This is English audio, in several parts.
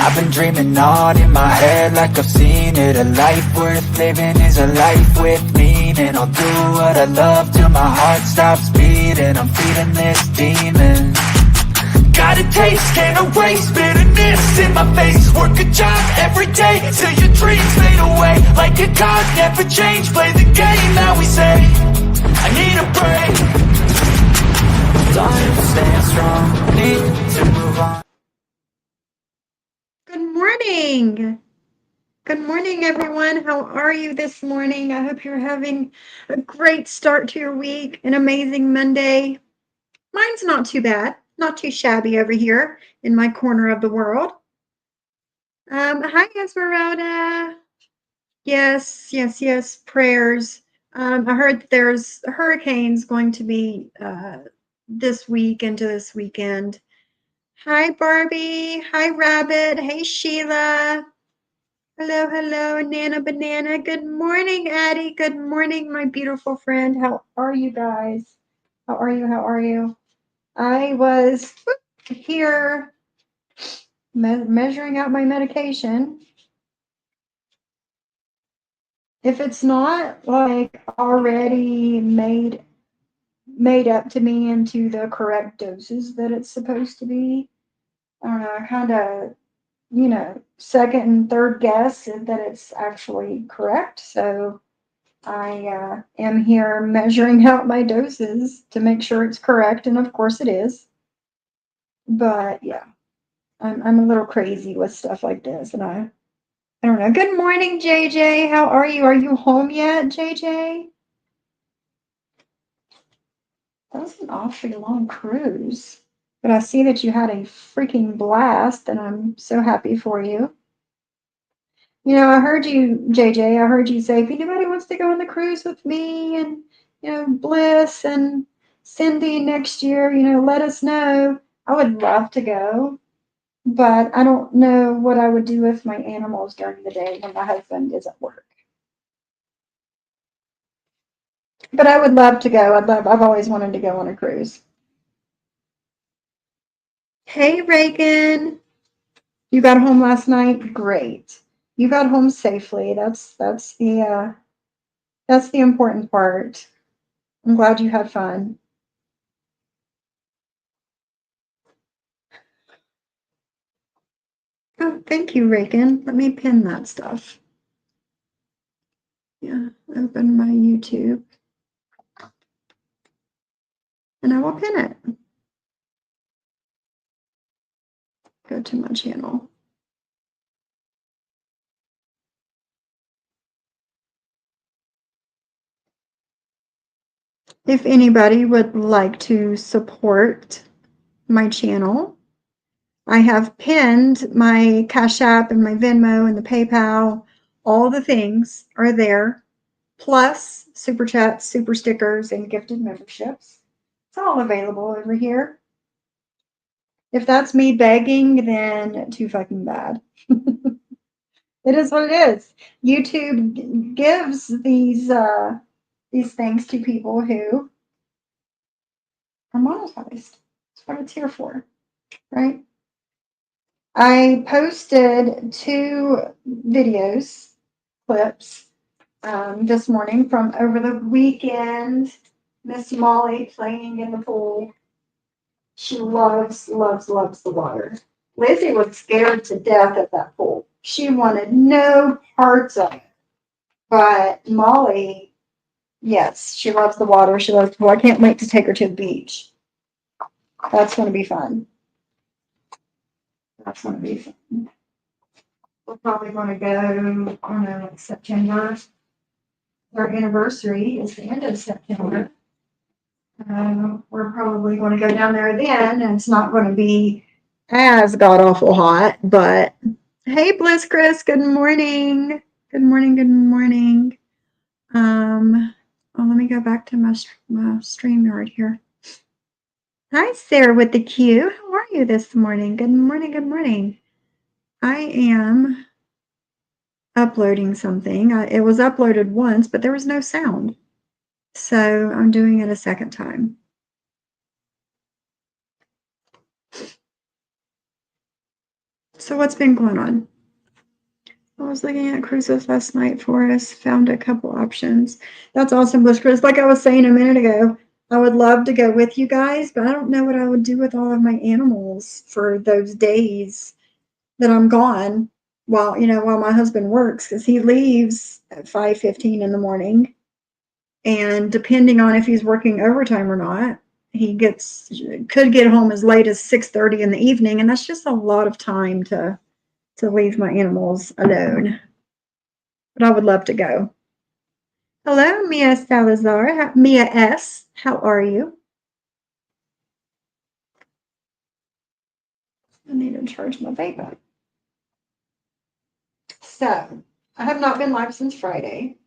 I've been dreaming on in my head like I've seen it. A life worth living is a life with meaning. I'll do what I love till my heart stops beating. I'm feeding this demon. Got a taste, can't erase bitterness in my face. Work a job every day till your dreams fade away. Like a card, never change. Play the game that we say. I need a break. Time to stand strong. Need to move on. Good morning. Good morning, everyone. How are you this morning? I hope you're having a great start to your week, an amazing Monday. Mine's not too bad, not too shabby over here in my corner of the world. Hi, Esmeralda. Yes, prayers. I heard there's hurricanes going to be this week into this weekend. Hi, Barbie. Hi, Rabbit. Hey, Sheila. Hello, Nana Banana. Good morning, Addie. Good morning, my beautiful friend. How are you guys? How are you? I was here measuring out my medication. If it's not like already made up to me into the correct doses that it's supposed to be, I don't know, I kind of, second and third guess that it's actually correct. So I am here measuring out my doses to make sure it's correct, and of course it is. But yeah, I'm a little crazy with stuff like this, and I don't know. Good morning, JJ. How are you? Are you home yet, JJ? That was an awfully long cruise, but I see that you had a freaking blast, and I'm so happy for you. I heard you, JJ. I heard you say, if anybody wants to go on the cruise with me and, Bliss and Cindy next year, let us know. I would love to go, but I don't know what I would do with my animals during the day when my husband is at work. But I would love to go. I've always wanted to go on a cruise. Hey, Reagan. You got home last night? Great. You got home safely. That's the important part. I'm glad you had fun. Oh, thank you, Reagan. Let me pin that stuff. Yeah, open my YouTube. And I will pin it. Go to my channel. If anybody would like to support my channel, I have pinned my Cash App and my Venmo and the PayPal. All the things are there, plus super chats, super stickers, and gifted memberships. It's all available over here. If that's me begging, then too fucking bad. It is what it is. YouTube gives these things to people who are monetized. That's what it's here for, right? I posted 2 videos, clips, this morning from over the weekend. Miss Molly playing in the pool. She loves the water. Lizzie was scared to death at that pool. She wanted no parts of it. But Molly, yes, she loves the water. She loves the pool. I can't wait to take her to the beach. That's going to be fun. We're probably going to go, I don't know, like September. Our anniversary is the end of September. We're probably going to go down there then, and it's not going to be as god awful hot. But hey, Bliss Chris, good morning. Good morning. Let me go back to my StreamYard here. Hi, Sarah with the Q. How are you this morning? Good morning. I am uploading something. It was uploaded once, but there was no sound. So I'm doing it a second time. So what's been going on? I was looking at cruises last night for us, found a couple options. That's awesome, Bliss Chris. Like I was saying a minute ago, I would love to go with you guys, but I don't know what I would do with all of my animals for those days that I'm gone while my husband works because he leaves at 5:15 in the morning. And depending on if he's working overtime or not, could get home as late as 6:30 in the evening, and that's just a lot of time to leave my animals alone. But I would love to go. Hello, Mia Salazar. Mia S. How are you? I need to charge my vape up. So, I have not been live since Friday.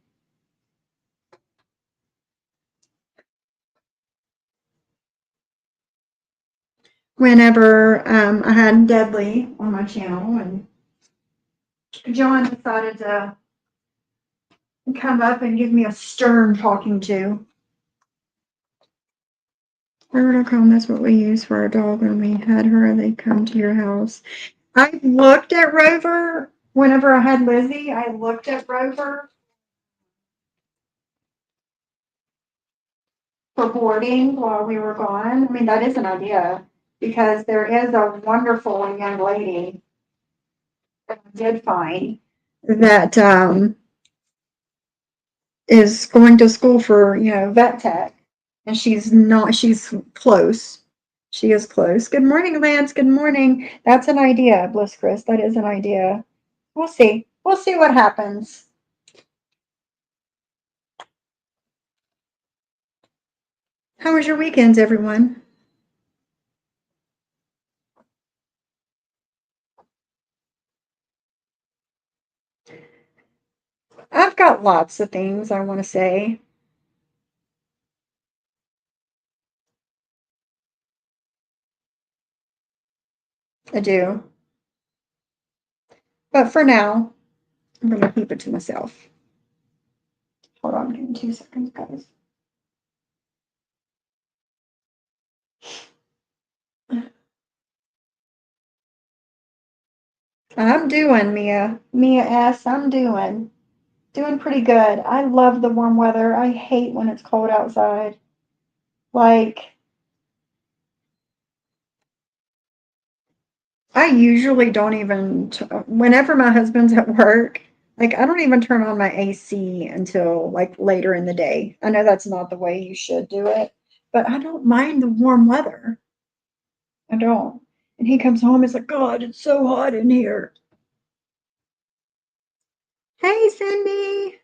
Whenever I had Deadly on my channel, and John decided to come up and give me a stern talking to. River.com, that's what we use for our dog when we had her. They come to your house. I looked at Rover whenever I had Lizzie. I looked at Rover for boarding while we were gone. I mean, that is an idea because there is a wonderful young lady that I did find that is going to school for, vet tech. And she's close. She is close. Good morning, Lance. Good morning. That's an idea, Bliss Chris. That is an idea. We'll see. We'll see what happens. How was your weekends, everyone? I've got lots of things I want to say. I do. But for now, I'm going to keep it to myself. Hold on, give me 2 seconds, guys. I'm doing, Mia. Mia S. I'm doing pretty good. I love the warm weather. I hate when it's cold outside. Like, I usually don't even, whenever my husband's at work, like, I don't even turn on my AC until like later in the day. I know that's not the way you should do it, but I don't mind the warm weather. I don't. And he comes home, it's like, God, it's so hot in here. Hey, Cindy.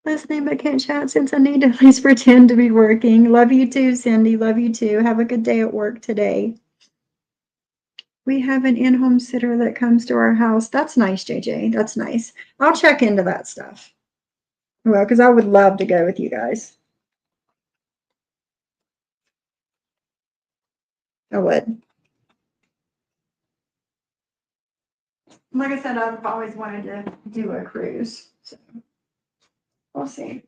Listening but can't chat since I need to at least pretend to be working. Love you too, Cindy. Love you too. Have a good day at work today. We have an in-home sitter that comes to our house. That's nice, JJ. That's nice. I'll check into that stuff. Well, because I would love to go with you guys. I would. Like I said, I've always wanted to do a cruise. So we'll see.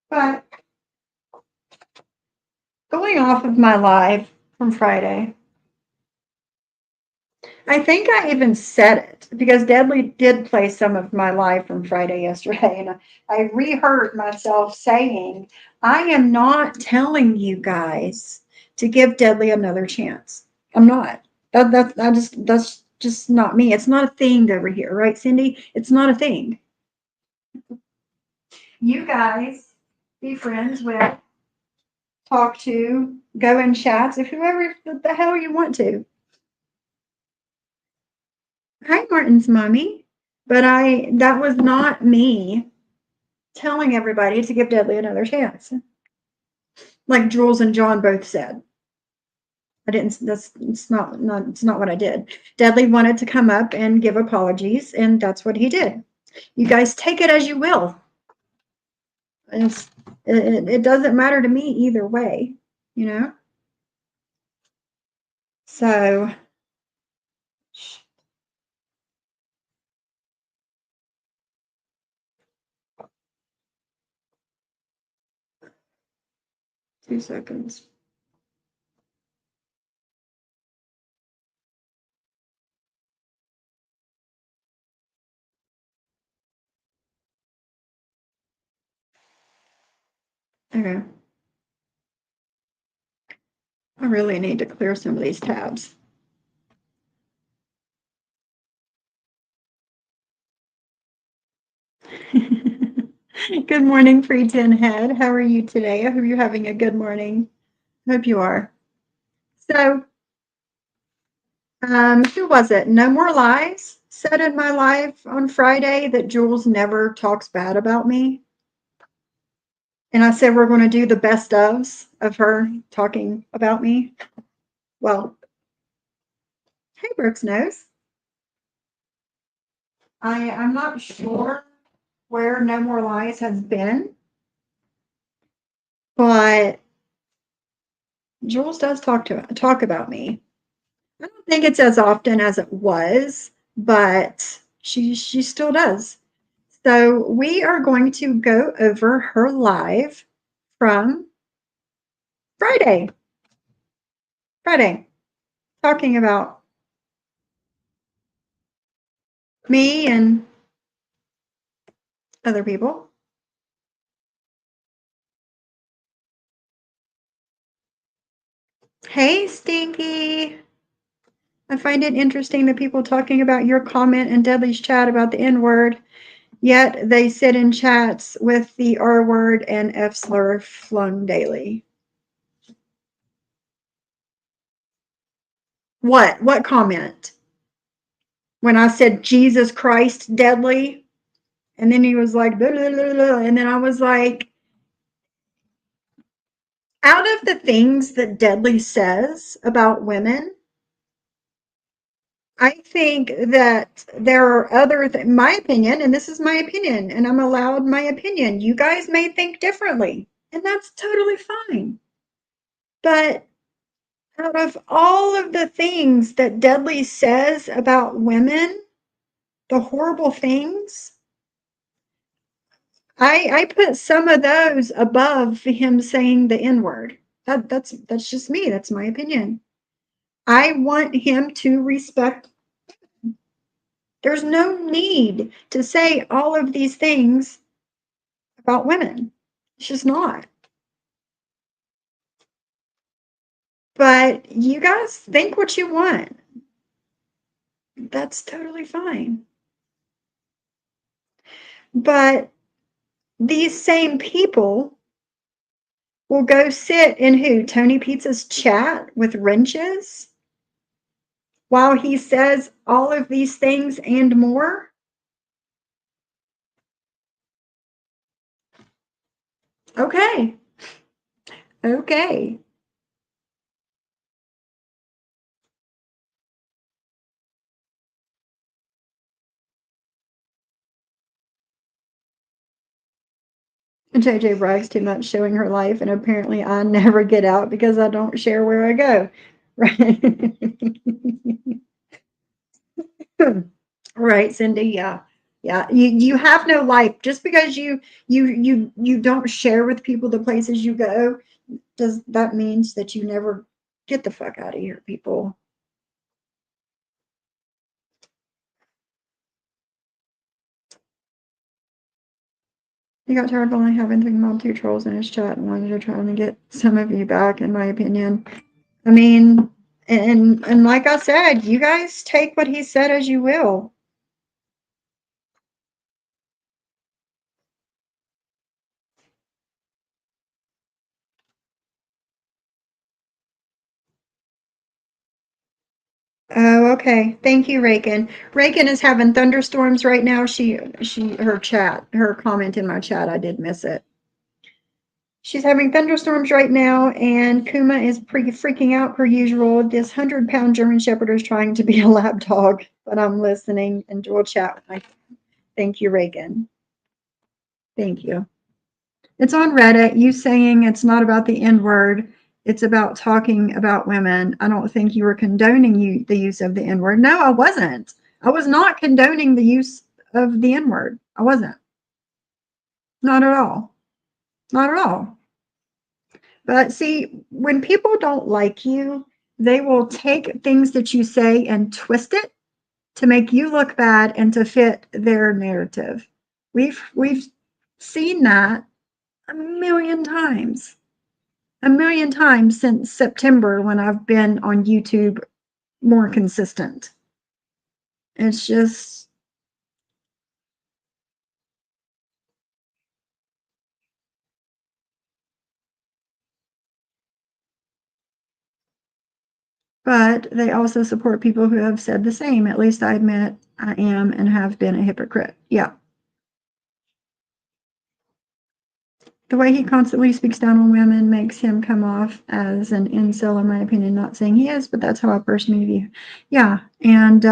But going off of my live from Friday, I think I even said it because Deadly did play some of my live from Friday yesterday, and I reheard myself saying, I am not telling you guys to give Deadly another chance. I'm not. That's just not me. It's not a thing over here, right, Cindy? It's not a thing. You guys be friends with, talk to, go in chats, if whoever the hell you want to. Hi, Martin's mommy. But that was not me telling everybody to give Deadly another chance. Like Jules and John both said. I didn't, it's not what I did. Deadly wanted to come up and give apologies, and that's what he did. You guys take it as you will. It doesn't matter to me either way, you know? So, 2 seconds. Okay. I really need to clear some of these tabs. Good morning, Pre-10 Head. How are you today? I hope you're having a good morning. Hope you are. So, who was it? No More Lies said in my live on Friday that Jules never talks bad about me. And I said we're going to do the best ofs of her talking about me. Well, hey, Brooks knows. I'm not sure where No More Lies has been, but Jules does talk about me. I don't think it's as often as it was, but she still does. So we are going to go over her live from Friday. Friday, talking about me and other people. Hey, Stinky. I find it interesting that people talking about your comment in Dudley's chat about the N word, yet they sit in chats with the R word and F slur flung daily. What? What comment? When I said Jesus Christ deadly, and then he was like, blah, blah, blah, blah, and then I was like, out of the things that Deadly says about women, I think that there are my opinion, and this is my opinion, and I'm allowed my opinion. You guys may think differently, and that's totally fine. But out of all of the things that Deadly says about women, the horrible things, I put some of those above him saying the N word. That's just me. That's my opinion. I want him to respect. There's no need to say all of these things about women. It's just not. But you guys think what you want. That's totally fine. But these same people will go sit in who? Tony Pizza's chat with wrenches while he says all of these things and more. Okay. Okay. JJ brags too much showing her life, and apparently I never get out because I don't share where I go. Right. Right, Cindy. Yeah. Yeah. You have no life. Just because you don't share with people the places you go, does that means that you never get the fuck out of here, people. He got tired of only having three mob two trolls in his chat and wanted to try to get some of you back, in my opinion. I mean, and like I said, you guys take what he said as you will. Oh, okay. Thank you, Reagan. Reagan is having thunderstorms right now. Her comment in my chat, I did miss it. She's having thunderstorms right now, and Kuma is freaking out per usual. This 100-pound German Shepherd is trying to be a lap dog, but I'm listening and we'll chat. Thank you, Reagan. Thank you. It's on Reddit. You saying it's not about the N word. It's about talking about women. I don't think you were condoning the use of the N word. No, I wasn't. I was not condoning the use of the N word. I wasn't. Not at all. Not at all. But see, when people don't like you, they will take things that you say and twist it to make you look bad and to fit their narrative. We've seen that a million times. A million times since September when I've been on YouTube more consistent. It's just, but they also support people who have said the same. At least I admit I am and have been a hypocrite. Yeah. The way he constantly speaks down on women makes him come off as an incel, in my opinion. Not saying he is, but that's how I personally view. Yeah, and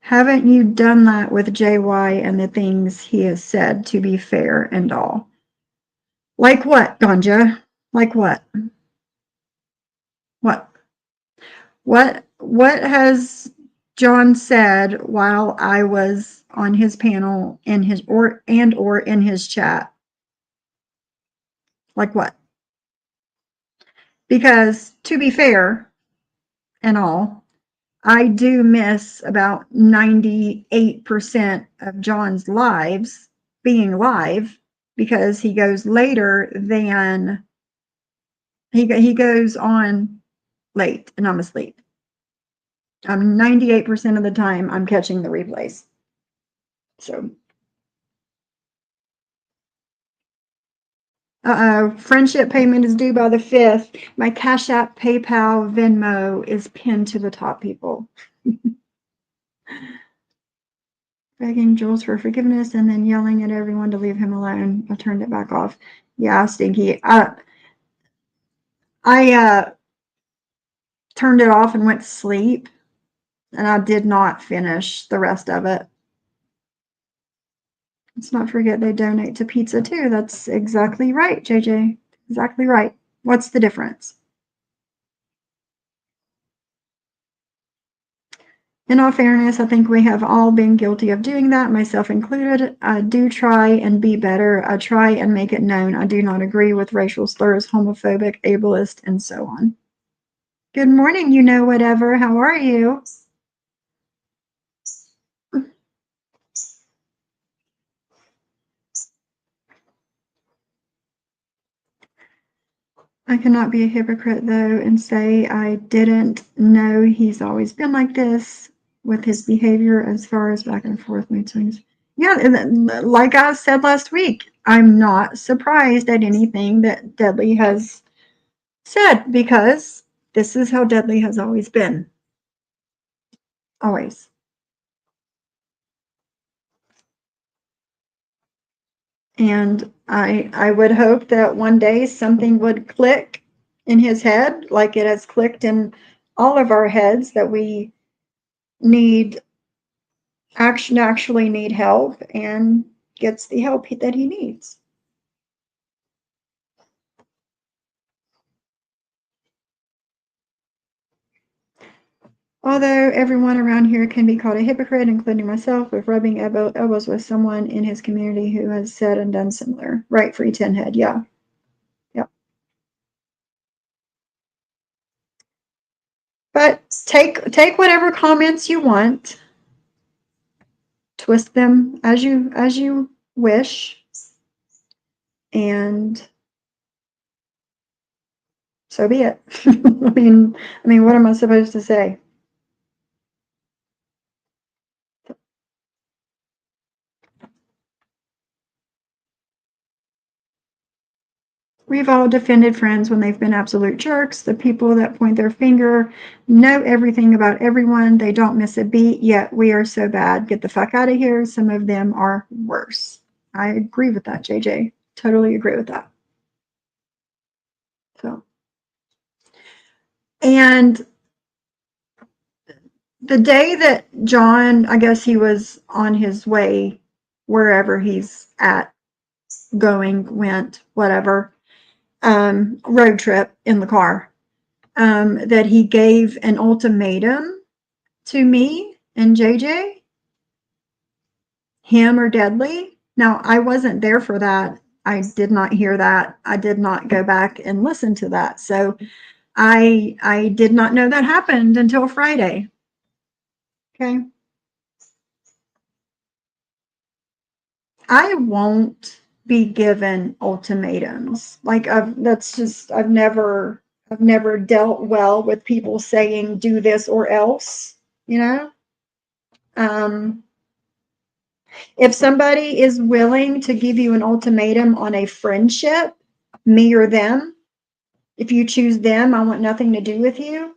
haven't you done that with JY and the things he has said, to be fair and all? Like what, Ganja? Like what? What? What has John said while I was on his panel in his or in his chat? Like what? Because to be fair and all, I do miss about 98% of John's lives being live because he goes later than he goes on late and I'm asleep. 98% of the time I'm catching the replays. So, friendship payment is due by the 5th. My Cash App, PayPal, Venmo is pinned to the top, people. Begging Jules for forgiveness and then yelling at everyone to leave him alone. I turned it back off. Yeah, Stinky. I turned it off and went to sleep, and I did not finish the rest of it. Let's not forget they donate to pizza too. That's exactly right, JJ. Exactly right. What's the difference? In all fairness, I think we have all been guilty of doing that, myself included. I do try and be better. I try and make it known I do not agree with racial slurs, homophobic, ableist, and so on. Good morning, you know whatever. How are you? I cannot be a hypocrite though and say I didn't know he's always been like this with his behavior as far as back and forth mood swings. Yeah, like I said last week, I'm not surprised at anything that Deadly has said because this is how Deadly has always been. Always. And I would hope that one day something would click in his head, like it has clicked in all of our heads, that we need actually need help and gets the help that he needs. Although everyone around here can be called a hypocrite, including myself, with rubbing elbows with someone in his community who has said and done similar. Right, Free Tin Head, yeah. Yep. But take whatever comments you want, twist them as you wish, and so be it. I mean, what am I supposed to say? We've all defended friends when they've been absolute jerks. The people that point their finger know everything about everyone. They don't miss a beat, yet we are so bad. Get the fuck out of here. Some of them are worse. I agree with that, JJ. Totally agree with that. So, and the day that John, I guess he was on his way wherever he's at, went, whatever, road trip in the car, that he gave an ultimatum to me and JJ, him or Deadly. Now, I wasn't there for that. I did not hear that. I did not go back and listen to that. So I did not know that happened until Friday. Okay. I won't be given ultimatums. Like I've never dealt well with people saying do this or else, you know? Um, if somebody is willing to give you an ultimatum on a friendship, me or them, if you choose them, I want nothing to do with you.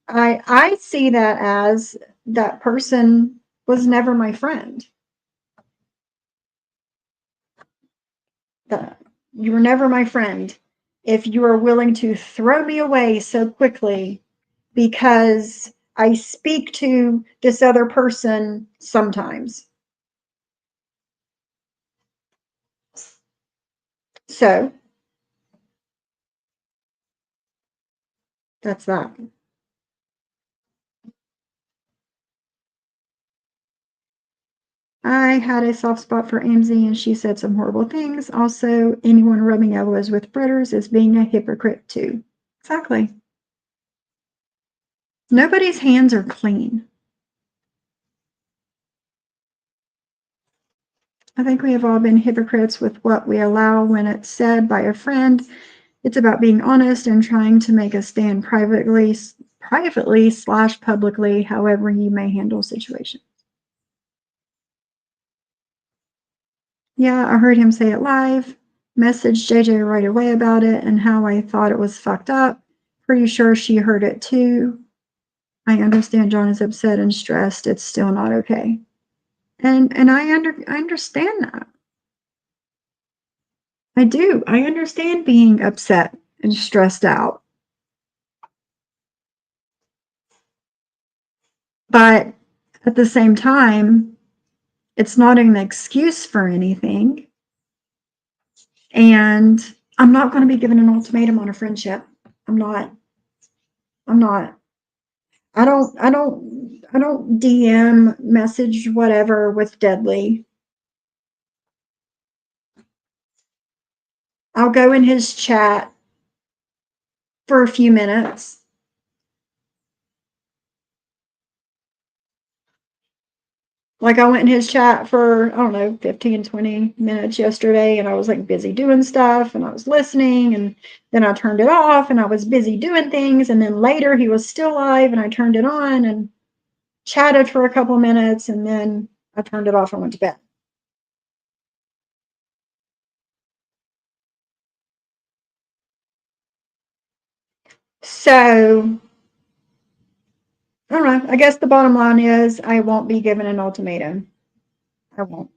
I see that as that person was never my friend. That you were never my friend if you are willing to throw me away so quickly because I speak to this other person sometimes. So that's that. I had a soft spot for AMZ and she said some horrible things. Also, anyone rubbing elbows with Britters is being a hypocrite too. Exactly. Nobody's hands are clean. I think we have all been hypocrites with what we allow when it's said by a friend. It's about being honest and trying to make a stand privately slash publicly, however you may handle situations. Yeah, I heard him say it live. Messaged JJ right away about it and how I thought it was fucked up. Pretty sure she heard it too. I understand John is upset and stressed. It's still not okay. And I understand that. I do. I understand being upset and stressed out. But at the same time, it's not an excuse for anything. And I'm not going to be given an ultimatum on a friendship. I'm not. I'm not. I don't DM message whatever with Deadly. I'll go in his chat for a few minutes. Like I went in his chat for, I don't know, 15, 20 minutes yesterday and I was like busy doing stuff and I was listening and then I turned it off and I was busy doing things and then later he was still live and I turned it on and chatted for a couple minutes and then I turned it off and went to bed. So I don't know. I guess the bottom line is I won't be given an ultimatum. I won't.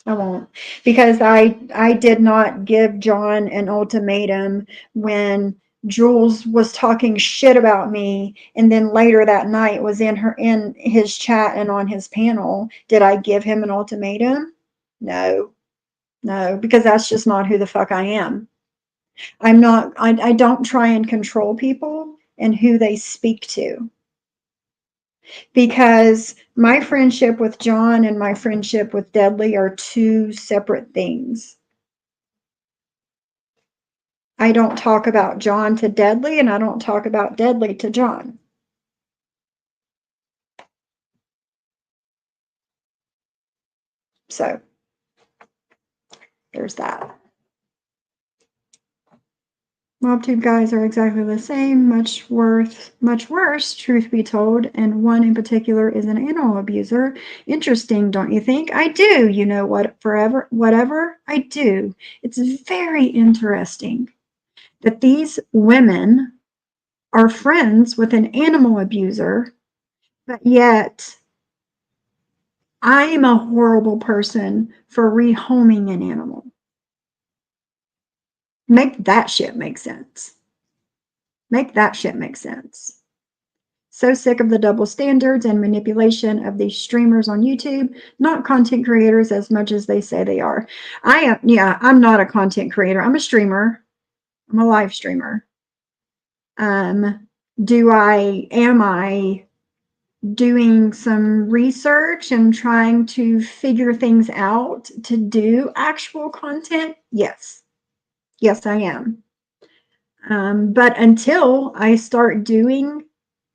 I won't because I did not give John an ultimatum when Jules was talking shit about me and then later that night was in his chat and on his panel. Did I give him an ultimatum? No. No, because that's just not who the fuck I am. I don't try and control people and who they speak to. Because my friendship with John and my friendship with Deadly are two separate things. I don't talk about John to Deadly, and I don't talk about Deadly to John. So there's that. MobTube guys are exactly the same, much worse, truth be told, and one in particular is an animal abuser. Interesting, don't you think? I do, you know what, whatever, I do. It's very interesting that these women are friends with an animal abuser, but yet I am a horrible person for rehoming an animal. Make that shit make sense. Make that shit make sense. So sick of the double standards and manipulation of these streamers on YouTube, not content creators as much as they say they are. I'm not a content creator. I'm a streamer. I'm a live streamer. Am I doing some research and trying to figure things out to do actual content? Yes. Yes, I am. But until I start doing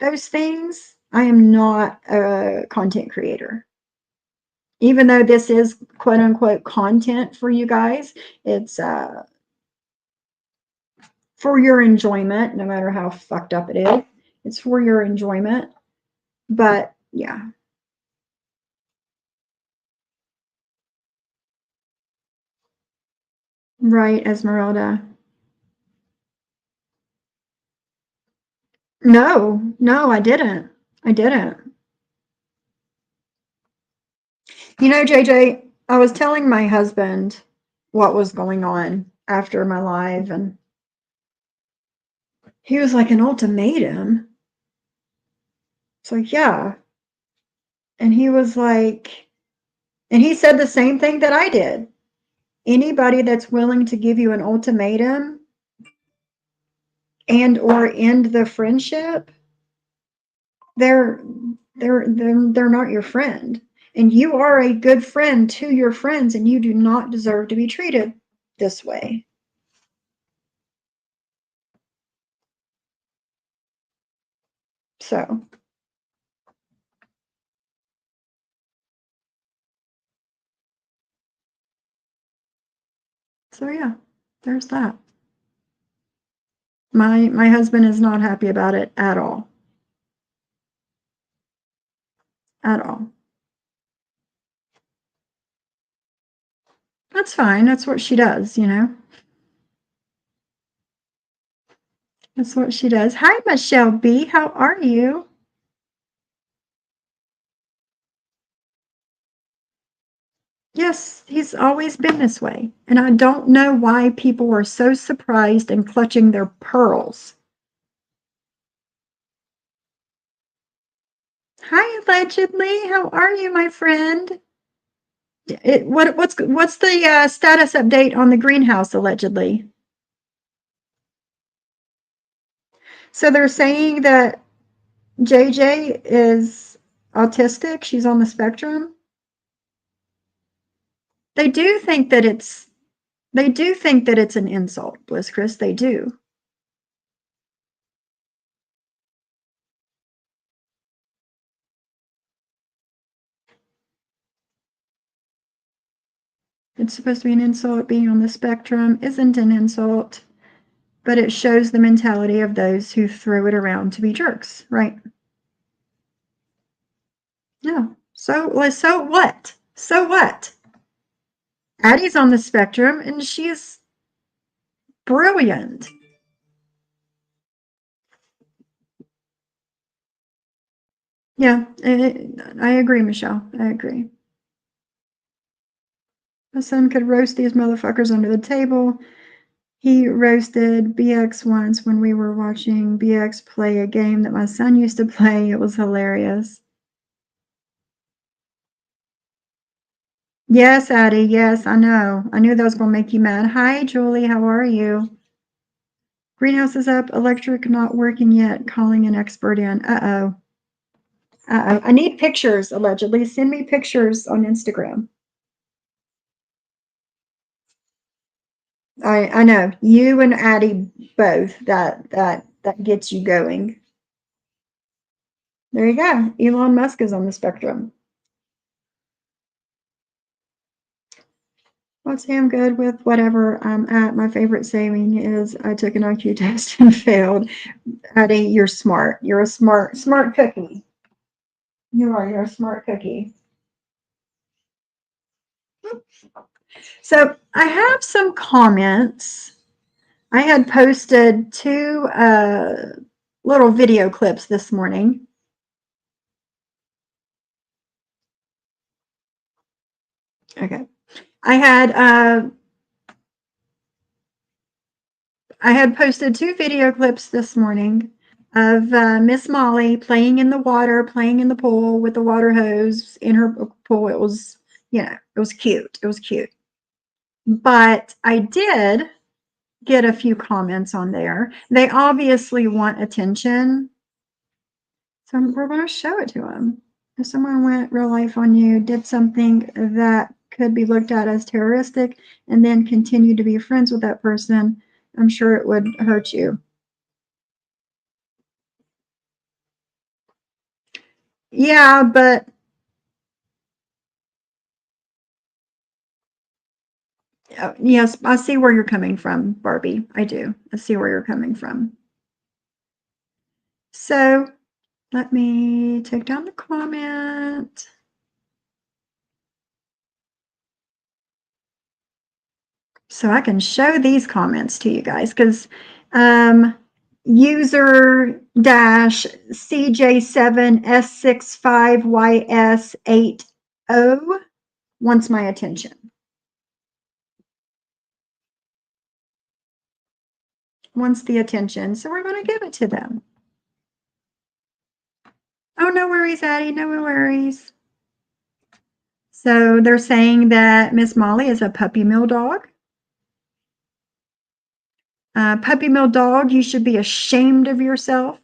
those things, I am not a content creator. Even though this is quote unquote content for you guys, it's for your enjoyment, no matter how fucked up it is. It's for your enjoyment. But yeah. Right, Esmeralda. No, no, I didn't. I didn't. You know, JJ, I was telling my husband what was going on after my live, and he was like, an ultimatum? It's like, yeah. And he was like, and he said the same thing that I did. Anybody that's willing to give you an ultimatum and or end the friendship, they're they're not your friend. And you are a good friend to your friends, and you do not deserve to be treated this way. So yeah, there's that. My husband is not happy about it at all. At all. That's fine. That's what she does, you know. That's what she does. Hi, Michelle B. How are you? Yes, he's always been this way. And I don't know why people are so surprised and clutching their pearls. Hi, allegedly. How are you, my friend? What's the status update on the greenhouse, allegedly? So they're saying that JJ is autistic. She's on the spectrum. They do think that it's an insult, Bliss Chris. They do. It's supposed to be an insult. Being on the spectrum isn't an insult, but it shows the mentality of those who throw it around to be jerks, right? Yeah. So what? So what? Addie's on the spectrum and she's brilliant. Yeah, I agree, Michelle. I agree. My son could roast these motherfuckers under the table. He roasted BX once when we were watching BX play a game that my son used to play. It was hilarious. Yes, Addie. Yes, I know. I knew that was going to make you mad. Hi, Julie. How are you? Greenhouse is up. Electric not working yet. Calling an expert in. Uh-oh. Uh-oh. I need pictures, allegedly. Send me pictures on Instagram. I know. You and Addie both. That gets you going. There you go. Elon Musk is on the spectrum. Let's say I'm good with whatever I'm at. My favorite saying is I took an IQ test and failed. Addie, you're smart. You're a smart cookie. You are. You're a smart cookie. So I have some comments. I had posted two little video clips this morning. Okay. I had posted two video clips this morning of Miss Molly playing in the water, playing in the pool with the water hose in her pool. It was, it was cute. It was cute. But I did get a few comments on there. They obviously want attention. So we're going to show it to them. If someone went real life on you, did something that could be looked at as terroristic, and then continued to be friends with that person, I'm sure it would hurt you. Yeah, but Yes, I see where you're coming from, Barbie. I do. I see where you're coming from. So let me take down the comment. So I can show these comments to you guys because user dash CJ7S65YS80 wants my attention. Wants the attention. So we're going to give it to them. Oh, no worries, Addie. No worries. So they're saying that Miss Molly is a puppy mill dog. Puppy mill dog, you should be ashamed of yourself.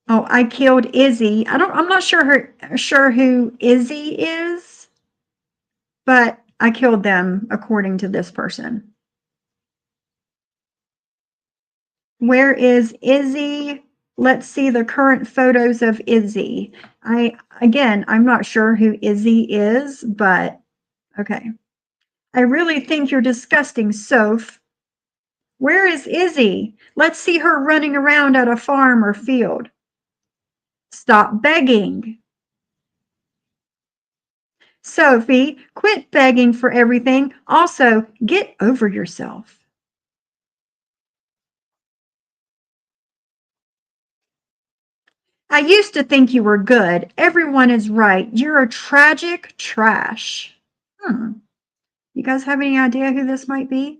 Oh, I killed Izzy. I'm not sure who Izzy is, but I killed them according to this person. Where is Izzy? Let's see the current photos of Izzy. I'm not sure who Izzy is, but okay. I really think you're disgusting, Soph. Where is Izzy? Let's see her running around at a farm or field. Stop begging. Sophie, quit begging for everything. Also, get over yourself. I used to think you were good. Everyone is right. You're a tragic trash. You guys have any idea who this might be?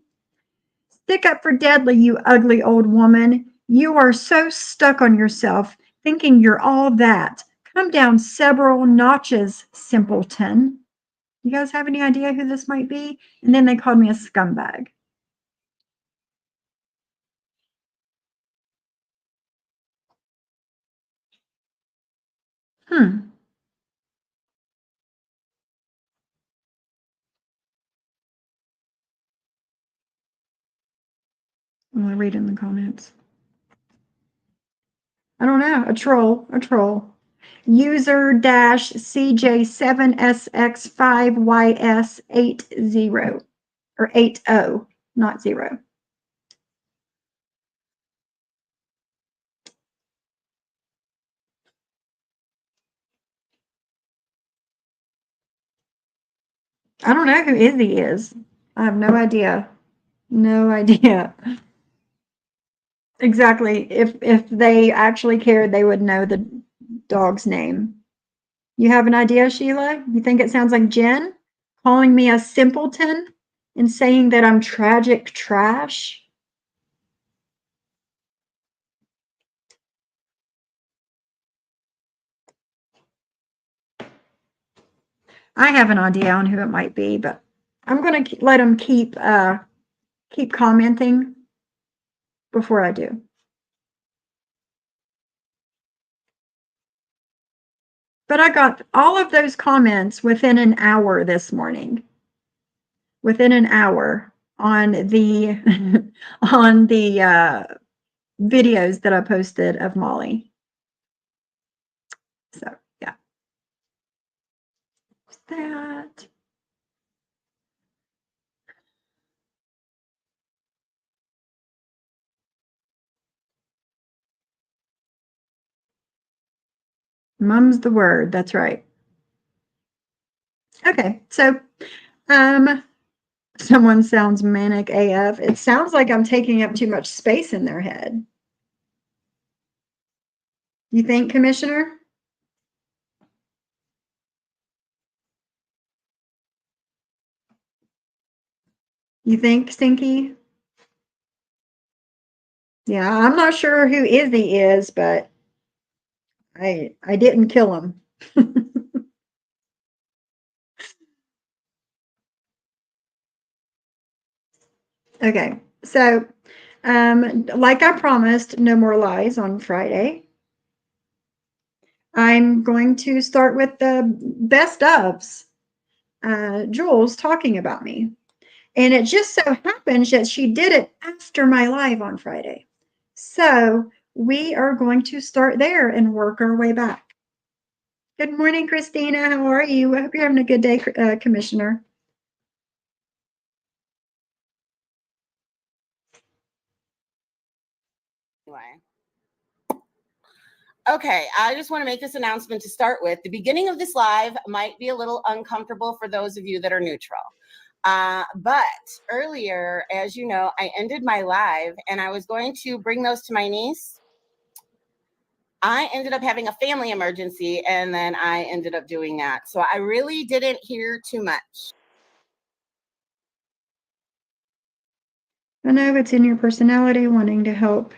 Stick up for Deadly, you ugly old woman. You are so stuck on yourself, thinking you're all that. Come down several notches, simpleton. You guys have any idea who this might be? And then they called me a scumbag. I'm going to read in the comments. I don't know. A troll. A troll. User dash CJ7SX5YS80 or 80, not 0. I don't know who Izzy is. I have no idea. No idea. Exactly. If they actually cared, they would know the dog's name. You have an idea, Sheila? You think it sounds like Jen calling me a simpleton and saying that I'm tragic trash? I have an idea on who it might be, but I'm going to let them keep commenting before I do. But I got all of those comments within an hour this morning. Within an hour on the on the videos that I posted of Molly. So yeah, that. Mum's the word. That's right. Okay, so someone sounds manic AF. It sounds like I'm taking up too much space in their head. You think, Commissioner? You think, Stinky? Yeah, I'm not sure who Izzy is, but I didn't kill him. Okay, so like I promised, no more lies on Friday. I'm going to start with the best ofs. Jules talking about me. And it just so happens that she did it after my live on Friday. So we are going to start there and work our way back. Good morning, Christina. How are you? I hope you're having a good day, Commissioner. Anyway. Okay, I just want to make this announcement to start with. The beginning of this live might be a little uncomfortable for those of you that are neutral. But earlier, as you know, I ended my live and I was going to bring those to my niece. I ended up having a family emergency and then I ended up doing that. So I really didn't hear too much. I know it's in your personality wanting to help,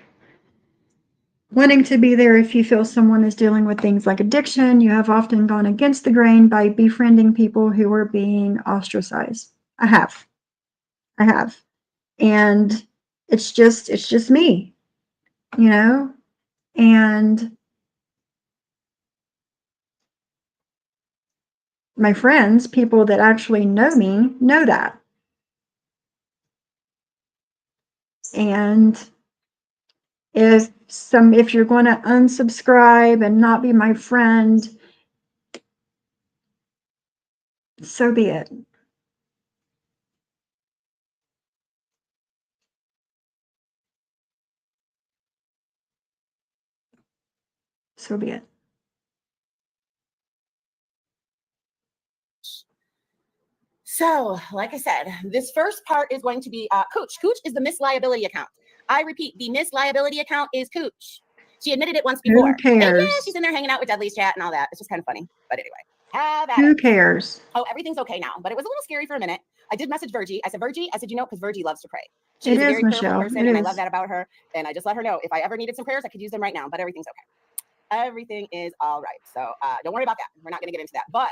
wanting to be there if you feel someone is dealing with things like addiction. You have often gone against the grain by befriending people who are being ostracized. I have. And it's just me, you know? And my friends, people that actually know me, know that. And if you're going to unsubscribe and not be my friend, so be it. So be it. So, like I said, this first part is going to be Cooch. Cooch is the misliability account. I repeat, the misliability account is Cooch. She admitted it once before. Who cares? And yeah, she's in there hanging out with Dudley's chat and all that. It's just kind of funny. But anyway, who cares? Oh, everything's okay now. But it was a little scary for a minute. I did message Virgie. I said, Virgie, you know, because Virgie loves to pray. She is a very prayerful person, and I love that about her. And I just let her know if I ever needed some prayers, I could use them right now. But everything's okay. Everything is all right. So don't worry about that. We're not going to get into that. But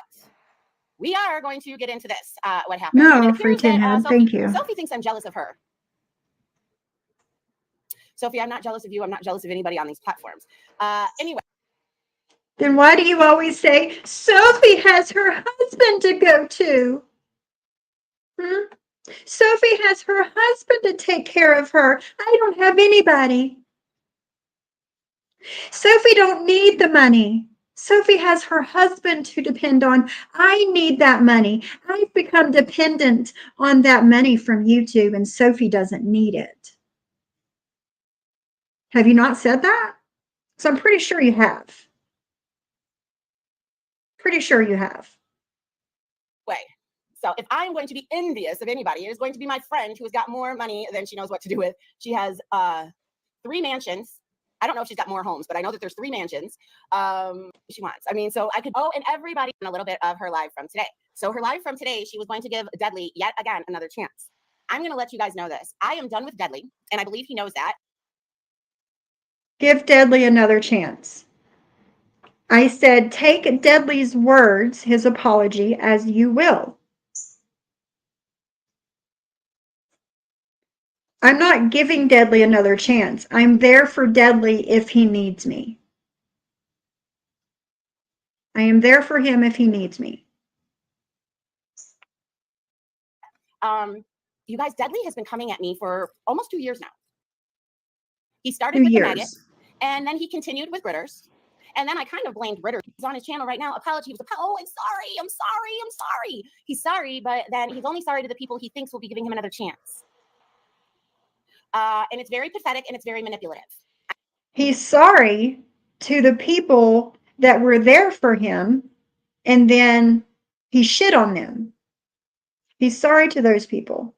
we are going to get into this. What happened? No, Free Tin Head. Thank you. Sophie thinks I'm jealous of her. Sophie, I'm not jealous of you. I'm not jealous of anybody on these platforms. Anyway. Then why do you always say Sophie has her husband to go to? Sophie has her husband to take care of her. I don't have anybody. Sophie don't need the money. Sophie has her husband to depend on. I need that money. I've become dependent on that money from YouTube, and Sophie doesn't need it. Have you not said that? So I'm pretty sure you have. Pretty sure you have. Wait. So if I'm going to be envious of anybody, it is going to be my friend who has got more money than she knows what to do with. She has 3 mansions. I don't know if she's got more homes, but I know that there's 3 mansions she wants. I mean, so I could go and everybody in a little bit of her live from today. So her live from today, she was going to give Deadly yet again another chance. I'm going to let you guys know this. I am done with Deadly, and I believe he knows that. Give Deadly another chance. I said, take Deadly's words, his apology, as you will. I'm not giving Deadly another chance. I'm there for Deadly if he needs me. I am there for him if he needs me. You guys, Deadly has been coming at me for almost 2 years now. He started with the maggot, and then he continued with Ritters. And then I kind of blamed Ritter. He's on his channel right now. Apology. Oh, I'm sorry. He's sorry, but then he's only sorry to the people he thinks will be giving him another chance. And it's very pathetic and it's very manipulative. He's sorry to the people that were there for him, and then he shit on them. He's sorry to those people.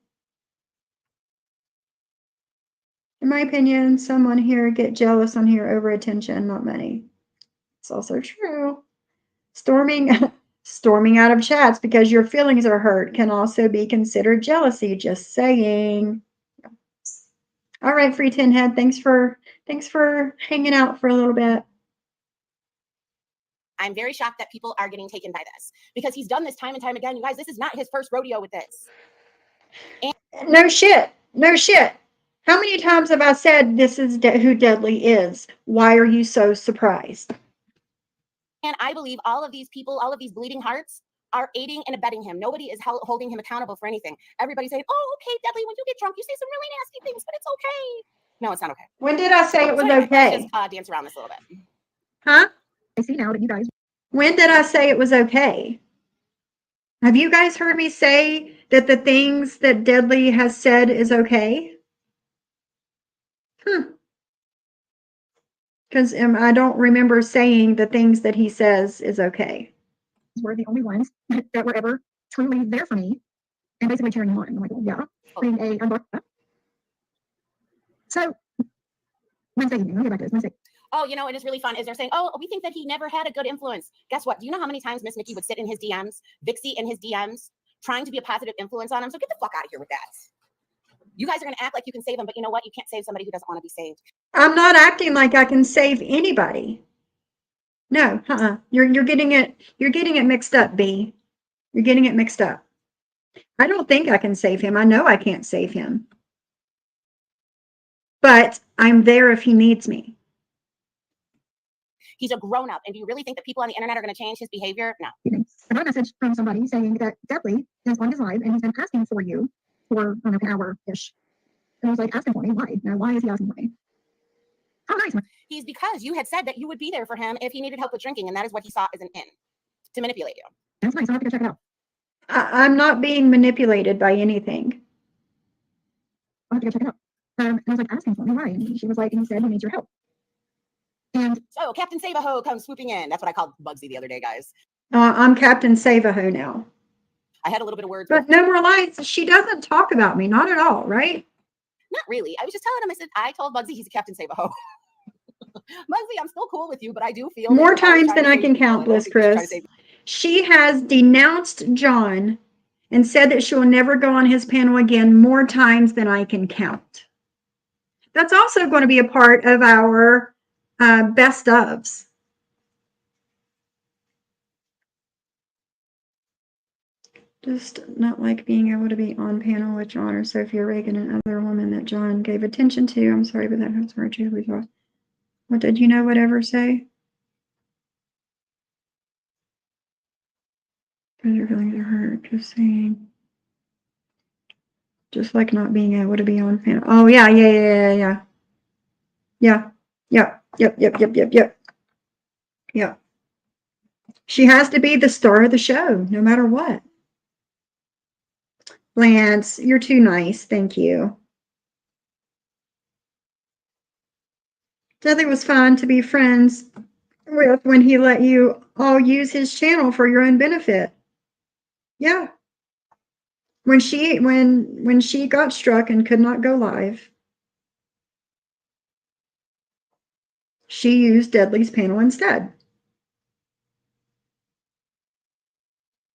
In my opinion, someone here get jealous on here over attention, not money. It's also true. Storming out of chats because your feelings are hurt can also be considered jealousy. Just saying. All right, Free Tin Head. Thanks for hanging out for a little bit. I'm very shocked that people are getting taken by this because he's done this time and time again. You guys, this is not his first rodeo with this. No shit. How many times have I said this is who Deadly is? Why are you so surprised? And I believe all of these people, all of these bleeding hearts are aiding and abetting him. Nobody is holding him accountable for anything. Everybody's saying, oh, okay, Deadly, when you get drunk, you say some really nasty things, but it's okay. No, it's not okay. When did I say it was okay? Let's just dance around this a little bit. Huh? I see now that you guys When did I say it was okay? Have you guys heard me say that the things that Deadly has said is okay? Because I don't remember saying the things that he says is okay. Were the only ones that were ever truly there for me and basically cheering me on. I'm like, yeah, being a book. So Wednesday evening, let me get back to this. Wednesday. Oh, you know, it is really fun is they're saying, oh, we think that he never had a good influence. Guess what? Do you know how many times Miss Mickey would sit in his DMs, Vixie in his DMs, trying to be a positive influence on him? So get the fuck out of here with that. You guys are going to act like you can save him, but you know what? You can't save somebody who doesn't want to be saved. I'm not acting like I can save anybody. No, You're getting it mixed up, B. You're getting it mixed up. I don't think I can save him. I know I can't save him. But I'm there if he needs me. He's a grown-up, and do you really think that people on the internet are going to change his behavior? No. I got a message from somebody saying that Deadly is on his live and he's been asking for you for an hour-ish. And I was like, asking for me? Why? Now, why is he asking for me? How nice. He's because you had said that you would be there for him if he needed help with drinking, and that is what he saw as an in to manipulate you. That's nice. I'll have to go check it out. I'm not being manipulated by anything. I'll have to go check it out. And I was like, asking for me, why? And she was like, and he said he needs your help. And so Captain Save-A-Ho comes swooping in. That's what I called Bugsy the other day, guys. I'm Captain Save-A-Ho now. I had a little bit of words. But no more lies. She doesn't talk about me. Not at all, right? Not really. I was just telling him, I said, I told Bugsy he's a Captain Save-A-Ho. Bugsy, I'm still cool with you, but I do feel more times than I can count, Bliss Chris. She has denounced John and said that she will never go on his panel again more times than I can count. That's also going to be a part of our best ofs. Just not like being able to be on panel with John or Sophia Reagan and other women that John gave attention to. I'm sorry, but that hurts hurt you. What did you know whatever say? Because your feelings are hurt. Just saying. Just like not being able to be on panel. Oh yeah. Yep. She has to be the star of the show, no matter what. Lance, you're too nice. Thank you. Dudley was fun to be friends with when he let you all use his channel for your own benefit. Yeah. When she got struck and could not go live, she used Deadly's panel instead.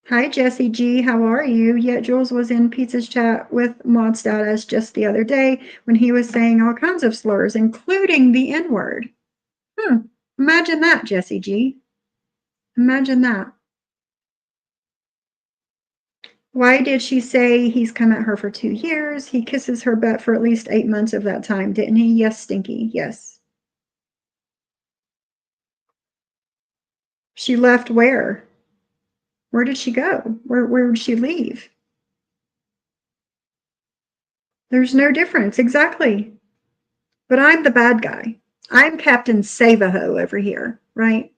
Hi, Jessie G. How are you? Yet Jules was in Pizza's chat with Mod Status just the other day when he was saying all kinds of slurs, including the N-word. Imagine that, Jessie G. Imagine that. Why did she say he's come at her for 2 years? He kisses her butt for at least 8 months of that time, didn't he? Yes, Stinky. Yes. She left where? Where did she go? Where did she leave? There's no difference. Exactly. But I'm the bad guy. I'm Captain Save-A-Ho over here, right?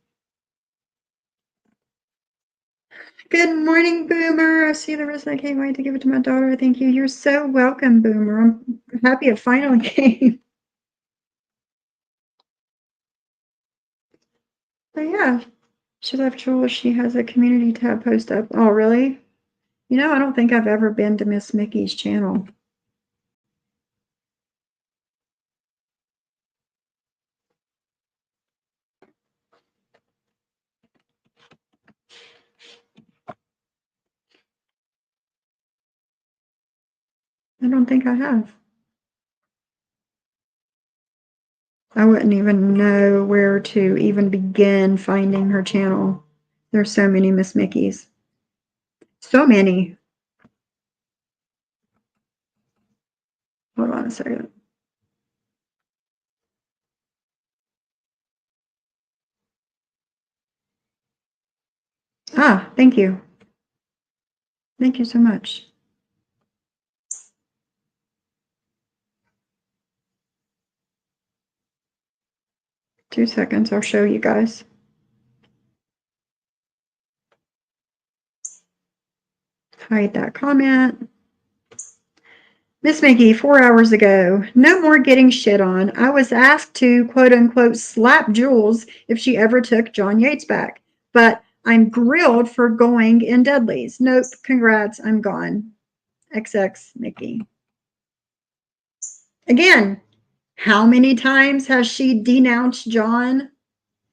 Good morning, Boomer. I see the rest. I can't wait to give it to my daughter. Thank you. You're so welcome, Boomer. I'm happy it finally came. But yeah, she left Jules. She has a community tab post up. Oh, really? You know, I don't think I've ever been to Miss Mickey's channel. I don't think I have. I wouldn't even know where to even begin finding her channel. There's so many Miss Mickeys. So many. Hold on a second. Ah, thank you. Thank you so much. Two seconds, I'll show you guys. hide that comment. Miss Mickey, 4 hours ago, no more getting shit on. I was asked to quote unquote slap Jules if she ever took John Yates back, but I'm grilled for going in deadlies. Nope, congrats, I'm gone. XX Mickey. Again, how many times has she denounced John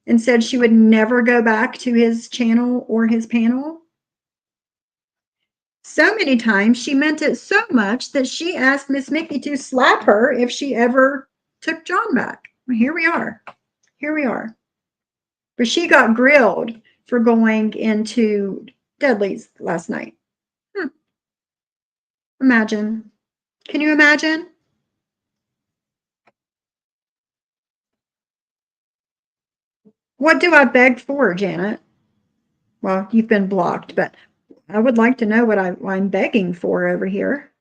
and said she would never go back to his channel or his panel? So many times she meant it so much that she asked Miss Mickey to slap her if she ever took John back. Well, here we are. Here we are. But she got grilled for going into Deadly's last night. Imagine. Can you imagine? What do I beg for, Janet? Well, you've been blocked, but I would like to know what I'm begging for over here.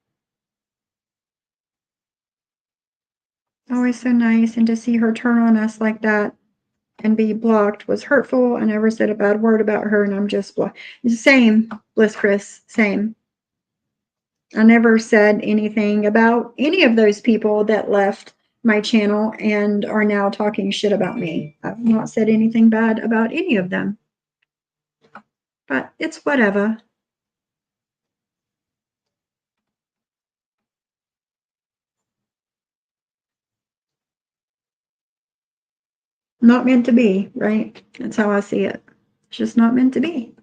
Always so nice, and to see her turn on us like that and be blocked was hurtful. I never said a bad word about her, and I'm just blocked. Same, Bliss Chris, same. I never said anything about any of those people that left my channel and are now talking shit about me. I've not said anything bad about any of them. But it's whatever. Not meant to be, right? That's how I see it. It's just not meant to be.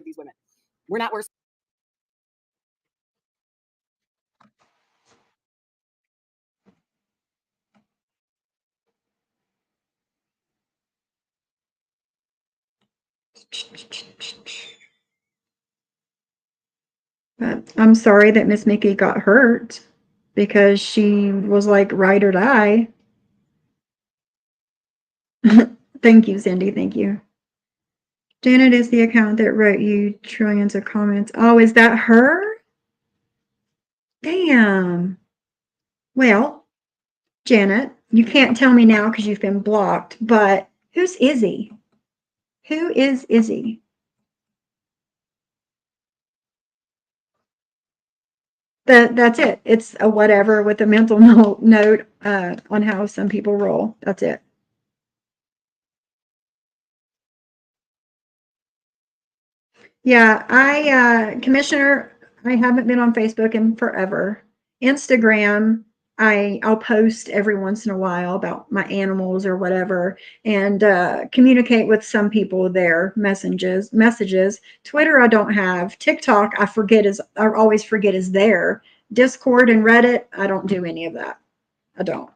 These women. We're not worse. But I'm sorry that Miss Mickey got hurt because she was like ride or die. Thank you, Cindy. Thank you. Janet is the account that wrote you trillions of comments. Oh, is that her? Damn. Well, Janet, you can't tell me now because you've been blocked, but who's Izzy? Who is Izzy? That's it. It's a whatever with a mental note on how some people roll. That's it. Yeah, Commissioner, I haven't been on Facebook in forever. Instagram, I'll post every once in a while about my animals or whatever, and communicate with some people there. Messages. Twitter, I don't have. TikTok, I always forget is there. Discord and Reddit, I don't do any of that. I don't.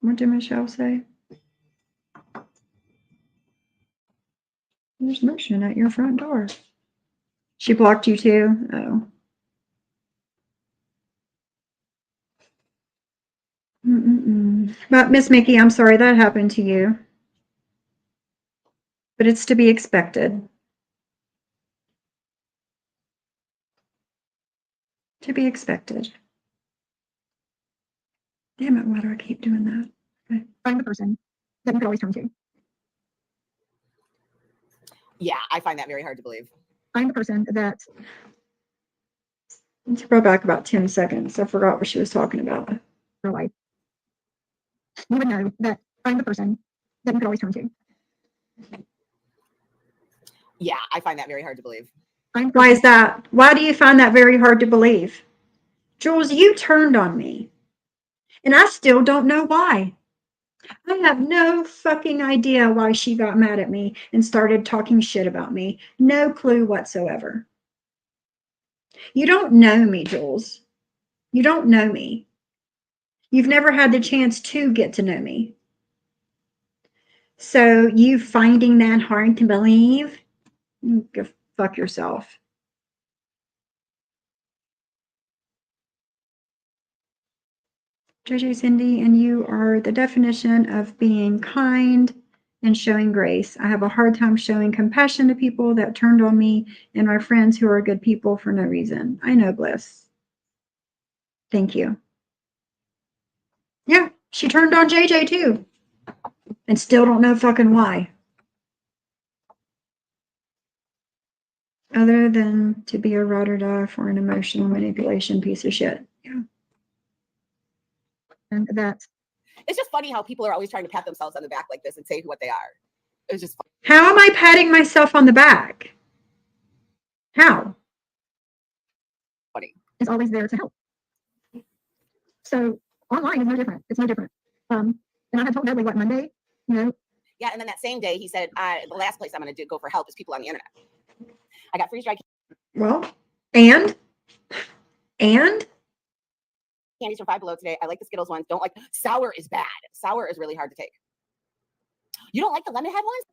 What did Michelle say? There's motion at your front door. She blocked you too? Oh. But Miss Mickey, I'm sorry that happened to you. But it's to be expected. To be expected. Damn it, why do I keep doing that? Okay. I'm the person that you could always turn to. Yeah, I find that very hard to believe. I'm the person that Let's go back about 10 seconds. I forgot what she was talking about. your life. You would know that I'm the person that you could always turn to. Yeah, I find that very hard to believe. Why is that? Why do you find that very hard to believe? Jules, you turned on me. And I still don't know why. I have no fucking idea why she got mad at me and started talking shit about me. No clue whatsoever. You don't know me, Jules. You don't know me. You've never had the chance to get to know me. So you finding that hard to believe? Go fuck yourself. JJ Cindy, and you are the definition of being kind and showing grace. I have a hard time showing compassion to people that turned on me and my friends who are good people for no reason. I know, Bliss. Thank you. Yeah, she turned on JJ too. And still don't know fucking why. other than to be a ride or die for an emotional manipulation piece of shit. Yeah. And that It's just funny how people are always trying to pat themselves on the back like this and say what they are. It's just funny. How am I patting myself on the back? How? Funny. is always there to help. So online is no different. It's no different. And I had told Dudley what Monday, you know. Yeah, and then that same day he said, the last place I'm going to go for help is people on the internet. I got freeze-dried Well, and candies from Five Below today. I like the Skittles ones. Don't like sour is bad. Sour is really hard to take. You don't like the lemon head ones?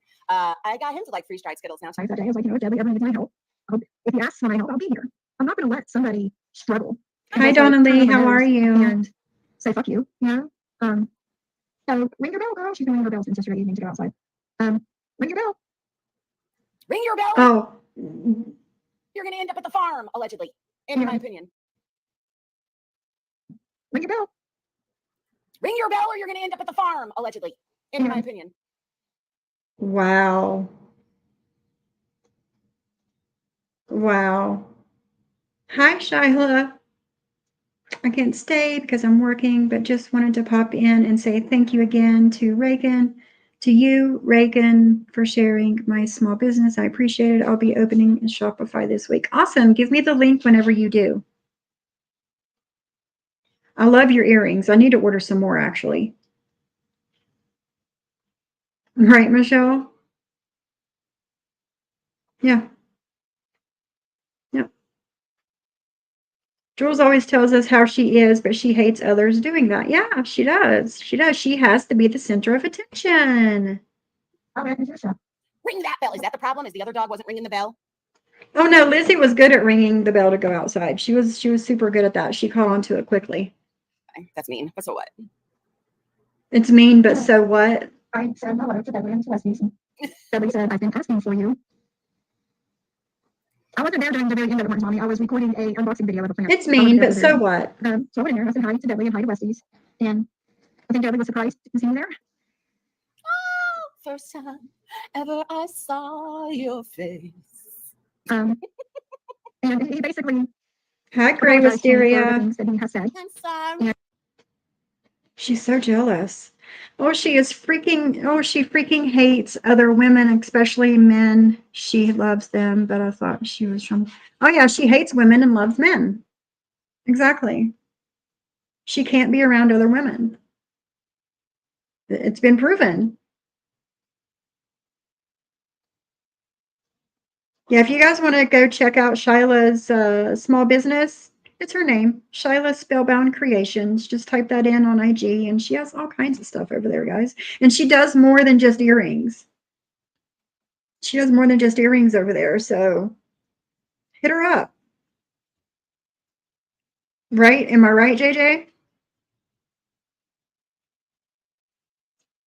I got him to like freeze-dried Skittles now. That day I was like, you know, if Dudley ever needs my help, if he asks for my help, I'll be here. I'm not going to let somebody struggle. hi, Donna Lee. How are you? And say fuck you, you know. So ring your bell, girl. She's going to ring her bell since yesterday evening to go outside. Ring your bell. Ring your bell. Oh, You're going to end up at the farm, allegedly, in my opinion. Ring your bell. Ring your bell, or you're going to end up at the farm, allegedly, in my opinion. wow. Wow. Hi, Shyla. I can't stay because I'm working, but just wanted to pop in and say thank you again to Reagan, to you, Reagan, for sharing my small business. I appreciate it. I'll be opening a Shopify this week. Awesome. Give me the link whenever you do. I love your earrings. I need to order some more, actually. Right, Michelle? Yeah. Yeah. Jules always tells us how she is, but she hates others doing that. Yeah, she does. She does. She has to be the center of attention. Ring that bell. Is that the problem? Is the other dog wasn't ringing the bell? Oh no, Lizzie was good at ringing the bell to go outside. She was super good at that. She caught on to it quickly. That's mean. But so what? It's mean, but so what? I said hello to Dudley and Celeste. Dudley said, I've been asking for you. I wasn't there during the very end of it, Mommy. I was recording a unboxing video of a plant. It's mean, but so what? So I went in there and I said hi to Dudley and hi to Westies. And I think Dudley was surprised to see me there. Oh, first time ever I saw your face. And he basically Hi, Gray Wisteria. things that he has said. I'm sorry. She's so jealous. Oh, she freaking hates other women, especially men. She loves them, but I thought she was from, oh yeah, she hates women and loves men. Exactly. She can't be around other women. It's been proven. Yeah, if you guys want to go check out Shyla's small business, it's her name, Shyla Spellbound Creations. Just type that in on IG, and she has all kinds of stuff over there, guys. And she does more than just earrings. She does more than just earrings over there, so hit her up. Right? Am I right, JJ?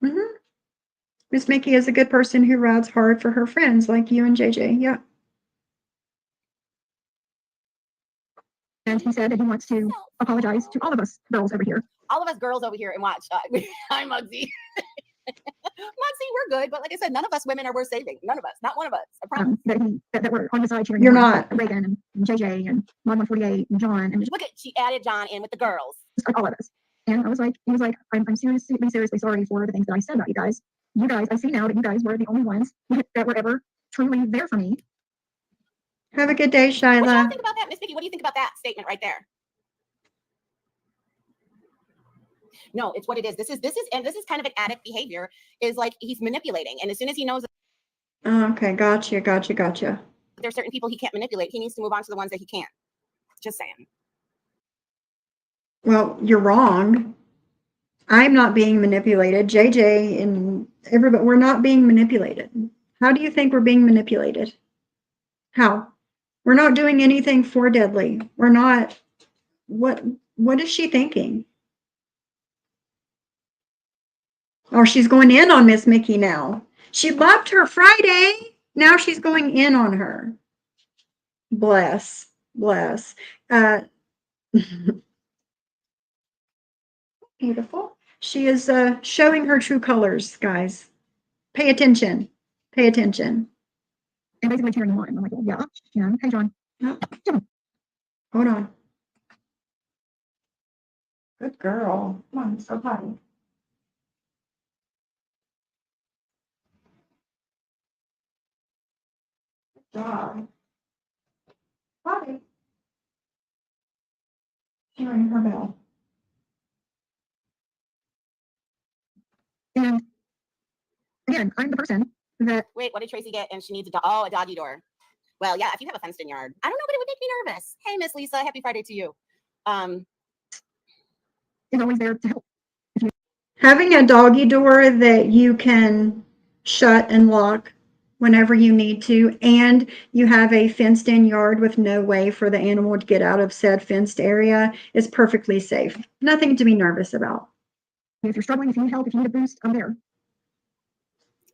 Mm-hmm. Miss Mickey is a good person who rides hard for her friends like you and JJ. Yeah. And he said that he wants to apologize to all of us girls over here. All of us girls over here and watch. Hi, Muggsy. Muggsy, we're good, but like I said, none of us women are worth saving. None of us, not one of us. I promise. That we're on the side cheering. You're not. Reagan and JJ and Mod 148 and John and Look at, she added John in with the girls. like all of us. And I was like, he was like, I'm seriously sorry for the things that I said about you guys. You guys, I see now that you guys were the only ones that were ever truly there for me. Have a good day, Shyla. What do you think about that, Miss Vicky? What do you think about that statement right there? No, it's what it is. This is kind of an addict behavior. Is like he's manipulating, and as soon as he knows Okay, gotcha. there's certain people he can't manipulate, he needs to move on to the ones that he can. Just saying. Well, you're wrong. I'm not being manipulated. JJ and everybody, we're not being manipulated. How do you think we're being manipulated? How? We're not doing anything for Deadly. We're not. What is she thinking? Oh, she's going in on Miss Mickey now. She loved her Friday. Now she's going in on her. Bless. Beautiful. She is showing her true colors, guys. Pay attention. and basically cheering him on. I'm like, well, yeah, hey, John. Oh, hold on. Good girl. Come on, so potty. Good job. Potty. She rang her bell. And again, I'm the person that. Wait, what did Tracy get? And she needs a doggy door. Well, yeah, if you have a fenced-in yard, I don't know, but it would make me nervous. Hey, Miss Lisa, happy Friday to you. Is always there to help. Having a doggy door that you can shut and lock whenever you need to, and you have a fenced-in yard with no way for the animal to get out of said fenced area is perfectly safe. Nothing to be nervous about. If you're struggling, if you need help, if you need a boost, I'm there.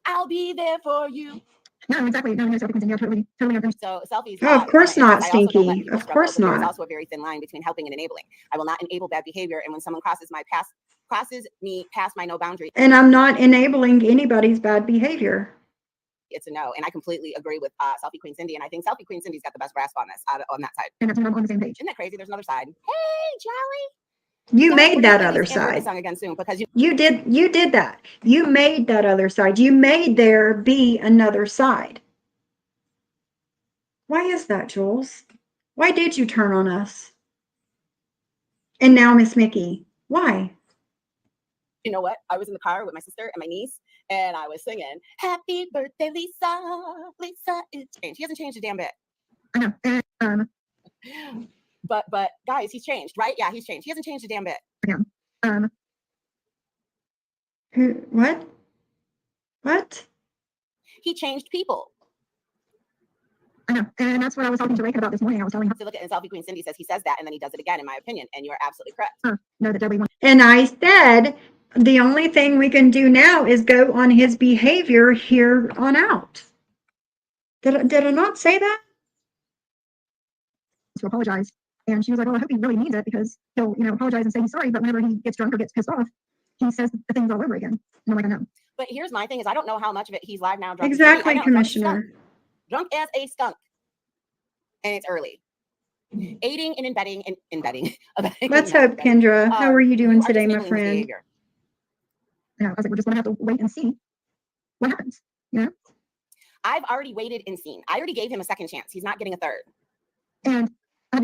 I'll be there for you. No, exactly. No, selfie queens, totally understand. So selfies. Oh, of course not, I also don't let Stinky. people Of struggle, course but There's not. also a very thin line between helping and enabling. I will not enable bad behavior, and when someone crosses me past my no boundary, And I'm not enabling anybody's bad behavior. it's a no. And I completely agree with Selfie Queen Cindy, and I think Selfie Queen Cindy's got the best grasp on this on that side. And that's when I'm on the same page. Isn't that crazy? There's another side. Hey, Jolly. You Guys, made we're that gonna other play this Android side. song again soon because You did that. You made that other side. You made there be another side. Why is that, Jules? Why did you turn on us? And now Miss Mickey. Why? You know what? I was in the car with my sister and my niece, and I was singing, "Happy birthday, Lisa. Lisa is changed." He hasn't changed a damn bit. I know. But guys, he's changed, right? Yeah, he's changed. He hasn't changed a damn bit. Yeah. What? What? He changed people. I know. And that's what I was talking to Rachel about this morning. I was telling her. So look at Selfie Queen Cindy says he says that, and then he does it again, in my opinion. And you're absolutely correct. No, that Debbie wants. And I said the only thing we can do now is go on his behavior here on out. Did I not say that? To apologize. And she was like, well, I hope he really means it because he'll, apologize and say he's sorry. But whenever he gets drunk or gets pissed off, he says the things all over again. And I'm like, I know. But here's my thing is I don't know how much of it he's live now. Drunk Exactly, Commissioner. Drunk as a skunk. And it's early. Aiding and abetting. Let's hope, Kendra. How are you doing today, my friend? I was like, we're just going to have to wait and see what happens. I've already waited and seen. I already gave him a second chance. He's not getting a third. And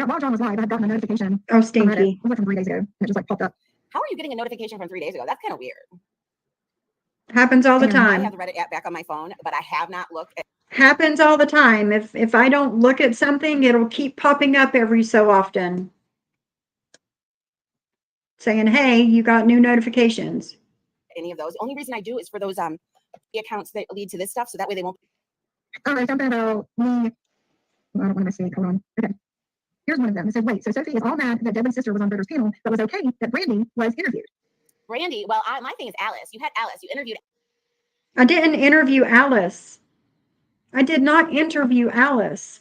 while John was live, I had gotten a notification. Oh, Stinky. It was from 3 days ago. And it just popped up. How are you getting a notification from 3 days ago? That's kind of weird. Happens all the time. I have the Reddit app back on my phone, but I have not looked at. Happens all the time. If I don't look at something, it'll keep popping up every so often. Saying, hey, you got new notifications. Any of those. The only reason I do is for those accounts that lead to this stuff, so that way they won't. All right, something about me. I don't want to mistake. Hold on. Okay. Here's one of them. It said, wait, so Sophie is all mad that Devin's sister was on Voters panel, but was okay that Brandy was interviewed. Brandy, well, my thing is Alice. You had Alice. You interviewed. I didn't interview Alice. I did not interview Alice.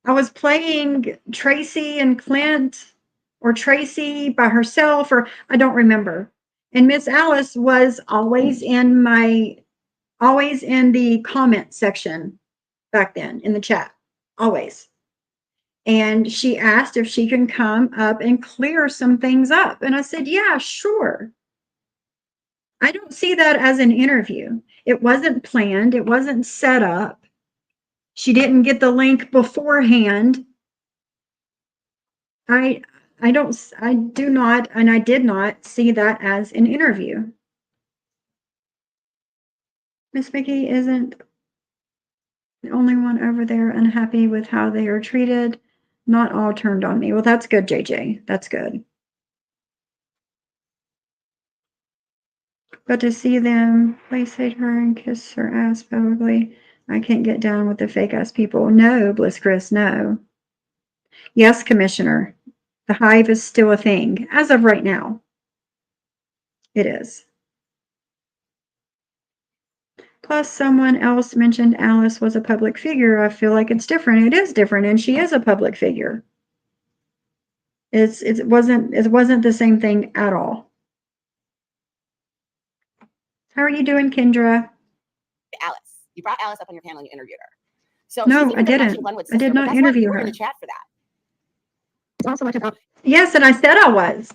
I was playing Tracy and Clint, or Tracy by herself, or I don't remember. And Miss Alice was always in the comment section back then in the chat, always. And she asked if she can come up and clear some things up. And I said, yeah, sure. I don't see that as an interview. It wasn't planned. It wasn't set up. She didn't get the link beforehand. I do not, and I did not see that as an interview. Miss Mickey isn't the only one over there unhappy with how they are treated. Not all turned on me. Well, that's good, JJ. That's good. But to see them placate her and kiss her ass publicly, I can't get down with the fake ass people. No, Bliss Chris, no. Yes, Commissioner. The hive is still a thing. As of right now. It is. Plus, someone else mentioned Alice was a public figure. I feel like it's different. It is different, and she is a public figure. It wasn't the same thing at all. How are you doing, Kendra? Alice. You brought Alice up on your panel and you interviewed her. So No, she's even I been mentioning didn't. Glenwood's I did sister, but not that's why interview you were in her. the chat for that. It's also like about Yes, and I said I was.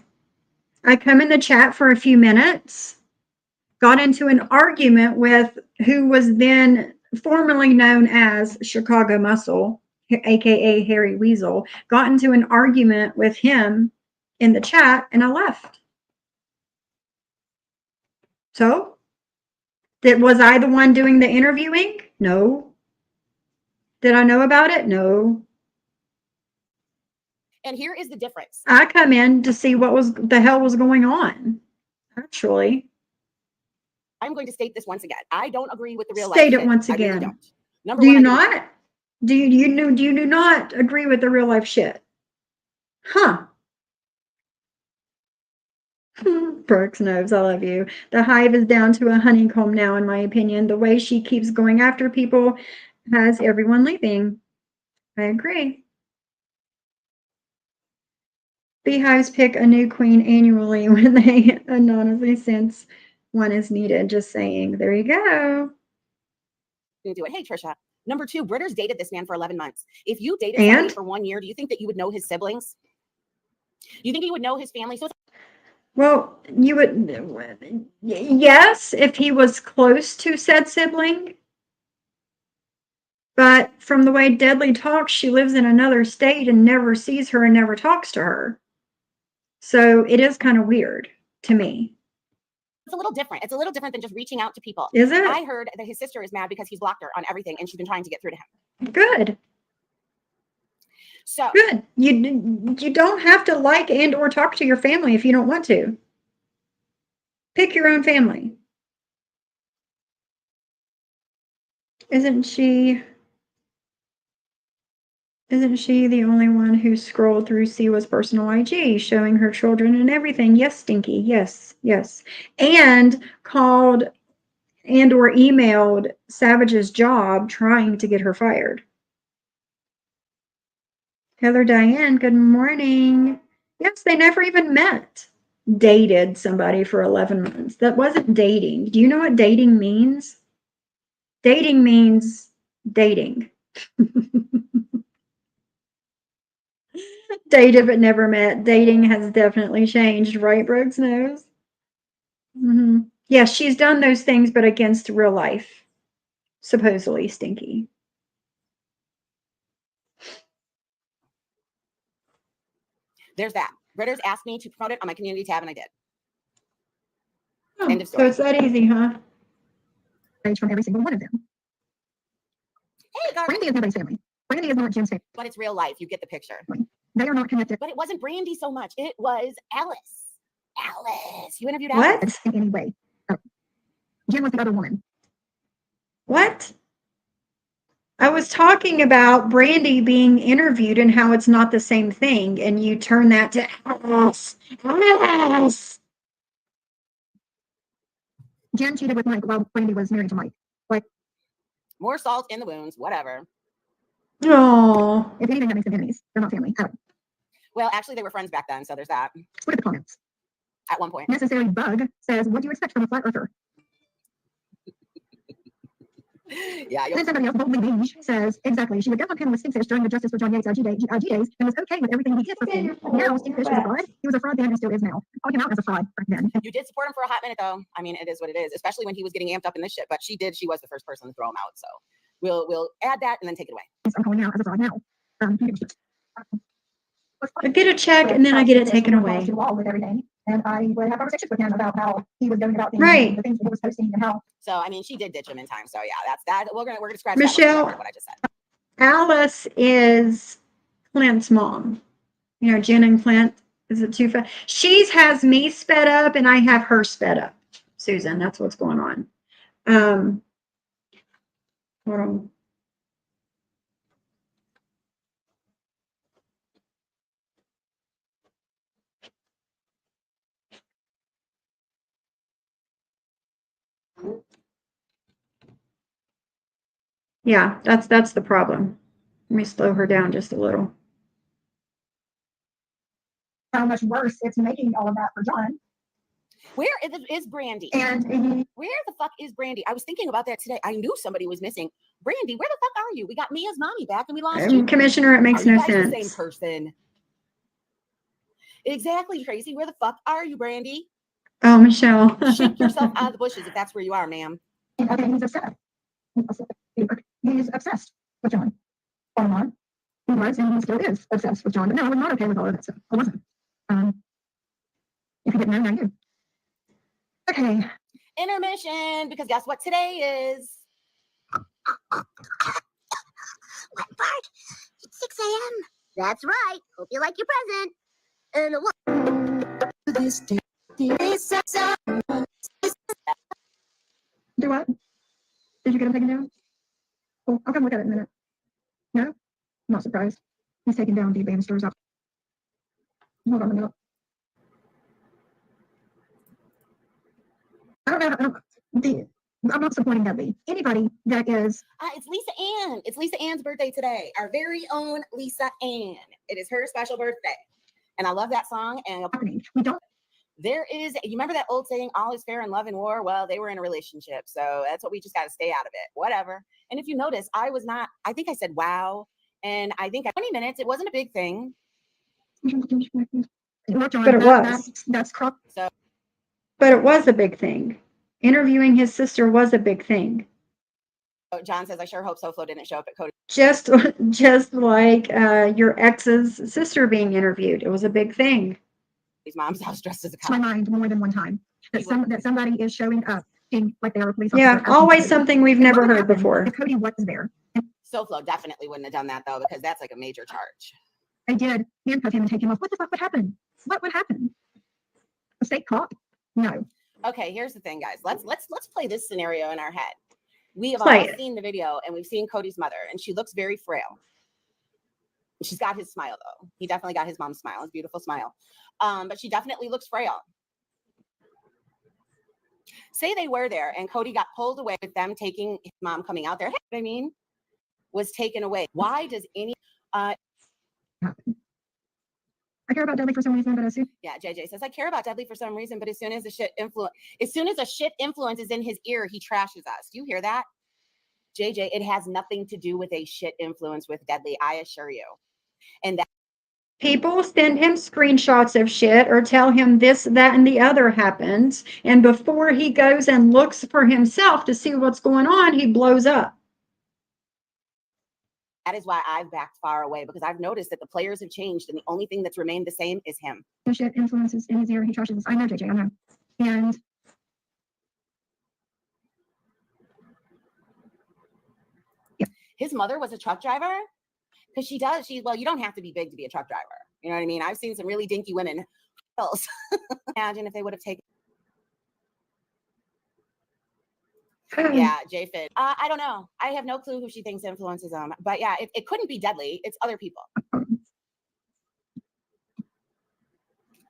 I come in the chat for a few minutes, got into an argument with who was then formerly known as Chicago Muscle, aka Harry Weasel, got into an argument with him in the chat, and I left. So, was I the one doing the interviewing? No. Did I know about it? No. And here is the difference. I come in to see what the hell was going on. Actually, I'm going to state this once again. I don't agree with the real life state it shit. once I really again. don't. Number Do one, you I didn't. not? Do you do not agree with the real life shit? Huh. Brooks knows I love you. The hive is down to a honeycomb now, in my opinion. The way she keeps going after people has everyone leaving. I agree. Beehives pick a new queen annually when they anonymously sense one is needed. Just saying. There you go. Do it. Hey, Trisha. Number two, Britters dated this man for 11 months. If you dated somebody for 1 year, do you think that you would know his siblings? You think he would know his family? So well, you would, yes, if he was close to said sibling. But from the way Deadly talks, she lives in another state and never sees her and never talks to her. So it is kind of weird to me. it's a little different. It's a little different than just reaching out to people. Is it? I heard that his sister is mad because he's blocked her on everything and she's been trying to get through to him. Good. So good. You don't have to like and or talk to your family if you don't want to. Pick your own family. Isn't she the only one who scrolled through Siwa's personal IG, showing her children and everything? Yes, Stinky. Yes. And called and or emailed Savage's job trying to get her fired. Heather Diane, good morning. Yes, they never even met. Dated somebody for 11 months. That wasn't dating. Do you know what dating means? Dating means dating. Dated but never met. Dating has definitely changed, right, Brooks knows? Mm-hmm. Yeah, she's done those things, but against real life. Supposedly Stinky. there's that. Britters asked me to promote it on my community tab, and I did. Oh, End of so story. it's that easy, huh? from every single one of them. Hey, Garth. Brandy is nobody's family. Brandy is not Jim's family. But it's real life. You get the picture. They are not connected. But it wasn't Brandy so much. It was Alice. Alice. You interviewed What? Alice. In any way. Jim was the other woman. What? I was talking about Brandy being interviewed and how it's not the same thing, and you turn that to Alice. Alice. Jen cheated with Mike while Brandy was married to Mike. Like, more salt in the wounds, whatever. Oh. If anything, that makes them enemies. They're not family. Well, actually, they were friends back then, so there's that. Look at the comments. At one point. Necessary Bug says, what do you expect from a flat earther? Yeah. Then somebody else, Boldly Beige, says, exactly. She would go on panel with Stinkfish during the Justice for John Yates IG days and was okay with everything he did for free. Now Stinkfish is a fraud. He was a fraud then and still is now. Called him out as a fraud back then. You did support him for a hot minute, though. I mean, it is what it is, especially when he was getting amped up in this shit. But she was the first person to throw him out. So we'll add that and then take it away. I'm calling out as a fraud now. I get a check and then I get it taken away. And I would have conversations with him about how he was going about things, Right. and the things he was posting, and how. So I mean, she did ditch him in time. So yeah, that's that. We're gonna scratch Michelle, that what I just said. Alice is Clint's mom. You know, Jen and Clint. Is it too fast? She has me sped up and I have her sped up. Susan, that's what's going on. Hold on. Yeah, that's the problem. Let me slow her down just a little. How much worse it's making all of that for John. Where is Brandy? And Where the fuck is Brandy? I was thinking about that today. I knew somebody was missing. Brandy, where the fuck are you? We got Mia's mommy back and we lost you. Commissioner, it makes Are you no guys sense. the same person? Exactly, Tracy. Where the fuck are you, Brandy? Oh, Michelle. Shake yourself out of the bushes if that's where you are, ma'am. okay, he's upset. He's obsessed with John. Bottom line, he was and he still is obsessed with John. But no, I was not okay with all of that stuff. I wasn't. If you didn't know, now you do. Okay. Intermission, because guess what today is? What part? It's 6 a.m. That's right. Hope you like your present. And Do what? Did you get him taken down? Well, I'll come look at it in a minute. No? I'm not surprised. He's taking down the banisters up. Hold on a minute. I don't know. I'm not supporting Dudley. Anybody that is. It's Lisa Ann. It's Lisa Ann's birthday today. Our very own Lisa Ann. It is her special birthday. And I love that song. And We don't. There is, you remember that old saying, all is fair in love and war? Well, they were in a relationship. So that's what we just got to stay out of it. Whatever. And if you notice, I think I said, wow. And I think at 20 minutes, it wasn't a big thing. But it was. That's crop. So, but it was a big thing. Interviewing his sister was a big thing. John says, I sure hope SoFlo didn't show up at Cody. Just like your ex's sister being interviewed. It was a big thing. His mom's house dressed as a cop. My mind more than one time that somebody is showing up in like they are a police officer. Yeah, always something we've never heard before. If Cody was there. SoFlo definitely wouldn't have done that though, because that's like a major charge. They did handcuff him and take him off. What the fuck would happen? What would happen? A state cop? No. Okay, here's the thing, guys. Let's play this scenario in our head. We have Play all it. seen the video and we've seen Cody's mother, and she looks very frail. She's got his smile though. He definitely got his mom's smile, his beautiful smile. But she definitely looks frail. Say they were there and Cody got pulled away with them taking his mom coming out there. I mean, was taken away. Why does any I care about Dudley for some reason, but I see. Yeah, JJ says I care about Dudley for some reason, but as soon as a shit influence is in his ear, he trashes us. Do you hear that? JJ, it has nothing to do with a shit influence with Dudley, I assure you. And that People send him screenshots of shit or tell him this, that, and the other happens. And before he goes and looks for himself to see what's going on, he blows up. that is why I've backed far away, because I've noticed that the players have changed and the only thing that's remained the same is him. The shit influences in his ear. He trashes us. I know, JJ. I know. And His mother was a truck driver, because you don't have to be big to be a truck driver. You know what I mean? I've seen some really dinky women. Imagine if they would have taken. Yeah, J-Fit. I don't know. I have no clue who she thinks influences him. But yeah, it couldn't be Dudley. It's other people.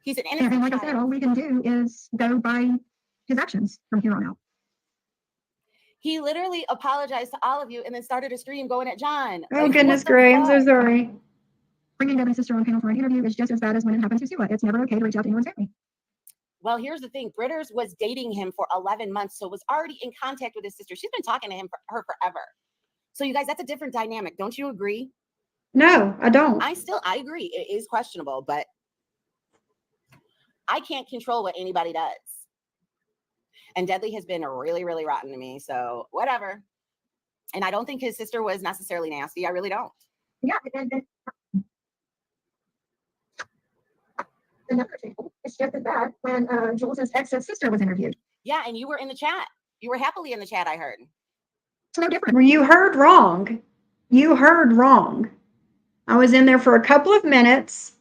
He's an innocent and like I said, all we can do is go by his actions from here on out. He literally apologized to all of you and then started a stream going at John. Oh, Like, goodness what the Gray, I'm so fuck? sorry. Bringing Dudley's sister on panel for an interview is just as bad as when it happens to Sua. It's never okay to reach out to anyone's family. Well, here's the thing. Britters was dating him for 11 months, so was already in contact with his sister. She's been talking to her forever. So you guys, that's a different dynamic. Don't you agree? No, I don't. I agree. It is questionable, but I can't control what anybody does. And Dudley has been really, really rotten to me. So whatever. And I don't think his sister was necessarily nasty. I really don't. Yeah. Another example, it's just as bad when Jules' ex's sister was interviewed. Yeah, and you were in the chat. You were happily in the chat, I heard. It's no different. Well, you heard wrong. You heard wrong. I was in there for a couple of minutes,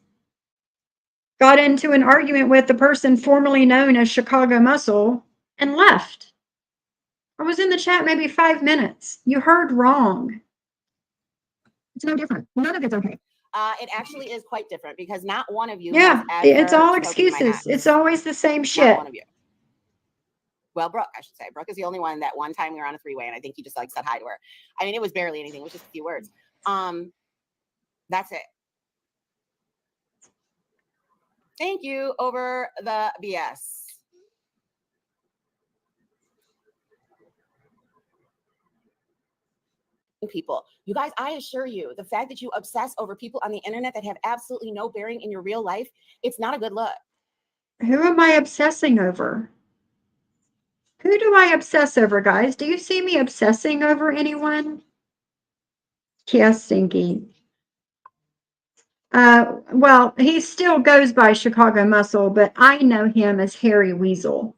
got into an argument with the person formerly known as Chicago Muscle, and left. I was in the chat maybe 5 minutes. You heard wrong. It's no different. None of it's okay. It actually is quite different because not one of you. Yeah, has it's ever all spoken to my excuses. ex. It's always the same Not shit. one of you. Well, Brooke, I should say. Brooke is the only one that one time we were on a three-way and I think he just like said hi to her. I mean, it was barely anything. It was just a few words. That's it. Thank you over the BS. people. You guys, I assure you, the fact that you obsess over people on the internet that have absolutely no bearing in your real life, it's not a good look. Who am I obsessing over? Who do I obsess over, guys? Do you see me obsessing over anyone? Yes, Stinky. Well, he still goes by Chicago Muscle, but I know him as Harry Weasel.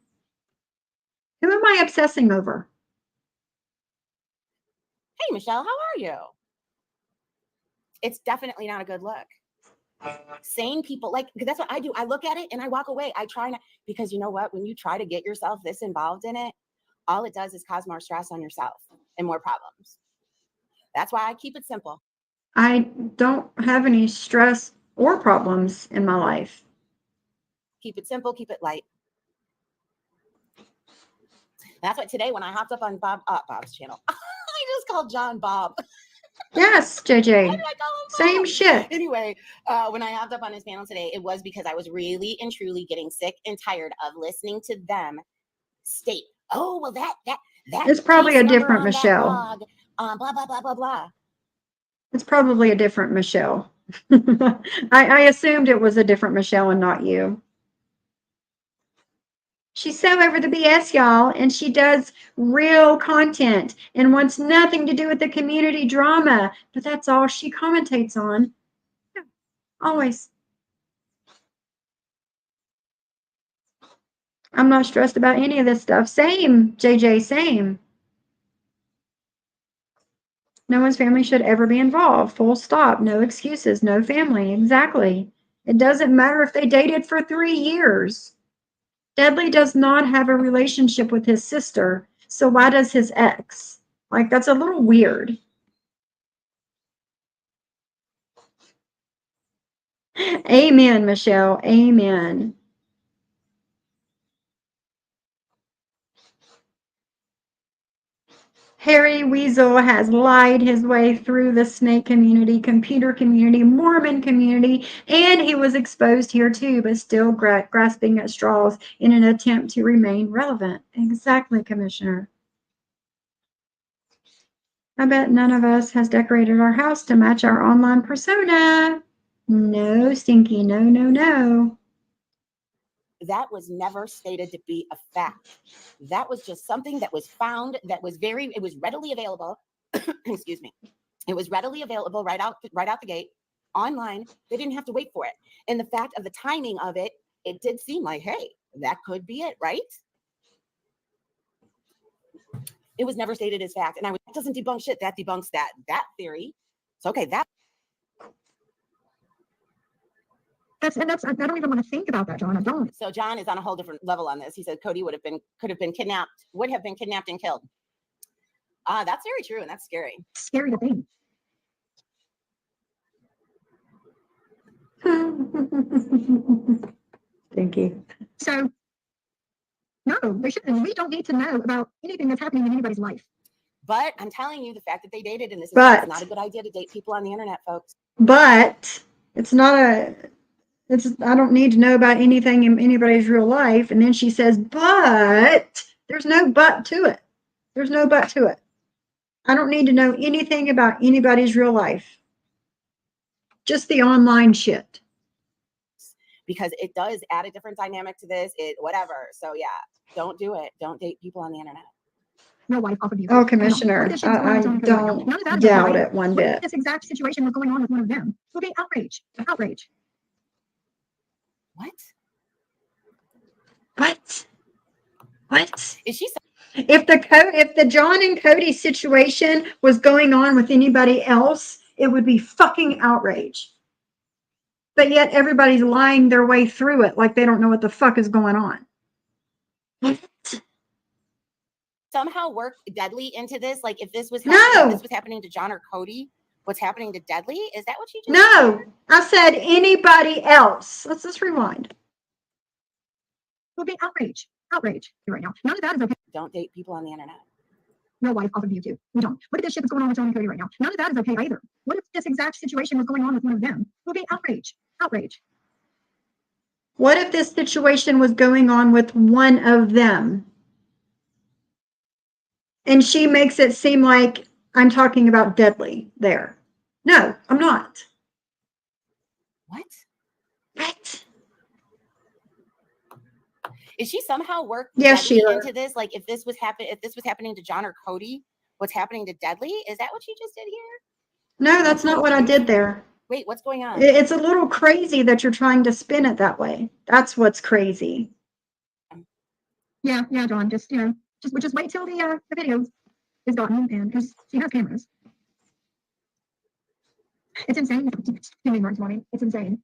Who am I obsessing over? Hey, Michelle, how are you? It's definitely not a good look. Sane people, like, that's what I do. I look at it and I walk away. I try not, because you know what? When you try to get yourself this involved in it, all it does is cause more stress on yourself and more problems. That's why I keep it simple. I don't have any stress or problems in my life. Keep it simple, keep it light. That's what today, when I hopped up on Bob's channel, I just called John Bob. Yes, JJ. Why did I call him Bob? Same shit. Anyway, when I hopped up on his panel today, it was because I was really and truly getting sick and tired of listening to them state, oh, well, that It's probably case a number different on that Michelle. blog, blah, blah, blah, blah, blah. It's probably a different Michelle. I assumed it was a different Michelle and not you. She's so over the BS, y'all, and she does real content and wants nothing to do with the community drama, but that's all she commentates on. Yeah, always. I'm not stressed about any of this stuff. Same, JJ, same. No one's family should ever be involved. Full stop. No excuses. No family. Exactly. It doesn't matter if they dated for 3 years. Dudley does not have a relationship with his sister, so why does his ex? Like, that's a little weird. Amen, Michelle. Amen. Harry Weasel has lied his way through the snake community, computer community, Mormon community, and he was exposed here too, but still grasping at straws in an attempt to remain relevant. Exactly, Commissioner. I bet none of us has decorated our house to match our online persona. No, Stinky. No, no, no. That was never stated to be a fact. That was just something that was found, that was it was readily available. Excuse me. It was readily available right out the gate online. They didn't have to wait for it. And the fact of the timing of it, it did seem like, hey, that could be it, right? It was never stated as fact. And that doesn't debunk shit. That debunks that theory. So, okay, I don't even want to think about that, John. I don't. So John is on a whole different level on this. He said Cody would have been kidnapped and killed. That's very true, and that's scary. Scary to think. Thank you. So, no, we don't need to know about anything that's happening in anybody's life. But I'm telling you, the fact that they dated in this is not a good idea to date people on the internet, folks. But it's not I don't need to know about anything in anybody's real life. And then she says, but there's no but to it. There's no but to it. I don't need to know anything about anybody's real life. Just the online shit. Because it does add a different dynamic to this, whatever. So yeah, don't do it. Don't date people on the internet. No wife off of you. Oh, Commissioner, I don't doubt it one bit. If this exact situation was going on with one of them, it would be outrage. Outrage. What? Is she? If the John and Cody situation was going on with anybody else, it would be fucking outrage. But yet everybody's lying their way through it like they don't know what the fuck is going on. What? Somehow work Dudley into this? Like if this was happening to John or Cody, what's happening to Dudley? Is that what you just No, said? I said anybody else. Let's just rewind. It would be outrage. Outrage right now. None of that is okay. Don't date people on the internet. No wife off of you too. We don't. What if this shit is going on with John and Cody right now? None of that is okay either. What if this exact situation was going on with one of them? It would be outrage. Outrage. What if this situation was going on with one of them? And she makes it seem like I'm talking about deadly there. No, I'm not. What? What? Is she somehow worked Yes, Deadly Sheila. into this? Like if this was happening to John or Cody, what's happening to Deadly? Is that what she just did here? No, that's not what I did there. Wait, what's going on? It's a little crazy that you're trying to spin it that way. That's what's crazy. Yeah, John. Just just wait till the video is gotten, and because she has cameras. It's insane. Doing more money. It's insane.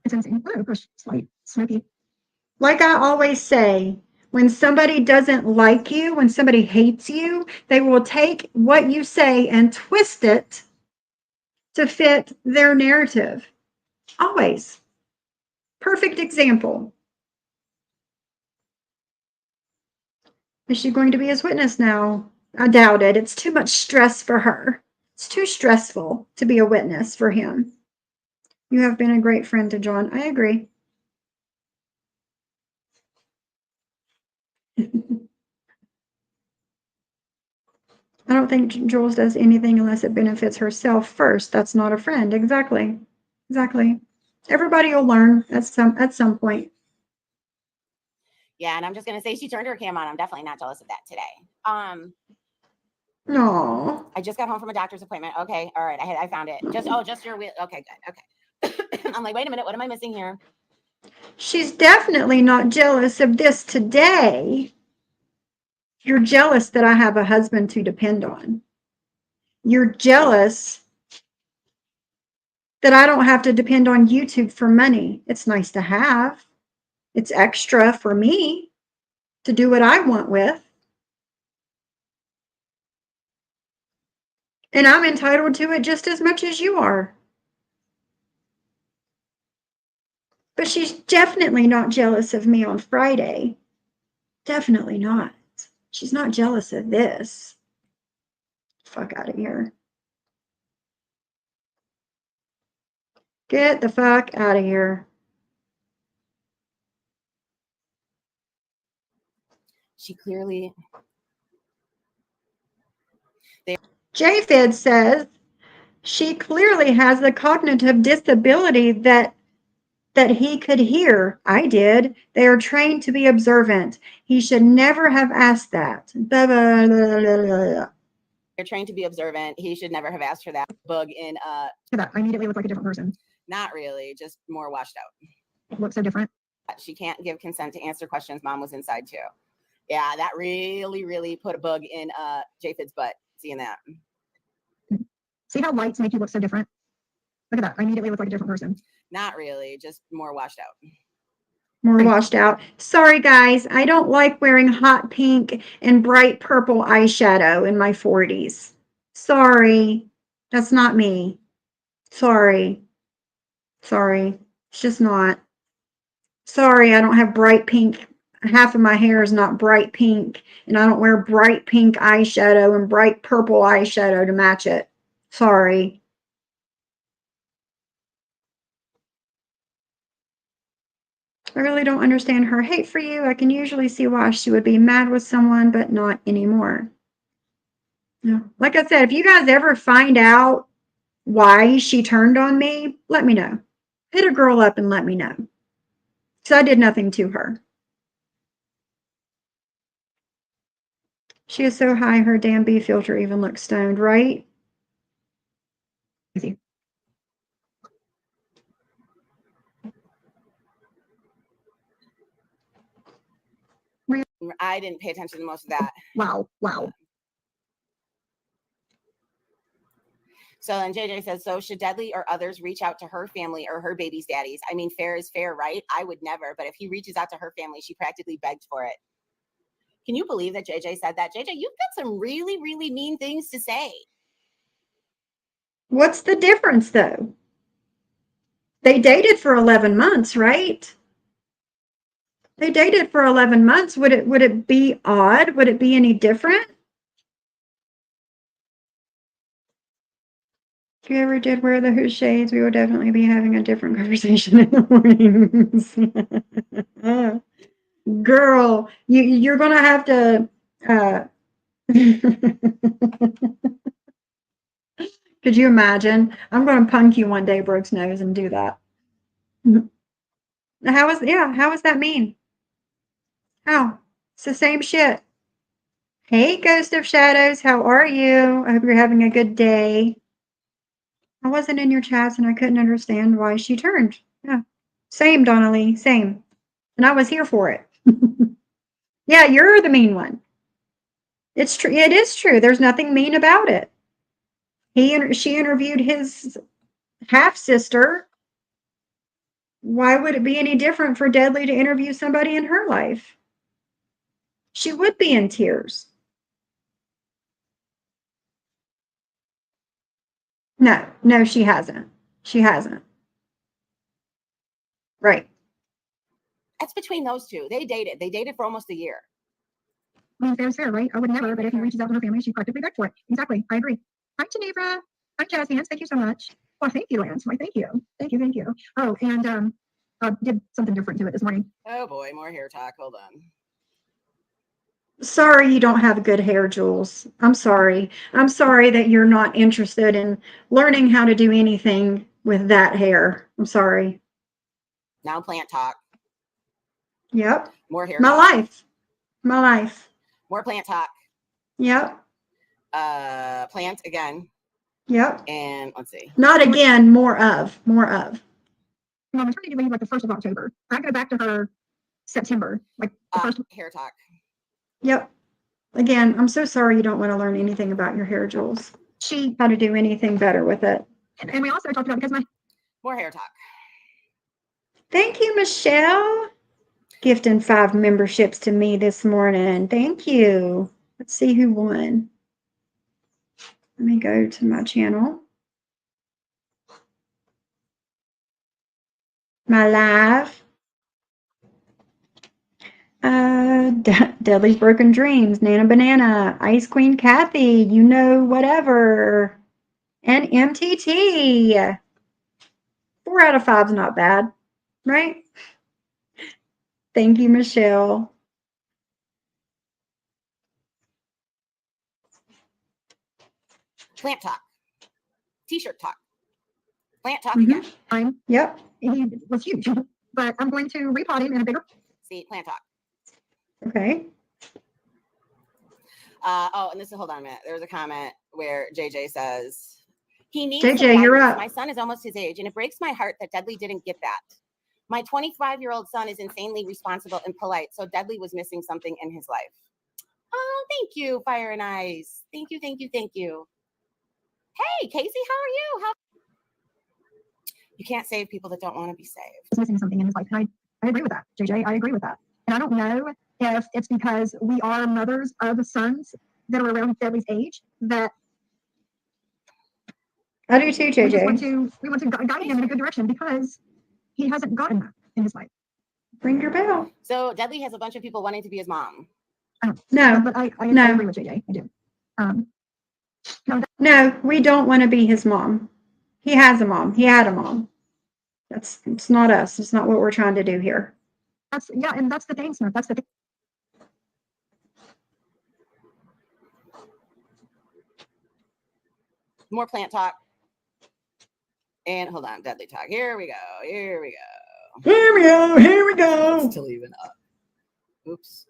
It's insane. Oh, gosh, slight smoky. Like I always say, when somebody doesn't like you, when somebody hates you, they will take what you say and twist it to fit their narrative. Always. Perfect example. Is she going to be his witness now? I doubt it. It's too much stress for her. It's too stressful to be a witness for him. You have been a great friend to John. I agree. I don't think Jules does anything unless it benefits herself first. That's not a friend. Exactly. Exactly. Everybody will learn at some point. Yeah, and I'm just gonna say she turned her cam on. I'm definitely not jealous of that today. No. I just got home from a doctor's appointment. Okay, all right, I found it. Just your wheel. Okay, good. Okay. I'm like, wait a minute, what am I missing here? She's definitely not jealous of this today. You're jealous that I have a husband to depend on. You're jealous that I don't have to depend on YouTube for money. It's nice to have. It's extra for me to do what I want with. And I'm entitled to it just as much as you are. But she's definitely not jealous of me on Friday. Definitely not. She's not jealous of this. Fuck out of here. Get the fuck out of here. She clearly. JFid says she clearly has the cognitive disability that he could hear. I did. They are trained to be observant. He should never have asked that. Blah, blah, blah, blah, blah. They're trained to be observant. He should never have asked her that. Bug in That I immediately look like a different person. Not really, just more washed out. It looks so different. She can't give consent to answer questions. Mom was inside too. Yeah, that really put a bug in Japhid's butt. Seeing that. See how lights make you look so different? Look at that. I immediately look like a different person. Not really, just more washed out. More washed out. Sorry, guys. I don't like wearing hot pink and bright purple eyeshadow in my 40s. Sorry. That's not me. Sorry. Sorry. It's just not. Sorry, I don't have bright pink. Half of my hair is not bright pink, and I don't wear bright pink eyeshadow and bright purple eyeshadow to match it. Sorry. I really don't understand her hate for you. I can usually see why she would be mad with someone, but not anymore. No. Like I said, if you guys ever find out why she turned on me, let me know. Hit a girl up and let me know. So I did nothing to her. She is so high, her damn B filter even looks stoned, right? Easy. I didn't pay attention to most of that. Wow. So then JJ says, so should Deadly or others reach out to her family or her baby's daddies? I mean, fair is fair, right? I would never, but if he reaches out to her family, she practically begged for it. Can you believe that JJ said that? JJ, you've got some really mean things to say. What's the difference, though? They dated for 11 months, right? They dated for 11 months. Would it be odd? Would it be any different? If you ever did wear the hood shades, we would definitely be having a different conversation in the mornings. Girl, you're gonna have to Could you imagine? I'm going to punk you one day, Brooke's Nose, and do that. How is that mean? How? It's the same shit. Hey, Ghost of Shadows, how are you? I hope you're having a good day. I wasn't in your chats and I couldn't understand why she turned. Yeah. Same, Donnelly, same. And I was here for it. Yeah, you're the mean one. It's true. It is true. There's nothing mean about it. She interviewed his half sister. Why would it be any different for Deadly to interview somebody in her life? She would be in tears. No, she hasn't. She hasn't. Right. That's between those two. They dated. They dated for almost a year. I mean, fair's fair, right? I would never, but if he reaches out to her family, she practically begged for it. Exactly. I agree. Hi, Geneva. Hi, Jazz Hands. Thank you so much. Well, thank you, Lance. Why, thank you. Thank you. Oh, and did something different to it this morning. Oh boy, more hair talk. Hold on. Sorry you don't have good hair, Jules. I'm sorry. I'm sorry that you're not interested in learning how to do anything with that hair. I'm sorry. Now plant talk. Yep. More hair My talk. life. My life. More plant talk. Yep. Plant again. Yep. And let's see. Not again, more of. No, maternity leave like the 1st of October. I go back to her September, like the first. Hair talk. Yep. Again, I'm so sorry you don't want to learn anything about your hair, Jules. How to do anything better with it. And we also talked about because more hair talk. Thank you, Michelle. Gifting 5 memberships to me this morning. Thank you. Let's see who won. Let me go to my channel. My live. Deadly's Broken Dreams, Nana Banana, Ice Queen Kathy, you know whatever, and MTT. 4 out of 5 is not bad, right? Thank you, Michelle. Plant talk. T-shirt talk. Plant talk again. Yep. He was huge, but I'm going to repot him in a bigger. See, plant talk. Okay. And this is, hold on a minute. There was a comment where JJ says, he needs JJ, you're up. My son is almost his age, and it breaks my heart that Deadly didn't get that. My 25-year-old son is insanely responsible and polite, so Deadly was missing something in his life. Oh, thank you, Fire and Ice. Thank you. Hey, Casey, how are you? You can't save people that don't want to be saved. He's missing something in his life. And I agree with that, JJ. I agree with that. And I don't know if it's because we are mothers of sons that are around Deadly's age that I do too, JJ. we want to guide him in a good direction because he hasn't gotten that in his life. Ring your bell. So Deadly has a bunch of people wanting to be his mom. No. But I agree with JJ. I do. No, we don't want to be his mom. He has a mom. He had a mom. It's not us. It's not what we're trying to do here. And that's the thing, Smith. That's the thing. More plant talk. And hold on, Deadly talk. Here we go. Still even up. Oops.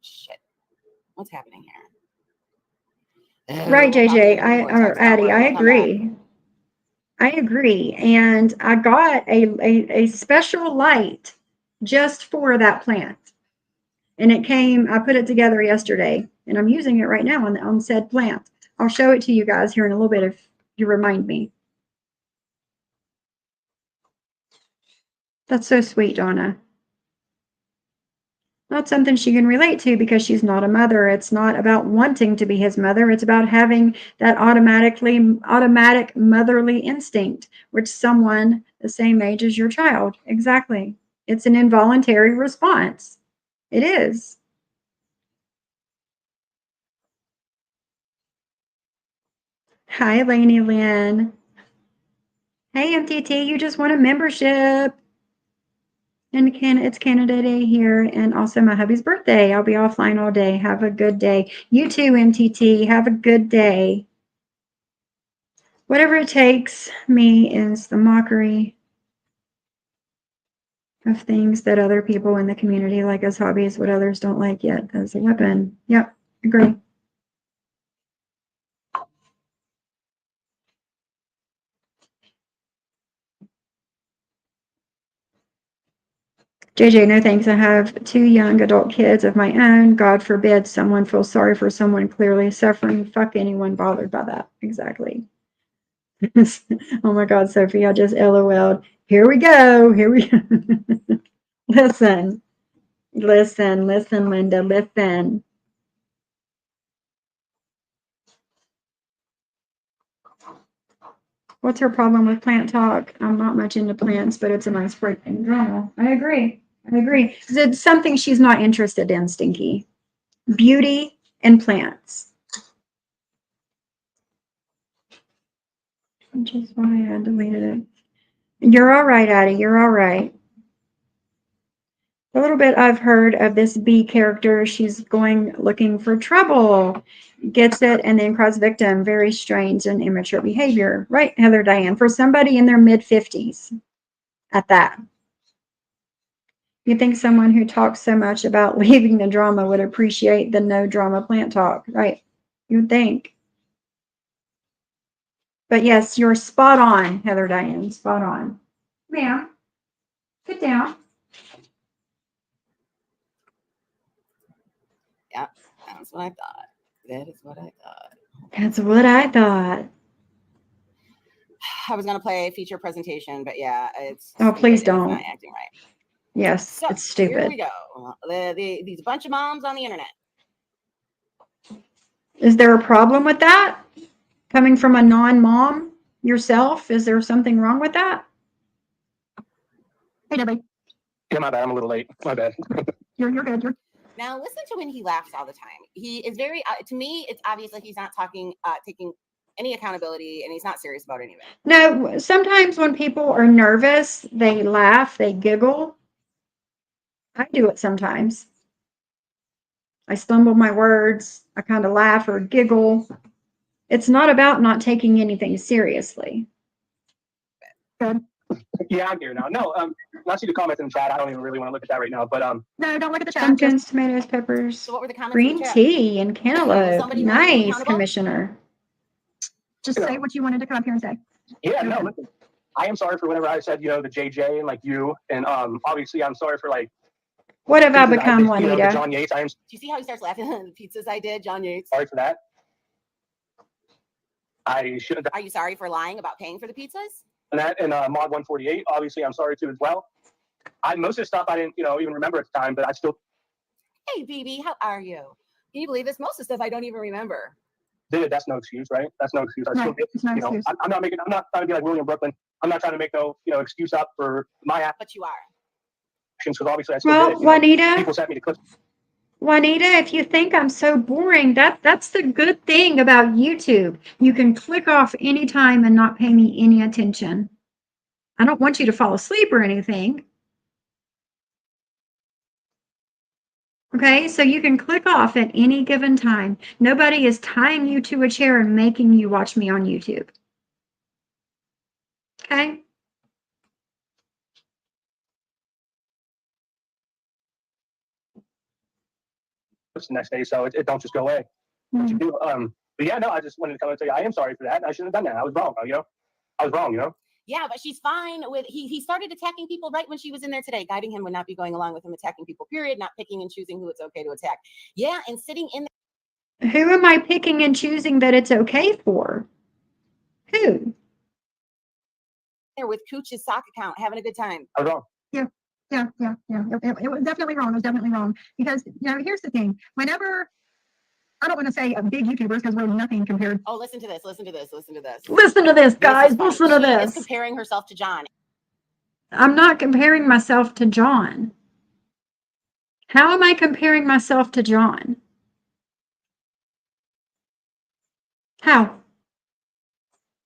Shit. What's happening here? Right, JJ. Addie, I agree. I agree. And I got a special light just for that plant. And I put it together yesterday, and I'm using it right now on said plant. I'll show it to you guys here in a little bit if you remind me. That's so sweet, Donna. Not something she can relate to because she's not a mother. It's not about wanting to be his mother. It's about having that automatic motherly instinct, which someone the same age as your child. Exactly. It's an involuntary response. It is. Hi, Lainey Lynn. Hey, MTT, you just won a membership. And it's Canada Day here, and also my hubby's birthday. I'll be offline all day. Have a good day. You too, MTT. Have a good day. Whatever it takes, me is the mockery of things that other people in the community like as hobbies, what others don't like yet as a weapon. Yep, agree. JJ, no thanks. I have 2 young adult kids of my own. God forbid someone feels sorry for someone clearly suffering. Fuck anyone bothered by that. Exactly. Oh my God, Sophie, I just LOL'd. Here we go. Here we go. Listen, Linda, listen. What's her problem with plant talk? I'm not much into plants, but it's a nice break in drama. I agree. It's something she's not interested in, Stinky. Beauty and plants. Which is why I deleted it. You're all right, Addie. You're all right. A little bit I've heard of this B character. She's going looking for trouble, gets it, and then cries victim. Very strange and immature behavior. Right, Heather Diane? For somebody in their mid-50s at that. You'd think someone who talks so much about leaving the drama would appreciate the no drama plant talk, right? You'd think. But yes, you're spot on, Heather Diane, spot on. Ma'am, sit down. Yeah, that's what I thought. That is what I thought. That's what I thought. I was gonna play a feature presentation, but yeah, it's. Oh, please it's not don't. acting right. Yes, So it's stupid. here we go. These bunch of moms on the internet. Is there a problem with that? Coming from a non-mom yourself, is there something wrong with that? Hey, Debbie. Yeah, my bad. I'm a little late. My bad. You're good. Now listen to when he laughs all the time. He is very. To me, it's obvious that he's not taking any accountability, and he's not serious about any of it. No, sometimes when people are nervous, they laugh, they giggle. I do it sometimes. I stumble my words, I kind of laugh or giggle. It's not about not taking anything seriously. Good. Yeah, I'm here now. No, not see the comments in the chat. I don't even really want to look at that right now. But No, don't look at the chat. Pumpkins, tomatoes, peppers, So what were the comments? green tea, and cantaloupe. Somebody holding you Nice, accountable? Commissioner. Just say what you wanted to come up here and say. yeah, no, listen. I am sorry for whenever I said, the JJ and like you, and obviously I'm sorry for like. What have I things that become, did, the Juanita? John Yates. I am Do you see how he starts laughing at the pizzas I did, John Yates? sorry for that. I should have done Are you sorry for lying about paying for the pizzas? that. And Mod 148, obviously I'm sorry too as well. Most of the stuff I didn't, even remember at the time, but I still Hey, BB, how are you? Can you believe this? Most of the stuff I don't even remember. did it. That's no excuse, right? That's no excuse. I still No, did. it's no excuse. I'm not trying to be like William Brooklyn. I'm not trying to make no, excuse up for my actions But you are. because obviously I still Well, did it. Juanita, People sent me to clips. Juanita, if you think I'm so boring, that's the good thing about YouTube. You can click off anytime and not pay me any attention. I don't want you to fall asleep or anything. Okay, so you can click off at any given time. Nobody is tying you to a chair and making you watch me on YouTube. Okay? The next day, so it don't just go away. What you do. But yeah, no, I just wanted to come and tell you I am sorry for that. I shouldn't have done that. I was wrong. I was wrong. Yeah, but she's fine with he started attacking people right when she was in there today. Guiding him would not be going along with him attacking people, period, not picking and choosing who it's okay to attack. Yeah, and sitting in Who am I picking and choosing that it's okay for? Who? there with Cooch's sock account, having a good time. I was wrong. Yeah. It was definitely wrong. It was definitely wrong. Because, here's the thing. Whenever, I don't want to say big YouTubers because we're nothing compared. Oh, listen to this. Listen to this. Listen to this, guys. This is Listen to funny. She this. is comparing herself to John. I'm not comparing myself to John. How am I comparing myself to John? How?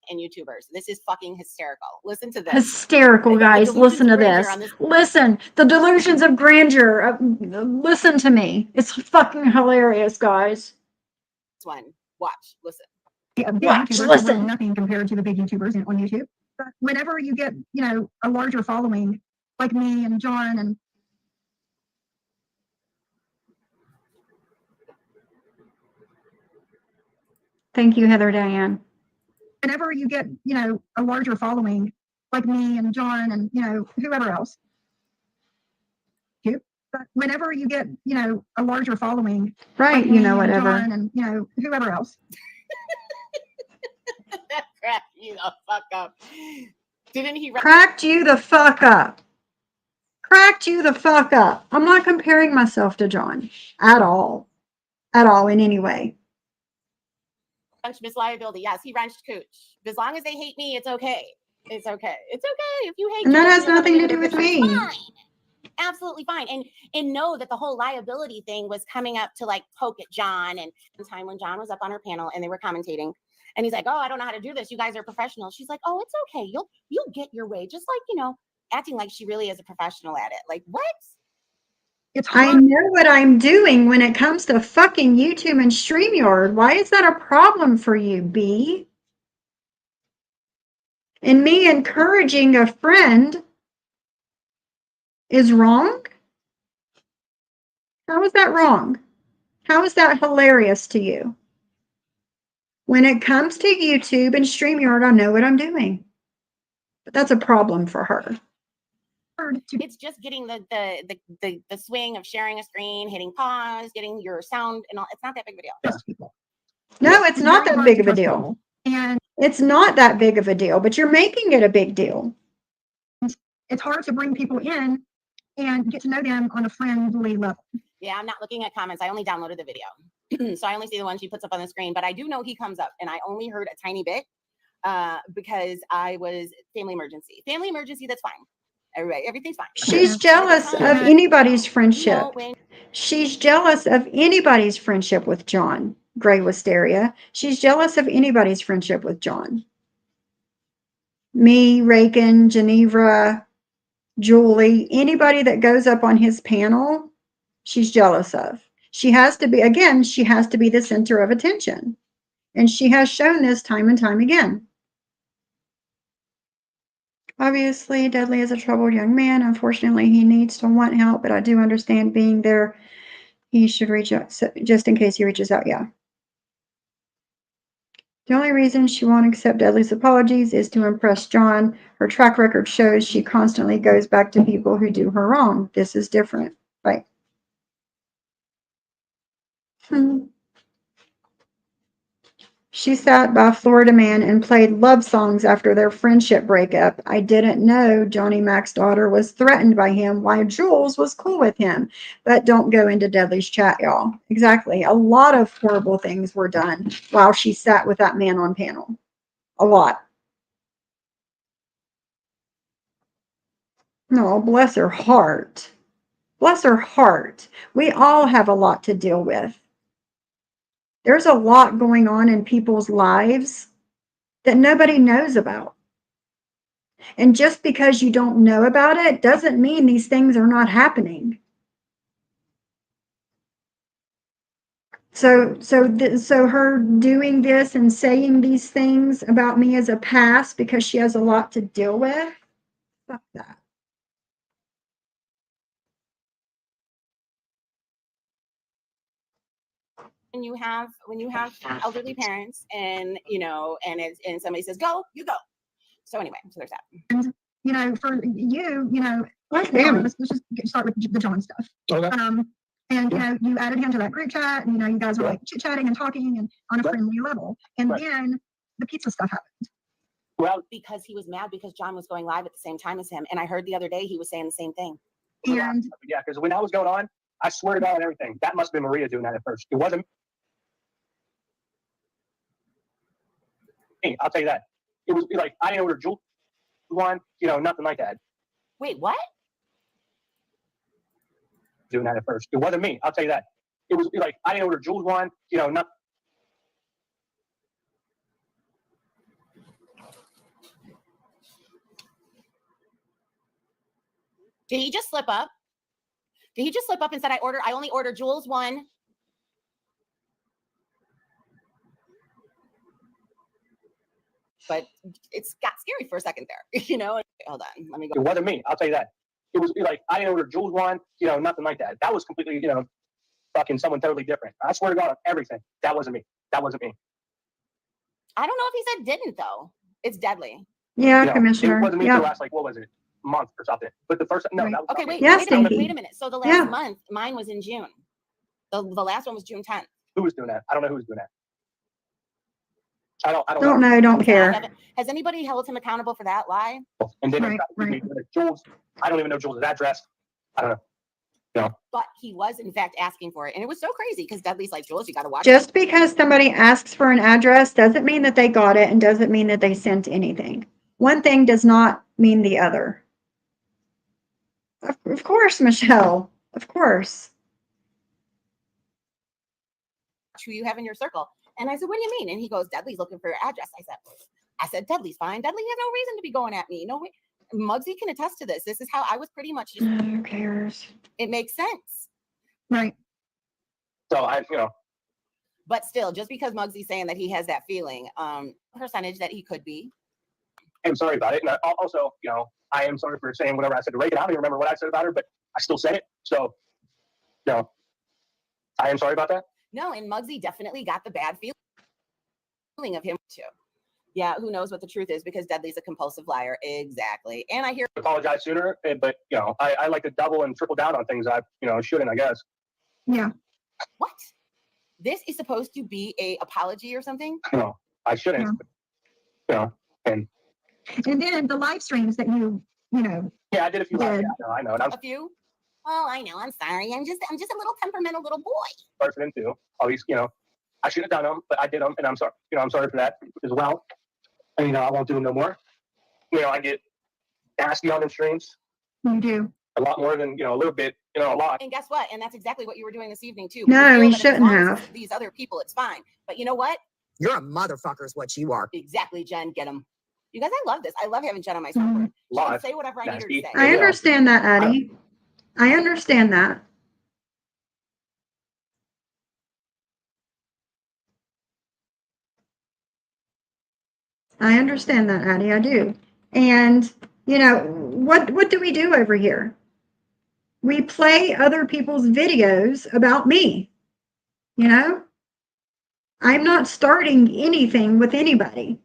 and YouTubers. This is fucking hysterical. Listen to this. Hysterical, The guys. delusions Listen to of grandeur this. on this Listen, the delusions of grandeur. Listen to me. It's fucking hilarious, guys. one. Watch. Listen. Big Watch, YouTubers are listen. really nothing compared to the big YouTubers on YouTube. But whenever you get, a larger following, like me and John and Thank you, Heather Diane. whenever you get, a larger following, like me and John and, whoever else. But whenever you get, a larger following, Right, like me and whatever. John and, whoever else. That cracked you the fuck up. Didn't he? Cracked you the fuck up. Cracked you the fuck up. I'm not comparing myself to John at all. At all, in any way. Miss Liability. Yes, he wrenched cooch. As long as they hate me, it's okay. It's okay. It's okay. If you hate And that Jules has and you're nothing living to in do a with different- me. Fine. Absolutely fine. And know that the whole liability thing was coming up to like poke at John. And one time when John was up on her panel and they were commentating, and he's like, "Oh, I don't know how to do this. You guys are professionals." She's like, "Oh, it's okay. You'll get your way." Just like, acting like she really is a professional at it. Like, what? It's I hard. know what I'm doing when it comes to fucking YouTube and StreamYard. Why is that a problem for you, B? And me encouraging a friend is wrong? How is that wrong? How is that hilarious to you? When it comes to YouTube and StreamYard, I know what I'm doing. But that's a problem for her. It's just getting the swing of sharing a screen, hitting pause, getting your sound and all. It's not that big of a deal. No, it's not very that hard big to of a trust deal. people. And It's not that big of a deal, but you're making it a big deal. it's hard to bring people in and get to know them on a friendly level. Yeah, I'm not looking at comments. I only downloaded the video. So I only see the one she puts up on the screen, but I do know he comes up and I only heard a tiny bit because I was family emergency. Family emergency, that's fine. Everything's fine. She's jealous of anybody's friendship. She's jealous of anybody's friendship with John, Gray Wisteria. She's jealous of anybody's friendship with John. Me, Reagan, Geneva, Julie, anybody that goes up on his panel, she's jealous of. She has to be the center of attention. And she has shown this time and time again. Obviously, Dudley is a troubled young man. Unfortunately, he needs to want help, but I do understand being there. He should reach out just in case he reaches out. Yeah. The only reason she won't accept Dudley's apologies is to impress John. Her track record shows she constantly goes back to people who do her wrong. This is different. Right. She sat by Florida Man and played love songs after their friendship breakup. I didn't know Johnny Mac's daughter was threatened by him while Jules was cool with him. But don't go into Dudley's chat, y'all. Exactly. A lot of horrible things were done while she sat with that man on panel. A lot. No, bless her heart. Bless her heart. We all have a lot to deal with. There's a lot going on in people's lives that nobody knows about. And just because you don't know about it doesn't mean these things are not happening. So her doing this and saying these things about me as a past because she has a lot to deal with, fuck that. When you have elderly parents and and somebody says go, you go. So anyway, so there's that. And for you, let's just start with the John stuff. Okay. And you added him to that group chat, and you guys were like chit-chatting and talking and on a friendly level. And then the pizza stuff happened. Well, because he was mad because John was going live at the same time as him. And I heard the other day he was saying the same thing. And yeah, because when that was going on, I swear to God on everything, that must have been Maria doing that at first. It wasn't me. I'll tell you that. It was like, I didn't order Jules one, nothing like that. Wait, what? Doing that at first. It wasn't me. I'll tell you that. It was like, I didn't order Jules one, nothing. Did he just slip up? Did he just slip up and said, I only order Jules one? But it's got scary for a second there, you know? Hold on, let me go. It wasn't me. I'll tell you that. It was like, I didn't order Jules one, you know, nothing like that. That was completely, you know, fucking someone totally different. I swear to God on everything. That wasn't me. That wasn't me. I don't know if he said didn't, though. It's deadly. Yeah, You know, Commissioner. it wasn't me Yep. for the last, like, what was it? Month or something. But the first, no, Right. that was Okay, not me. wait, Yeah, wait a minute, Stinky. wait a minute. So the last Yeah. month, mine was in June. The last one was June 10th. Who was doing that? I don't know who was doing that. I don't Don't know, don't care. Has anybody held him accountable for that lie? And then Right, they tried to give me Jules. I don't even know Jules' address. I don't know. No. But he was, in fact, asking for it. And it was so crazy because Dudley's like, Jules, you got to watch Just because somebody asks for an address doesn't mean that they got it and doesn't mean that they sent anything. One thing does not mean the other. Of course, Michelle. Of course. who you have in your circle. And I said, what do you mean? And he goes, Dudley's looking for your address. I said, Dudley's fine. Dudley has no reason to be going at me. No way. Muggsy can attest to this. This is how I was pretty much just, Who cares? it makes sense. Right. So I, you know. But still, just because Muggsy's saying that he has that feeling, percentage that he could be. I'm sorry about it. And also, you know, I am sorry for saying whatever I said to Reagan. I don't even remember what I said about her, but I still said it. So, you know, I am sorry about that. No, and Muggsy definitely got the bad feeling of him too. Yeah, who knows what the truth is because Dudley's a compulsive liar. Exactly. And I hear Apologize sooner, but you know, I like to double and triple down on things I, you know, shouldn't, I guess. Yeah. what? This is supposed to be a apology or something? No, I shouldn't. You know, and then the live streams that you know. Yeah, I did a few. Yeah. I know. And I'm A few? Oh, I know. I'm sorry. I'm just a little temperamental little boy. sorry for them too. All these, you know, I should have done them, but I did them, and I'm sorry. You know, I'm sorry for that as well. And you know, I won't do them no more. You know, I get nasty on them streams. You do. A lot more than, you know, a little bit, you know, a lot. And guess what? And that's exactly what you were doing this evening too. No, You feel he that as shouldn't long as have. it's these other people, it's fine. But you know what? You're a motherfucker is what you are. Exactly, Jen. Get them. You guys, I love this. I love having Jen on my soundboard. She can Live. say whatever I need her to Nasty. say. I understand that, Addie. I understand that. I understand that, Addie. I do. And, you know, what do we do over here? We play other people's videos about me. You know? I'm not starting anything with anybody.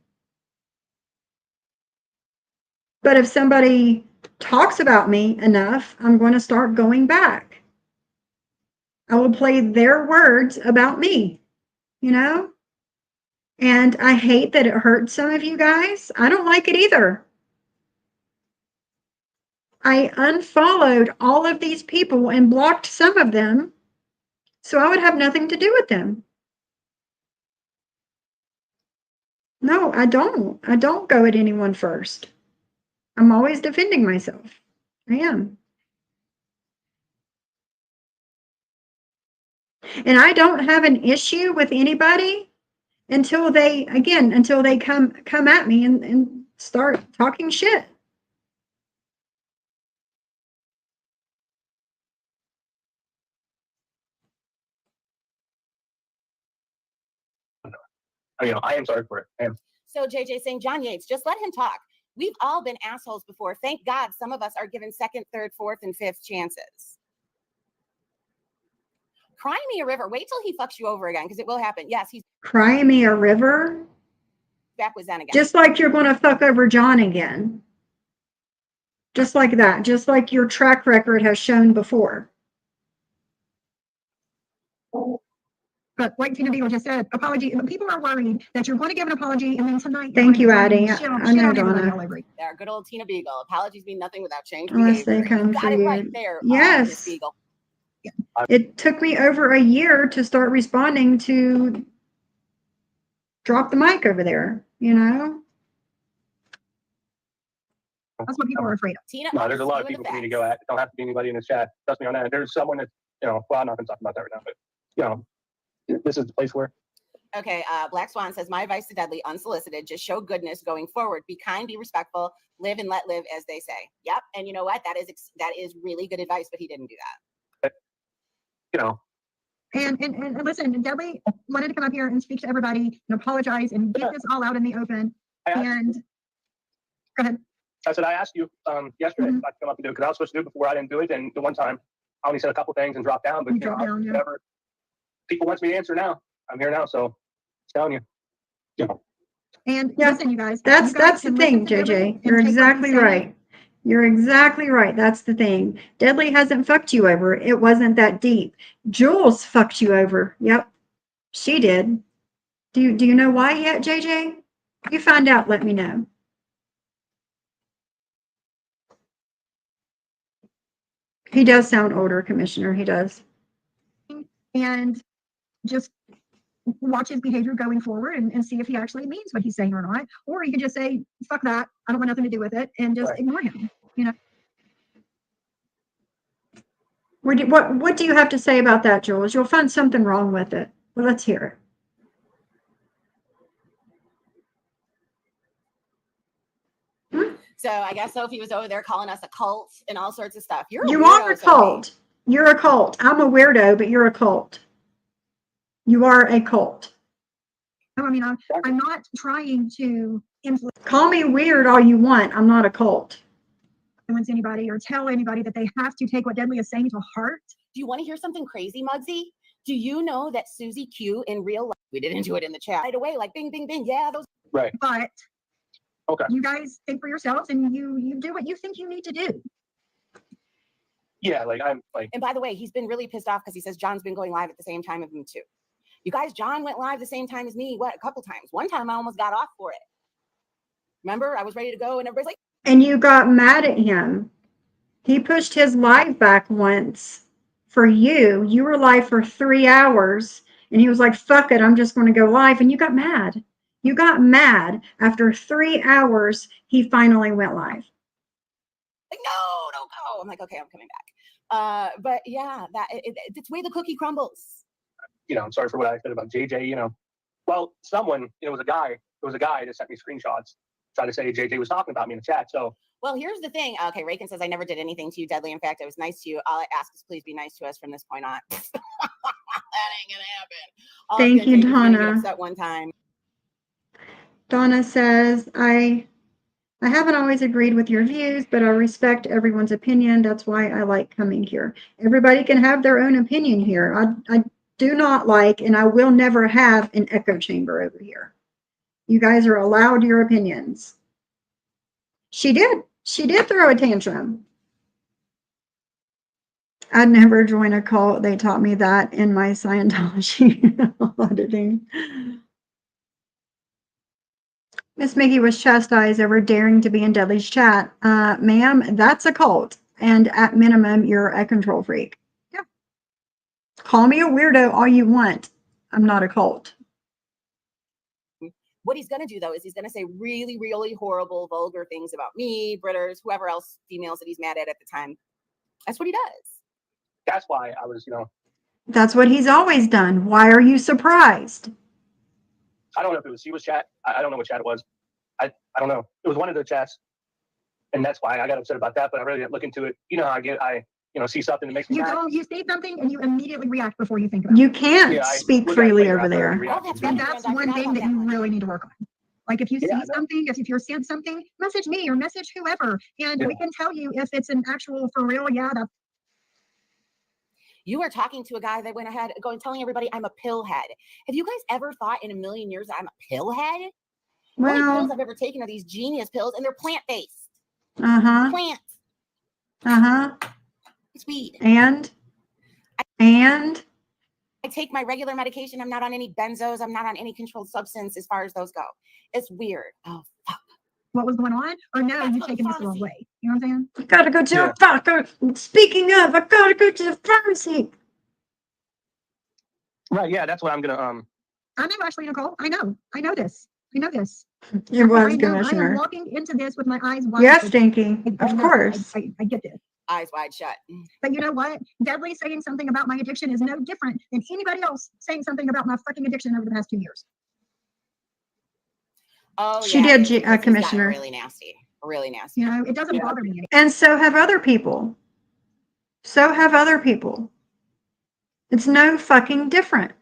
But if somebody talks about me enough, I'm going to start going back. I will play their words about me, you know? And I hate that it hurts some of you guys. I don't like it either. I unfollowed all of these people and blocked some of them so I would have nothing to do with them. No, I don't. I don't go at anyone first. I'm always defending myself. I am. And I don't have an issue with anybody until they come at me and start talking shit. You know, I am sorry for it. I am. So JJ saying, John Yates, just let him talk. We've all been assholes before. Thank God some of us are given second, third, fourth, and fifth chances. Cry me a river. Wait till he fucks you over again, because it will happen. Yes, he's Cry me a river. back with Zen again. Just like you're going to fuck over John again. Just like that. Just like your track record has shown before. But like Tina Beagle just said, apology. People are worried that you're going to give an apology, and then tonight. Thank you, Addie. Shit I on know, everybody Donna. all over you. There, good old Tina Beagle. Apologies mean nothing without change Unless behavior. they come You got for it you. right there, Yes. Miss Beagle. It took me over a year to start responding to drop the mic over there, you know? That's what people are afraid of. Tina, No, there's a lot of you and people the for me to go at. It don't have to be anybody in this chat. Trust me on that. There's someone that, you know, well, I'm not going to talk about that right now, but, you know, this is the place where. Okay, Black Swan says, my advice to Deadly, unsolicited, just show goodness going forward. Be kind, be respectful, live and let live, as they say. Yep, and you know what? That is really good advice, but he didn't do that. You know. And listen, Deadly wanted to come up here and speak to everybody and apologize and get this all out in the open. And go ahead. I said, I asked you yesterday if I'd come up and do it because I was supposed to do it before. I didn't do it. And the one time I only said a couple things and dropped down. But whatever. People want me to answer now. I'm here now. So I'm telling you. Yeah. And listen, you guys. That's the thing, JJ. You're exactly right. You're exactly right. That's the thing. Deadly hasn't fucked you over. It wasn't that deep. Jules fucked you over. Yep. She did. Do you know why yet, JJ? You find out, let me know. He does sound older, Commissioner. He does. And just watch his behavior going forward and see if he actually means what he's saying or not. Or you could just say, fuck that. I don't want nothing to do with it. And just ignore him, you know. What do you have to say about that, Jules? You'll find something wrong with it. Well, let's hear it. So I guess Sophie was over there calling us a cult and all sorts of stuff. You are a cult. Sophie. You're a cult. I'm a weirdo, but you're a cult. You are a cult. No, I mean, I'm not trying to influence. Call me weird all you want. I'm not a cult. Influence anybody or tell anybody that they have to take what Deadly is saying to heart. Do you want to hear something crazy, Muggsy? Do you know that Susie Q in real life, we didn't do it in the chat right away, like bing, bing, bing. Yeah, those. Right. But okay, you guys think for yourselves and you do what you think you need to do. Yeah, like I'm like. And by the way, he's been really pissed off because he says John's been going live at the same time as him too. You guys, John went live the same time as me. What? A couple times. One time I almost got off for it. Remember, I was ready to go and everybody's like. And you got mad at him. He pushed his live back once for you. You were live for 3 hours and he was like, fuck it, I'm just going to go live. And you got mad. You got mad. After 3 hours, he finally went live. Like, no, don't go. I'm like, okay, I'm coming back. But yeah, it's the way the cookie crumbles. You know, I'm sorry for what I said about JJ, you know. Well, someone, it was a guy that sent me screenshots, tried to say JJ was talking about me in the chat. So, well, here's the thing. Okay, Rakin says, I never did anything to you, Deadly. In fact, I was nice to you. All I ask is please be nice to us from this point on. That ain't gonna happen. Thank you, Donna. Upset one time. Donna says, I haven't always agreed with your views, but I respect everyone's opinion. That's why I like coming here. Everybody can have their own opinion here. I do not like, and I will never have an echo chamber over here. You guys are allowed your opinions. She did throw a tantrum. I'd never join a cult. They taught me that in my Scientology auditing. Miss Mickey was chastised over daring to be in Deadly's chat. Ma'am, that's a cult. And at minimum, you're a control freak. Yeah. Call me a weirdo all you want. I'm not a cult. What he's going to do, though, is he's going to say really, really horrible, vulgar things about me, Britters, whoever else, females that he's mad at the time. That's what he does. That's why I was, you know. That's what he's always done. Why are you surprised? I don't know if it was Shiva's chat. I don't know what chat it was. I don't know. It was one of the chats. And that's why I got upset about that, but I really didn't look into it. You know how I see something that makes me mad. You see something and you immediately react before you think about it. You can't speak freely over there. And that's one thing that you really need to work on. Like if you see something, if you're sent something, message me or message whoever. And we can tell you if it's an actual for real, You are talking to a guy that went ahead telling everybody I'm a pillhead. Have you guys ever thought in a million years I'm a pillhead? Well, the only pills I've ever taken are these genius pills, and they're plant-based. Plants. It's weed. And I take my regular medication. I'm not on any benzos. I'm not on any controlled substance as far as those go. It's weird. Oh, fuck. What was going on? Or no, you're taking this the wrong way. You know what I'm saying? I gotta go to the doctor. Speaking of, I gotta go to the pharmacy. Right, yeah, that's what I'm gonna I know, Ashley Nicole. I know this. It was, Commissioner. I am walking into this with my eyes wide. Yes, Stinky. Of course. I get this. eyes wide shut. But you know what? Deadly saying something about my addiction is no different than anybody else saying something about my fucking addiction over the past 2 years. Oh, She yeah, did, it is, because he's gotten Commissioner. really nasty. Really nasty. You know, it doesn't bother me anymore. And so have other people. So have other people. It's no fucking different.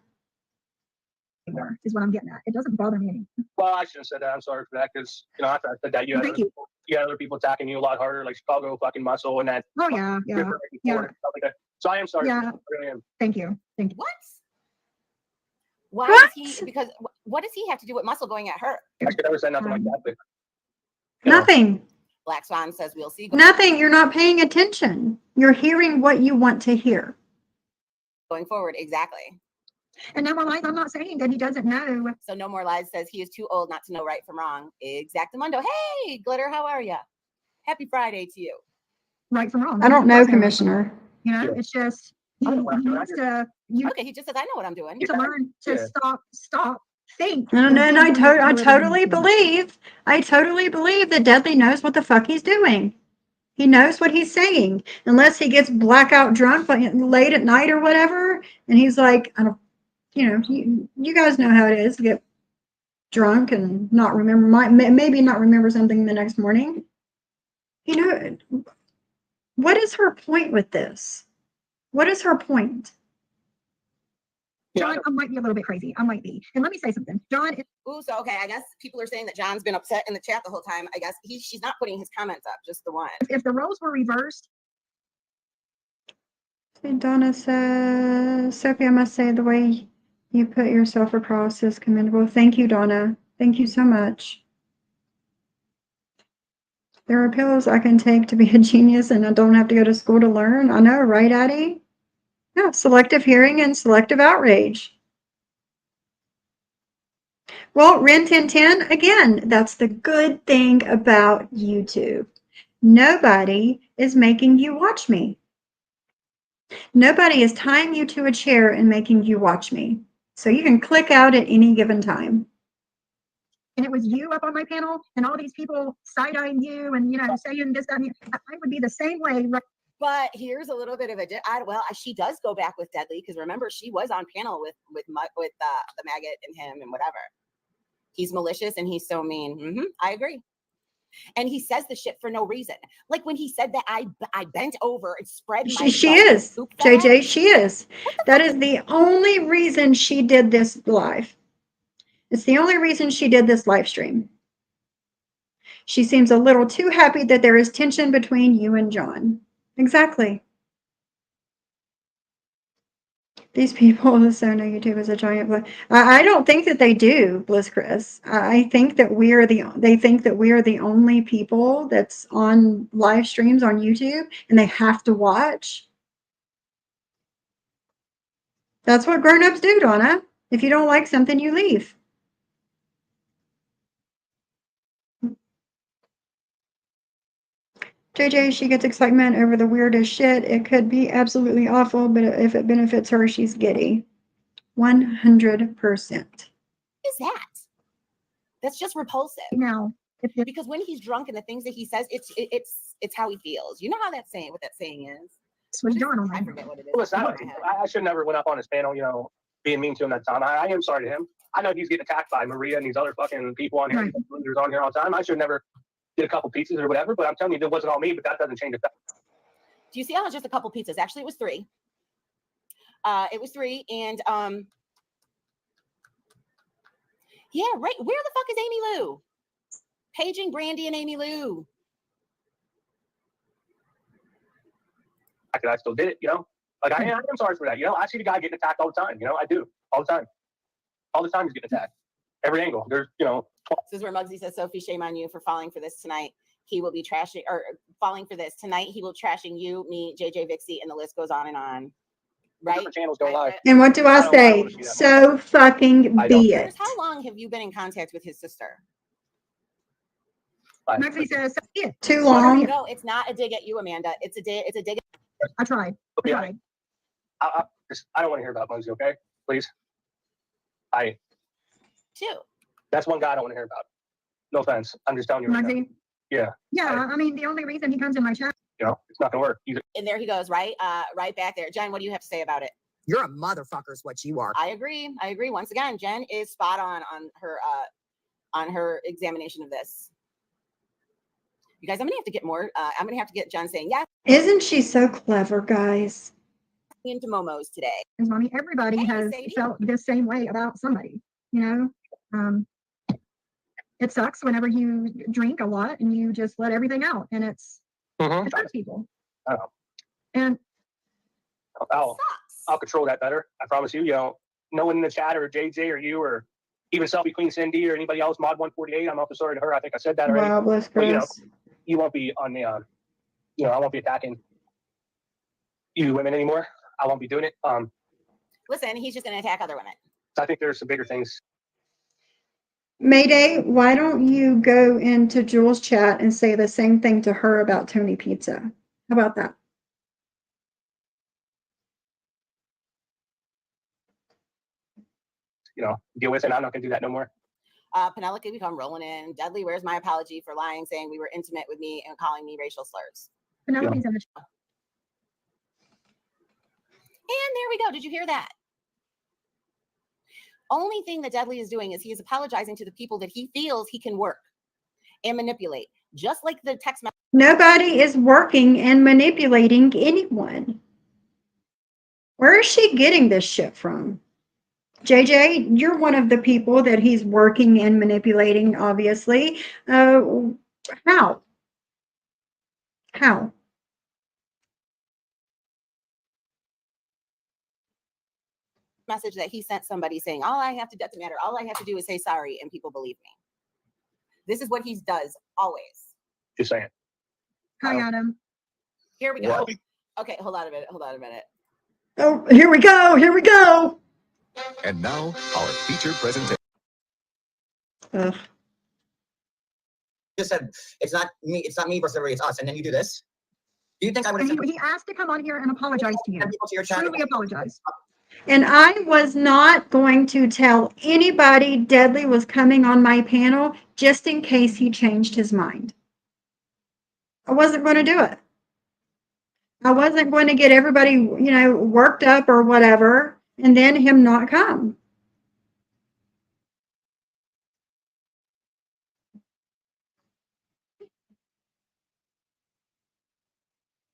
Is what I'm getting at. It doesn't bother me anymore. Well, I shouldn't have said that. I'm sorry for that, because after I said that, you had, other people attacking you a lot harder, like Chicago fucking muscle and that. Oh yeah, yeah. And stuff like that. So I am sorry. Yeah. I really am. Thank you. Thank you. What? Why What? does he? Because what does he have to do with muscle going at her? I should never say nothing like that. But, Nothing. Black Swan says we'll see. Nothing. You're not paying attention. You're hearing what you want to hear. Going forward, exactly. And no more lies. I'm not saying that he doesn't know. So no more lies says he is too old not to know right from wrong. Exactamundo. Hey, Glitter, how are you? Happy Friday to you. Right from wrong. I don't know, Commissioner. You know, it's just he needs to. Okay, he just says I know what I'm doing. You need to learn to stop, think. And I totally believe that Deadly knows what the fuck he's doing. He knows what he's saying, unless he gets blackout drunk late at night or whatever, and he's like, I don't, you guys know how it is to get drunk and not remember, maybe not remember something the next morning. You know, what is her point with this? What is her point? John, I might be a little bit crazy. I might be. And let me say something. John is. Ooh, so okay, I guess people are saying that John's been upset in the chat the whole time. I guess she's not putting his comments up, just the one. If the roles were reversed. Donna says, Sophie, I must say the way you put yourself across is commendable. Thank you, Donna. Thank you so much. There are pills I can take to be a genius and I don't have to go to school to learn. I know, right, Addie? Yeah, selective hearing and selective outrage. Well, Ren 1010, again, that's the good thing about YouTube. Nobody is making you watch me. Nobody is tying you to a chair and making you watch me. So you can click out at any given time. And it was you up on my panel and all these people side-eyeing you and, saying this, that, and I would be the same way. But here's a little bit of she does go back with Deadly, because remember, she was on panel with the maggot and him and whatever. He's malicious and he's so mean. I agree. And he says the shit for no reason. Like when he said that I bent over and spread my She is. JJ, she is. That is the only reason she did this live. It's the only reason she did this live stream. She seems a little too happy that there is tension between you and John. Exactly. These people so know YouTube is a giant play. I don't think that they do, Bliss Chris. I think that they think that we are the only people that's on live streams on YouTube and they have to watch. That's what grown-ups do, Donna. If you don't like something, you leave. JJ, she gets excitement over the weirdest shit. It could be absolutely awful, but if it benefits her, she's giddy. 100%. What is that? That's just repulsive. No. Because when he's drunk and the things that he says, it's how he feels. You know how what that saying is? I forget what it is. Listen, I should never went up on his panel, being mean to him that time. I am sorry to him. I know he's getting attacked by Maria and these other fucking people on here. Right. Losers on here all the time. I should never did a couple pizzas or whatever, but I'm telling you, it wasn't all me, but that doesn't change the fact. Do you see how it's just a couple pizzas? Actually, it was 3. It was 3, and yeah, right. Where the fuck is Amy Lou? Paging Brandy and Amy Lou. I still did it, Like I am sorry for that. I see the guy getting attacked all the time. I do all the time. All the time he's getting attacked. Every angle. There's, This is where Muggsy says, Sophie, shame on you for falling for this tonight. He will be trashing, or falling for this tonight. He will trashing you, me, JJ Vixie, and the list goes on and on. Right? Channels go live. And what do I say? So fucking be it. How long have you been in contact with his sister? Maxie says, yeah. Too long. No, it's not a dig at you, Amanda. It's a dig. I tried. I don't want to hear about Muggsy, okay? Please. Two. That's one guy I don't want to hear about. No offense. I'm just telling you. Right now. Yeah. Yeah. I mean, the only reason he comes in my chat it's not gonna work. And there he goes, right back there. Jen, what do you have to say about it? You're a motherfucker is what you are. I agree. Once again, Jen is spot on her examination of this. You guys, I'm gonna have to get more. I'm gonna have to get Jen saying yes. Isn't she so clever, guys? Into Momo's today. Mommy, everybody has felt this same way about somebody. It sucks whenever you drink a lot and you just let everything out, and it hurts people. And I'll control that better. I promise you. No one in the chat or JJ or you or even Selfie Queen Cindy or anybody else, Mod 148. I'm awfully sorry to her. I think I said that already. Wow, bless Chris. You won't be on the, I won't be attacking you women anymore. I won't be doing it. Listen, he's just going to attack other women. I think there's some bigger things. Mayday, why don't you go into Jules' chat and say the same thing to her about Tony Pizza? How about that? Deal with it. I'm not going to do that no more. Penelope, we come rolling in. Dudley, where's my apology for lying, saying we were intimate with me and calling me racial slurs? Penelope's in the chat. And there we go. Did you hear that? Only thing that Dudley is doing is he is apologizing to the people that he feels he can work and manipulate. Just like the text message. Nobody is working and manipulating anyone. Where is she getting this shit from? JJ, you're one of the people that he's working and manipulating, obviously. How? How? Message that he sent somebody saying, all I have to, doesn't matter. All I have to do is say sorry and people believe me. This is what he does always. Just saying. Hi, Adam. Here we go. Okay, hold on a minute. Oh, here we go. And now, our feature presentation. Ugh. Just said it's not me versus everybody, it's us, and then you do this. Do you think I would have He asked to come on here and apologize to you. people to your chat? Truly apologize. And I was not going to tell anybody Deadly was coming on my panel just in case he changed his mind. I wasn't going to do it. I wasn't going to get everybody, worked up or whatever, and then him not come.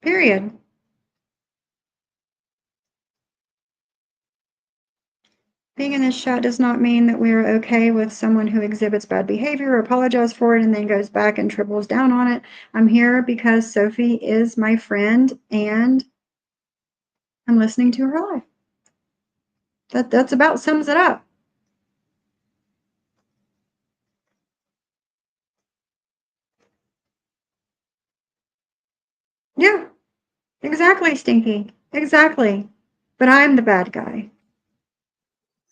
Period. Being in this chat does not mean that we are okay with someone who exhibits bad behavior or apologizes for it and then goes back and triples down on it. I'm here because Sophie is my friend and I'm listening to her life. That's about sums it up. Yeah, exactly, Stinky. Exactly. But I'm the bad guy.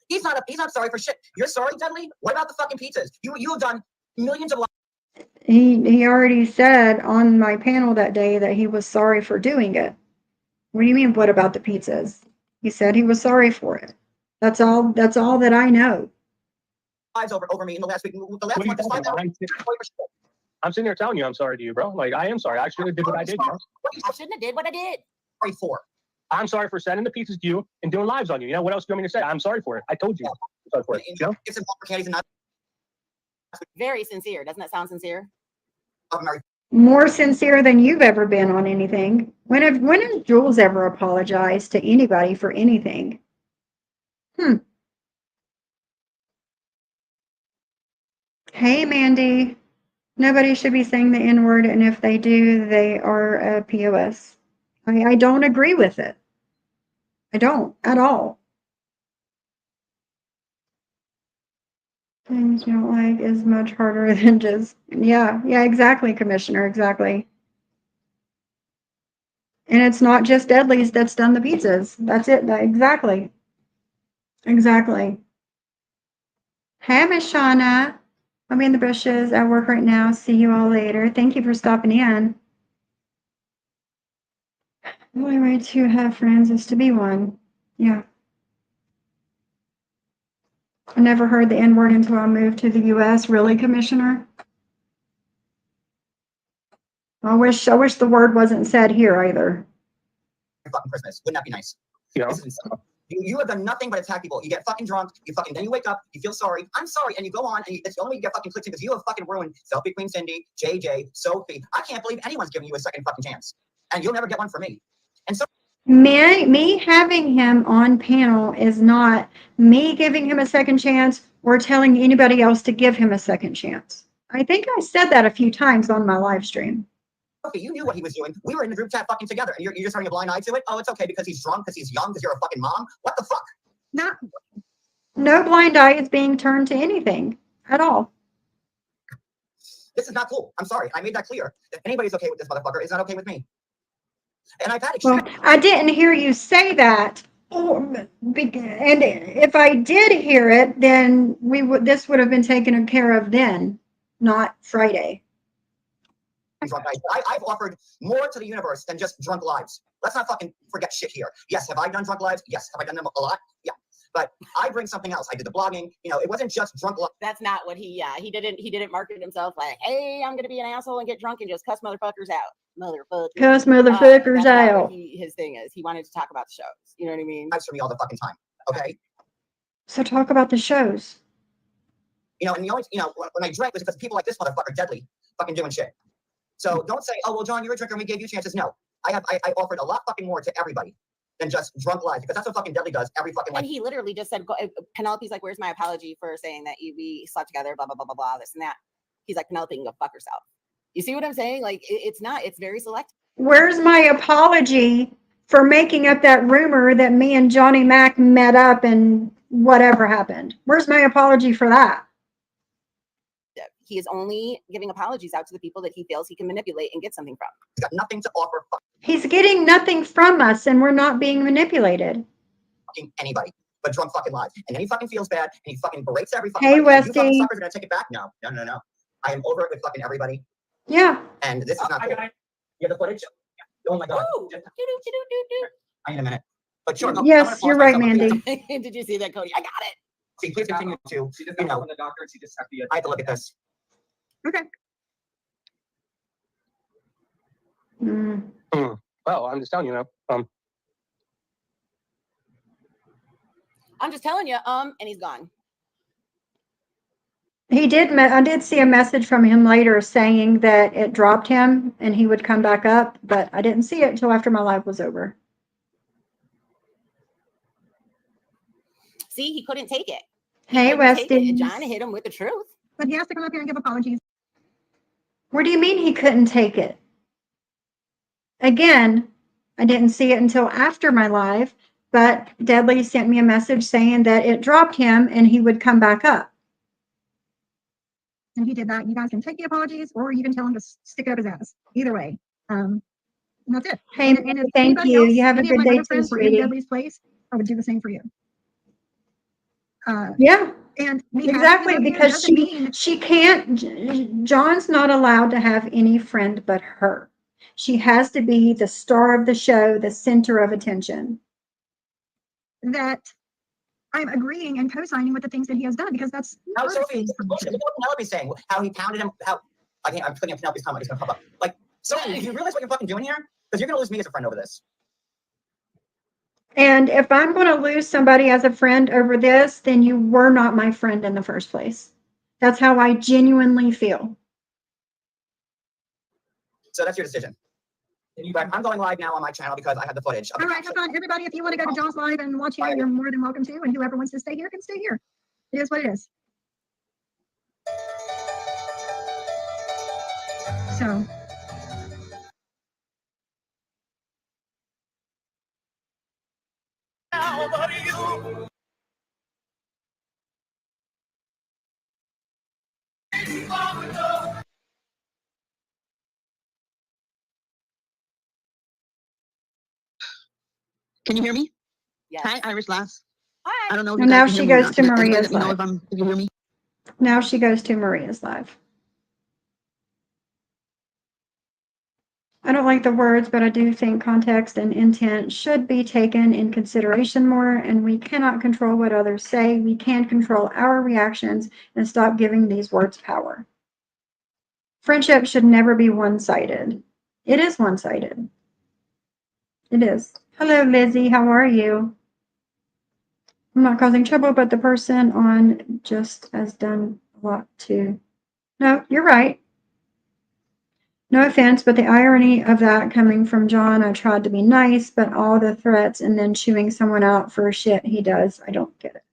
He's not sorry for shit. You're sorry, Dudley? What about the fucking pizzas? You have done millions of He already said on my panel that day that he was sorry for doing it. What do you mean, what about the pizzas? He said he was sorry for it. That's all that I know. lives over me in the last week. The last one, just 5 hours. I'm sitting there telling you I'm sorry to you, bro. Like, I am sorry. I shouldn't have did what I did. I shouldn't have did what I did. Sorry for. I'm sorry for sending the pizzas to you and doing lives on you. What else do you want me to say? I'm sorry for it. I told you. I'm sorry for it. It's in candies and not Very sincere. Doesn't that sound sincere? More sincere than you've ever been on anything. When has Jules ever apologized to anybody for anything? Hey, Mandy. Nobody should be saying the N-word, and if they do, they are a POS. I don't agree with it. I don't at all. Things you don't like is much harder than just, yeah, exactly, Commissioner, exactly. And it's not just Deadly's that's done the pizzas. That's it, exactly. Exactly. Hey, Miss Shauna. I'll be in the bushes at work right now. See you all later. Thank you for stopping in. The only way to have friends is to be one. Yeah. I never heard the N-word until I moved to the U.S. Really, Commissioner? I wish the word wasn't said here either. Fucking Christmas. Wouldn't that be nice? You know, You have done nothing but attack people. You get fucking drunk. Then you wake up. You feel sorry. I'm sorry, and you go on, and it's the only way you get fucking clicked because you have fucking ruined Selfie Queen Cindy, JJ, Sophie. I can't believe anyone's giving you a second fucking chance, and you'll never get one from me. And so Me having him on panel is not me giving him a second chance or telling anybody else to give him a second chance. I think I said that a few times on my live stream. Sophie, you knew what he was doing. We were in the group chat fucking together, and you're just turning a blind eye to it. Oh, it's okay because he's drunk, because he's young, because you're a fucking mom. What the fuck? No blind eye is being turned to anything at all. This is not cool. I'm sorry. I made that clear. If anybody's okay with this motherfucker, it's not okay with me. And I've had Well, I didn't hear you say that. And if I did hear it, then this would have been taken care of then, not Friday. drunk nights. I've offered more to the universe than just drunk lives. Let's not fucking forget shit here. Yes, have I done drunk lives? Yes. Have I done them a lot? Yeah. But I bring something else. I did the blogging. You know, it wasn't just drunk lives. That's not what he didn't market himself like, hey, I'm gonna be an asshole and get drunk and just cuss motherfuckers out. Cuss motherfuckers out. His thing is he wanted to talk about the shows. You know what I mean? Lives for me all the fucking time. Okay. So talk about the shows. You know, and the only, you know, when I drank was because people like this motherfucker deadly fucking doing shit. So don't say, oh well, John, you're a drinker and we gave you chances. No, I offered a lot fucking more to everybody than just drunk lives, because that's what fucking Deadly does every fucking night. And he literally just said, Penelope's like, where's my apology for saying that we slept together, blah blah blah blah blah, this and that. He's like, Penelope can go fuck herself. You see what I'm saying? Like it's very selective. Where's my apology for making up that rumor that me and Johnny Mac met up and whatever happened? Where's my apology for that? He is only giving apologies out to the people that he feels he can manipulate and get something from. He's got nothing to offer. He's getting nothing from us, and we're not being manipulated. Fucking anybody, but drunk fucking lives. And then he fucking feels bad, and he fucking berates every fucking. Hey, Westy. You fucking suckers are gonna take it back? No. I am over it with fucking everybody. Yeah. And this is not cool. You have the footage? Oh my god. I need a minute. But sure. Yes, you're right, Mandy. Did you see that, Cody? I got it. See, please continue to. She just got from the doctor, and she just have to. I have to look at this. Okay. Well, I'm just telling you, I'm just telling you, and he's gone. He did. I did see a message from him later saying that it dropped him and he would come back up, but I didn't see it until after my live was over. See, he couldn't take it. Hey, Westy. John hit him with the truth. But he has to come up here and give apologies. What do you mean he couldn't take it? Again, I didn't see it until after my live, but Deadly sent me a message saying that it dropped him and he would come back up. And he did that. You guys can take the apologies, or you can tell him to stick it up his ass. Either way. And that's it. Hey, and thank you. You have a good day too, sweetie. Deadly's place, I would do the same for you. Yeah. And exactly, because she can't, John's not allowed to have any friend but her. She has to be the star of the show, the center of attention. That I'm agreeing and co-signing with the things that he has done, because that's how Sophie, what Penelope's saying, how he pounded him, how I'm clicking on Penelope's comment, it's gonna pop up. Like, Sophie, do you realize what you're fucking doing here? Because you're gonna lose me as a friend over this. And if I'm going to lose somebody as a friend over this, then you were not my friend in the first place. That's how I genuinely feel. So that's your decision. But I'm going live now on my channel because I have the footage. All right, have fun. Everybody, if you want to go to John's live and watch here, you're more than welcome to. And whoever wants to stay here can stay here. It is what it is. So. Can you hear me? Yes. Hi, Irish Lass. Hi. I don't know. And now she goes to Maria's live. If you hear me. Now she goes to Maria's live. I don't like the words, but I do think context and intent should be taken in consideration more, and we cannot control what others say. We can control our reactions and stop giving these words power. Friendship should never be one-sided. It is one-sided. It is. Hello, Lizzie. How are you? I'm not causing trouble, but the person on just has done a lot too. No, you're right. No offense, but the irony of that coming from John, I tried to be nice, but all the threats and then chewing someone out for shit he does, I don't get it.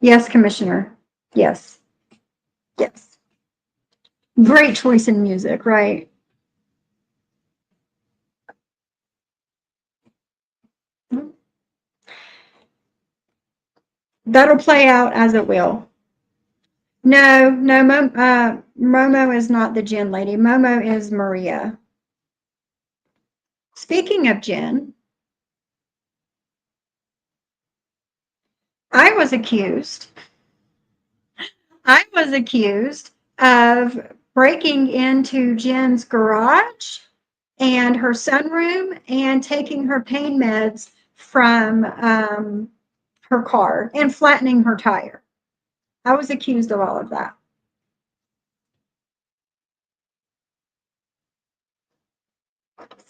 Yes, Commissioner. Yes. Yes. Great choice in music, right? That'll play out as it will. No, Momo is not the Jen lady. Momo is Maria. Speaking of Jen, I was accused of breaking into Jen's garage and her sunroom and taking her pain meds from her car and flattening her tire. I was accused of all of that.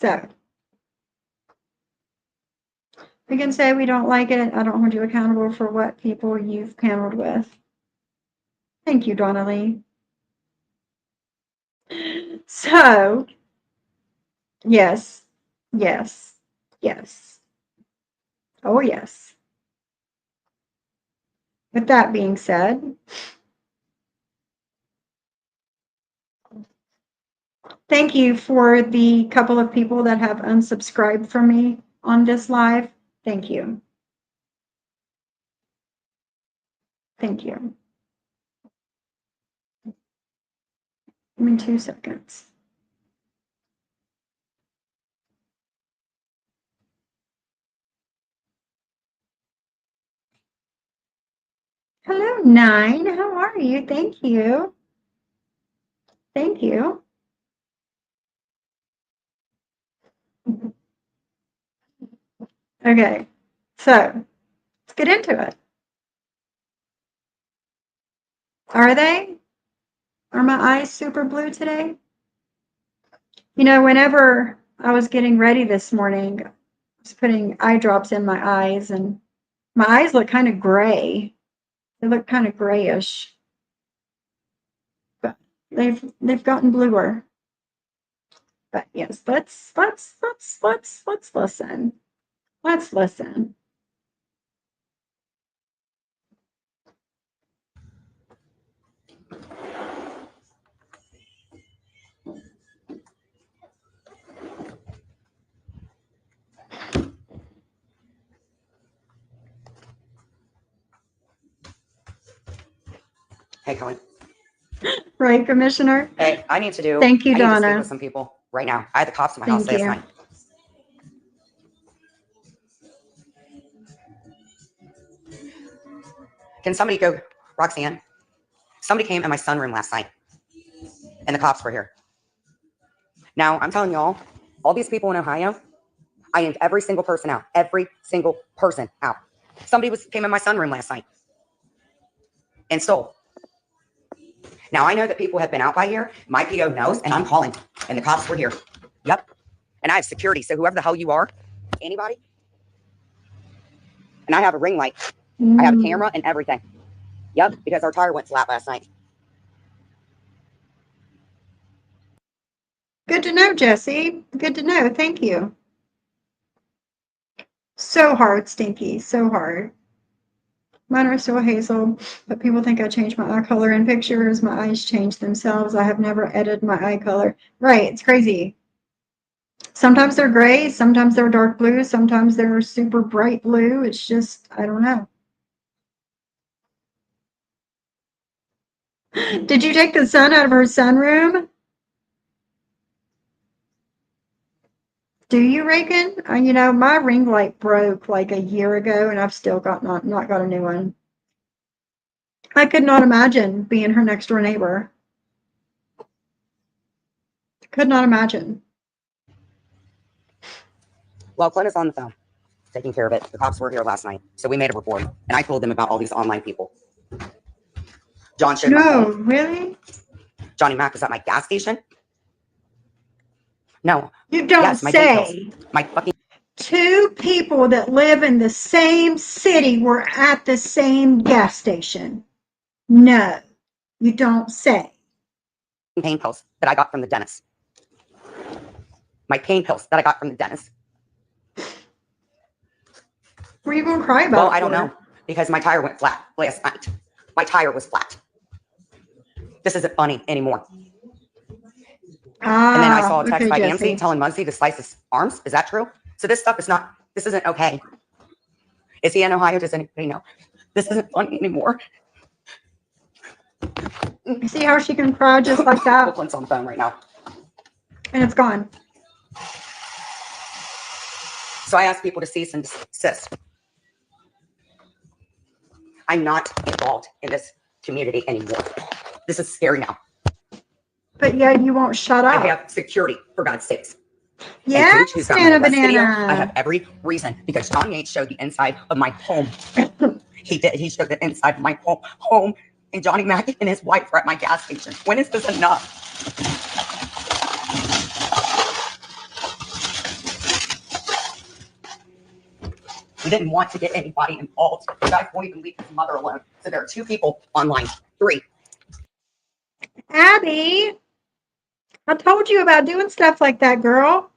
So we can say we don't like it. I don't hold you accountable for what people you've paneled with. Thank you, Donna Lee. So, yes, yes, yes. Oh, yes. With that being said, thank you for the couple of people that have unsubscribed from me on this live. Thank you. Thank you. Give me 2 seconds. Hello, 9. How are you? Thank you. Thank you. Okay, so let's get into it. Are they? Are my eyes super blue today? You know, whenever I was getting ready this morning, I was putting eye drops in my eyes, and my eyes look kind of gray. They look kind of grayish, but they've gotten bluer. But yes, let's listen. Let's listen. Hey, Colleen. Right, Commissioner? Hey, I need to do. Thank you, I need to speak Donna. with some people right now. I had the cops at my house Thank last you. night. Can somebody go, Roxanne? Somebody came in my sunroom last night, and the cops were here. Now, I'm telling y'all, all these people in Ohio, I named every single person out. Every single person out. Somebody came in my sunroom last night and stole. Now, I know that people have been out by here. My P.O. knows, and I'm calling, and the cops were here. Yep. And I have security, so whoever the hell you are, anybody, and I have a ring light. I have a camera and everything. Yep, because our tire went flat last night. Good to know, Jesse. Good to know. Thank you. So hard, Stinky. So hard. Mine are still hazel, but people think I change my eye color in pictures. My eyes change themselves. I have never edited my eye color. Right, it's crazy. Sometimes they're gray, sometimes they're dark blue, sometimes they're super bright blue. It's just, I don't know. Did you take the sun out of her sunroom? Do you, Reagan? You know, my ring light broke like a year ago, and I've still not got a new one. I could not imagine being her next door neighbor. Could not imagine. Well, Clint is on the phone, taking care of it. The cops were here last night, so we made a report, and I told them about all these online people. John showed my phone. No, really? Johnny Mac was at my gas station? No. You don't Yes, my pain pills. say. My fucking Two people that live in the same city were at the same gas station. No, you don't say. pain pills that I got from the dentist. My pain pills that I got from the dentist. What are you going to cry about? Well, I don't know, because my tire went flat last night. My tire was flat. This isn't funny anymore. And then I saw a text by Nancy telling Muncie to slice his arms. Is that true? So this stuff is not, this isn't okay. Is he in Ohio? Does anybody know? This isn't funny anymore. You see how she can cry just like that? Brooklyn's on the phone right now. And it's gone. So I asked people to cease and desist. I'm not involved in this community anymore. This is scary now. But yet you won't shut up. I have security, for God's sakes. Yeah, Banana Video, I Banana. have every reason, because Johnny H showed the inside of my home. He did. He showed the inside of my home, and Johnny Mac and his wife were at my gas station. When is this enough? We didn't want to get anybody involved. The guy won't even leave his mother alone. So there are 2 people online. 3. Abby, I told you about doing stuff like that, girl.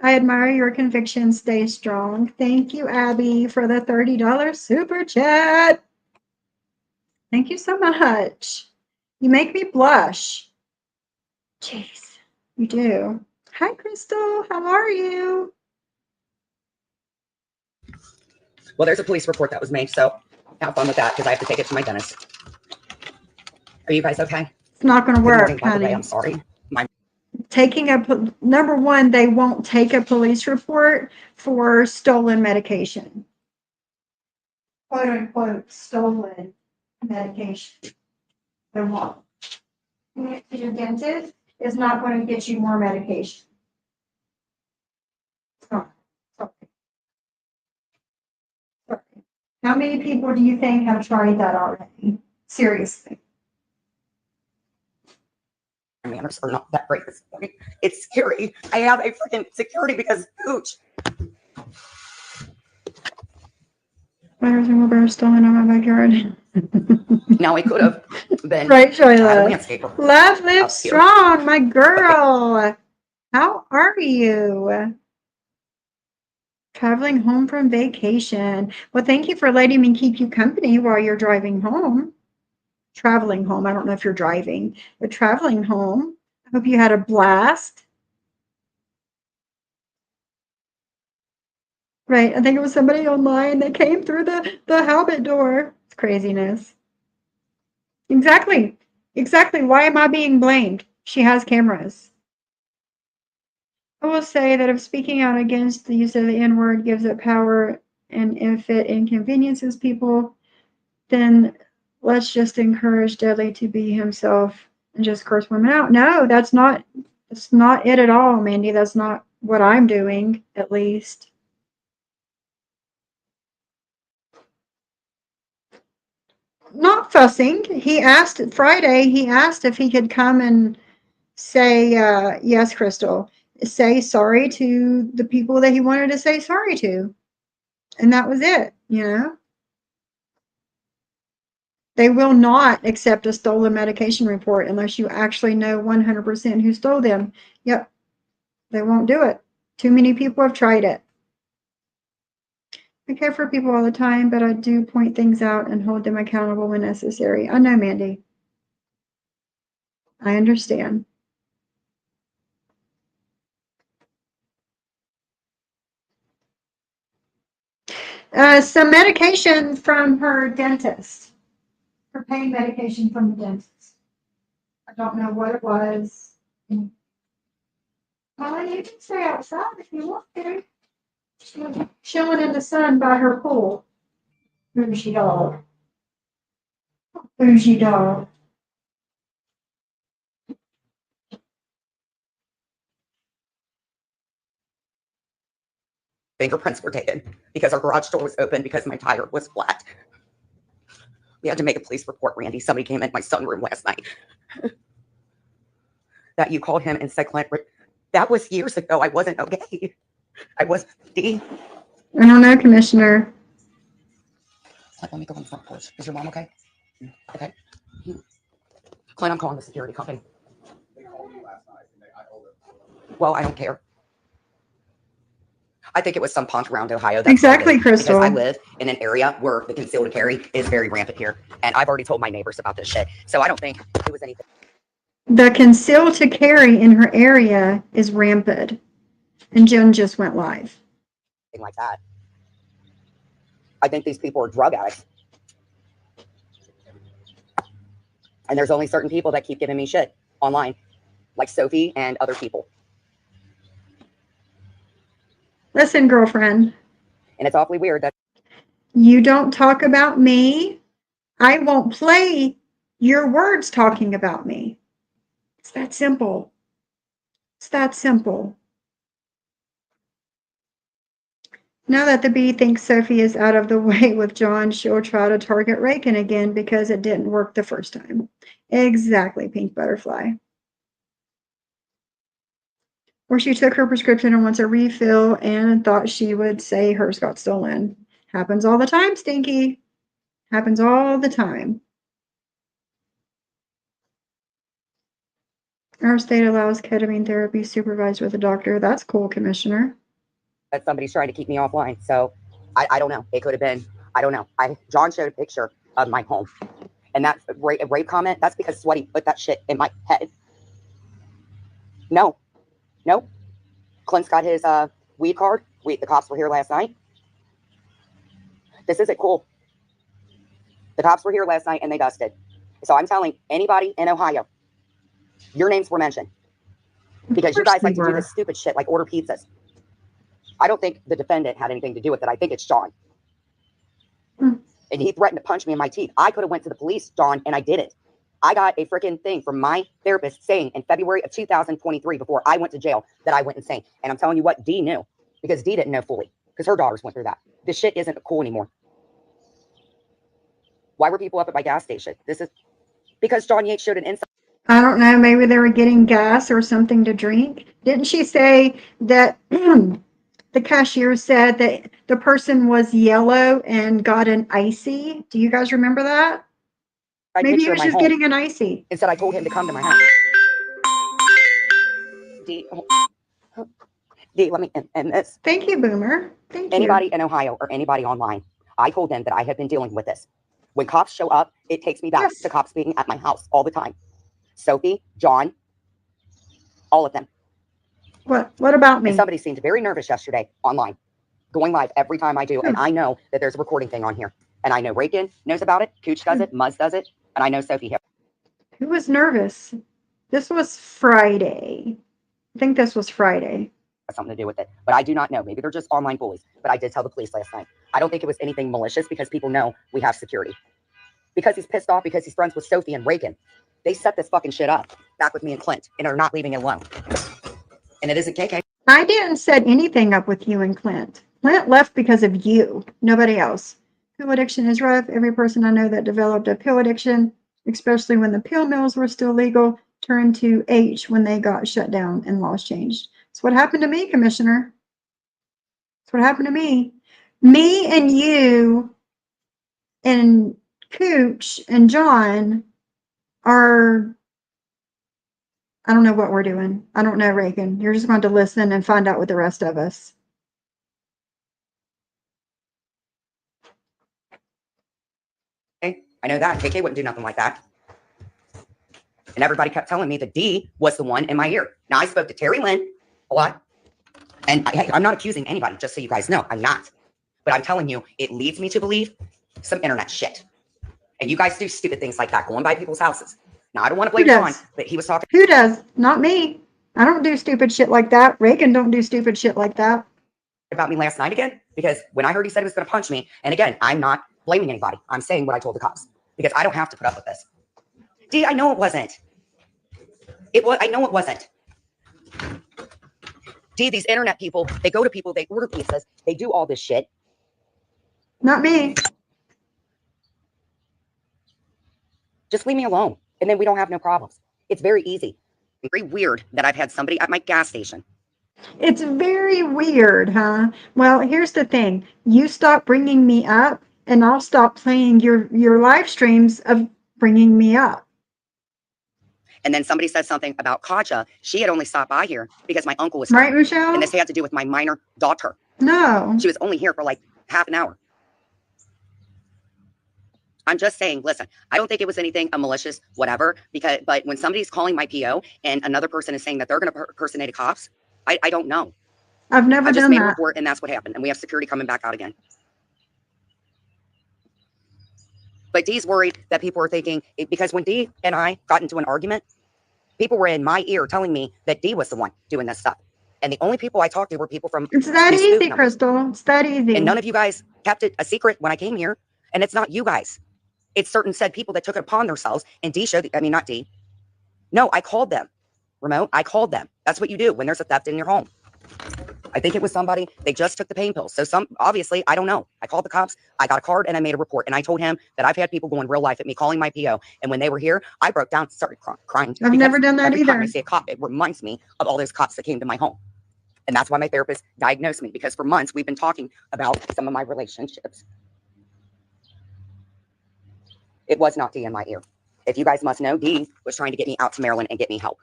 I admire your conviction. Stay strong. Thank you, Abby, for the $30 super chat. Thank you so much. You make me blush. Jeez, you do. Hi, Crystal. How are you? Well, there's a police report that was made, so have fun with that, because I have to take it to my dentist. Are you guys okay? It's not going to work, Morning, by the way, honey. I'm sorry. Number one, they won't take a police report for stolen medication. Quote unquote, stolen medication. They won't. Your dentist is not going to get you more medication. It's not. Sorry. Sorry. How many people do you think have tried that already? Seriously. Manners are not that great this morning. It's scary. I have a freaking security because Gooch. Where's the bear stolen in my backyard? Now, it could have been Right, a Shoila. landscaper. Love lives strong, my girl. How are you? Traveling home from vacation. Well, thank you for letting me keep you company while you're driving home. Traveling home. I don't know if you're driving, but traveling home. I hope you had a blast. Right. I think it was somebody online that came through the habit door. It's craziness. Exactly. Exactly. Why am I being blamed? She has cameras. I will say that if speaking out against the use of the N-word gives it power, and if it inconveniences people, then let's just encourage Dudley to be himself and just curse women out. No, that's not it at all, Mandy. That's not what I'm doing, at least. Not fussing. He asked Friday, if he could come and say, yes, Crystal, say sorry to the people that he wanted to say sorry to. And that was it, you know? They will not accept a stolen medication report unless you actually know 100% who stole them. Yep. They won't do it. Too many people have tried it. I care for people all the time, but I do point things out and hold them accountable when necessary. I know, Mandy. I understand. Some medication from her dentist. Her pain medication from the dentist. I don't know what it was. Well, you can stay outside if you want to. She's chilling in the sun by her pool. Bougie dog. Bougie dog. Fingerprints were taken because our garage door was open because my tire was flat. We had to make a police report, Randy. Somebody came in my sunroom last night. that you called him and said, Clint, that was years ago. I wasn't okay. I was D. I don't know, Commissioner. Clint, let me go on the front porch. Is your mom okay? Okay. Clint, I'm calling the security company. Well, I don't care. I think it was some punk around Ohio. That's Exactly, Crystal. Because I live in an area where the concealed carry is very rampant here. And I've already told my neighbors about this shit. So I don't think it was anything. The conceal to carry in her area is rampant. And Jen just went live. Like that. I think these people are drug addicts. And there's only certain people that keep giving me shit online, like Sophie and other people. Listen, girlfriend. And it's awfully weird that you don't talk about me. I won't play your words talking about me. It's that simple. It's that simple. Now that the bee thinks Sophie is out of the way with John, she'll try to target Reagan again because it didn't work the first time. Exactly, Pink Butterfly. Or she took her prescription and wants a refill and thought she would say hers got stolen. Happens all the time, Stinky. Happens all the time. Our state allows ketamine therapy supervised with a doctor. That's cool, Commissioner. that somebody's trying to keep me offline. So I don't know. It could have been, I don't know. John showed a picture of my home. And that rape comment, that's because Sweaty put that shit in my head. No. Clint's got his weed card. The cops were here last night. This isn't cool. The cops were here last night and they dusted. So I'm telling anybody in Ohio, your names were mentioned. Because you guys like to do this stupid shit like order pizzas. I don't think the defendant had anything to do with it. I think it's John. And he threatened to punch me in my teeth. I could have went to the police, John, and I didn't. I got a freaking thing from my therapist saying in February of 2023, before I went to jail, that I went insane. And I'm telling you what, Dee knew. Because Dee didn't know fully. Because her daughters went through that. This shit isn't cool anymore. Why were people up at my gas station? This is because John Yates showed an insight. I don't know. Maybe they were getting gas or something to drink. Didn't she say that the cashier said that the person was yellow and got an icy? Do you guys remember that? Maybe he was just getting an icy. Instead, I told him to come to my house. Dee, let me end this. Thank you, Boomer. Thank you. Anybody in Ohio or anybody online, I told them that I have been dealing with this. When cops show up, it takes me back to cops being at my house all the time. Sophie, John, all of them. What about me? And somebody seemed very nervous yesterday online, going live every time I do. And I know that there's a recording thing on here. And I know Reagan knows about it. Cooch does it. Muzz does it. And I know Sophie here. Who was nervous? This was Friday. I think this was Friday. Has something to do with it. But I do not know. Maybe they're just online bullies. But I did tell the police last night. I don't think it was anything malicious because people know we have security. Because he's pissed off because he's friends with Sophie and Reagan. They set this fucking shit up back with me and Clint and are not leaving it alone. And it isn't KK. I didn't set anything up with you and Clint. Clint left because of you, nobody else. Pill addiction is rough. Every person I know that developed a pill addiction, especially when the pill mills were still legal, turned to H when they got shut down and laws changed. It's what happened to me, Commissioner. It's what happened to me. Me and you and Cooch and John are, I don't know what we're doing. I don't know, Reagan. You're just going to listen and find out with the rest of us. I know that. KK wouldn't do nothing like that. And everybody kept telling me that Dee was the one in my ear. Now, I spoke to Terry Lynn a lot. And I'm not accusing anybody, just so you guys know. I'm not. But I'm telling you, it leads me to believe some internet shit. And you guys do stupid things like that, going by people's houses. Now, I don't want to blame John, but he was talking. Who does? Not me. I don't do stupid shit like that. Reagan don't do stupid shit like that. About me last night again, because when I heard he said he was going to punch me, and again, I'm not blaming anybody. I'm saying what I told the cops, because I don't have to put up with this. Dee, I know it wasn't. I know it wasn't. Dee, these internet people, they go to people, they order pizzas, they do all this shit. Not me. Just leave me alone, and then we don't have no problems. It's very easy. very weird that I've had somebody at my gas station. It's very weird, huh? Well, here's the thing. You stop bringing me up, and I'll stop playing your live streams of bringing me up. And then somebody said something about Kaja. She had only stopped by here because my uncle was Right, home. Michelle? And this had to do with my minor daughter. No. She was only here for like half an hour. I'm just saying, listen, I don't think it was anything malicious, whatever, but when somebody's calling my PO and another person is saying that they're going to impersonate cops, I don't know. I've never I just done made a that. report and that's what happened. And we have security coming back out again. But Dee's worried that people are thinking, because when Dee and I got into an argument, people were in my ear telling me that Dee was the one doing this stuff. And the only people I talked to were people from It's that these easy, scoop numbers. Crystal. It's that easy. And none of you guys kept it a secret when I came here. And it's not you guys. It's certain said people that took it upon themselves. And Dee showed, I mean, not Dee. No, I called them. Remote, I called them. That's what you do when there's a theft in your home. I think it was somebody, they just took the pain pills. So obviously, I don't know. I called the cops, I got a card, and I made a report. And I told him that I've had people go in real life at me calling my PO. And when they were here, I broke down, started crying. I've never done that every either. time I see a cop, it reminds me of all those cops that came to my home. And that's why my therapist diagnosed me, because for months we've been talking about some of my relationships. It was not Dee in my ear. If you guys must know, Dee was trying to get me out to Maryland and get me help.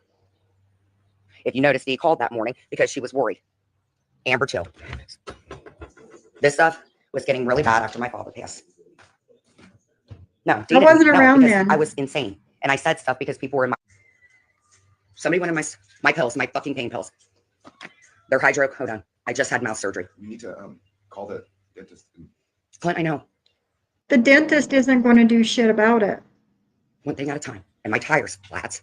If you notice, Dee called that morning because she was worried. Amber, chill. This stuff was getting really bad after my father passed. No, Dee I wasn't didn't know around because then. I was insane. And I said stuff because people were in my... Somebody went in my pills, my fucking pain pills. They're hydro... Hold on. I just had mouth surgery. You need to call the dentist. Clint, I know. The dentist isn't going to do shit about it. One thing at a time. And my tire's flat.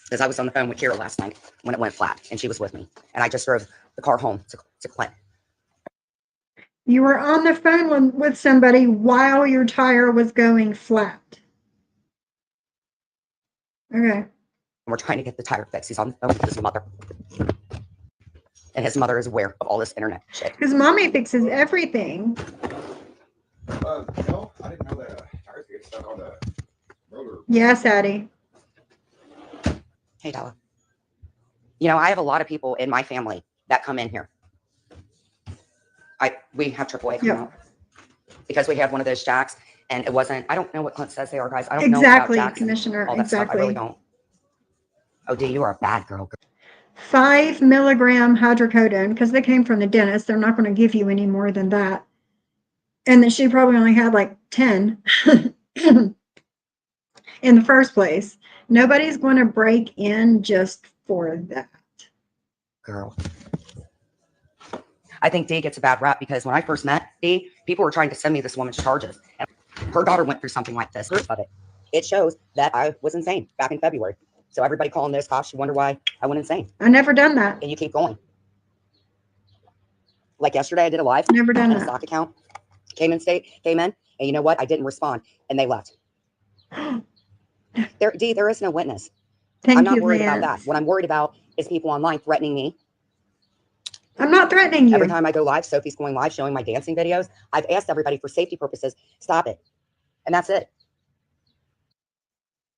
Because I was on the phone with Kira last night when it went flat, and she was with me. And I just drove the car home to Clint. You were on the phone with somebody while your tire was going flat. Okay. And we're trying to get the tire fixed. He's on the phone with his mother. And his mother is aware of all this internet shit. Because mommy fixes everything. No, I didn't know that tires get stuck on the rotor. Yes, Addie. Hey, Della. You know, I have a lot of people in my family that come in here. We have AAA come out because we have one of those jacks, and it wasn't. I don't know what Clint says they are, guys. I don't know about jacks, Commissioner. all that stuff. I Exactly. really don't. Oh, Dee, you are a bad girl. 5 milligram hydrocodone, because they came from the dentist. They're not going to give you any more than that. And then she probably only had like 10 in the first place. Nobody's going to break in just for that. Girl. I think Dee gets a bad rap because when I first met Dee, people were trying to send me this woman's charges. And her daughter went through something like this. Proof of it. It shows that I was insane back in February. So everybody calling those cops, you wonder why I went insane. I never done that. And you keep going. Like yesterday, I did a live. Never done on a that. stock account. Came in, and you know what? I didn't respond, and they left. Dee, there is no witness. I'm not worried about that. What I'm worried about is people online threatening me. I'm not threatening you. Every time I go live, Sophie's going live showing my dancing videos. I've asked everybody for safety purposes, stop it. And that's it.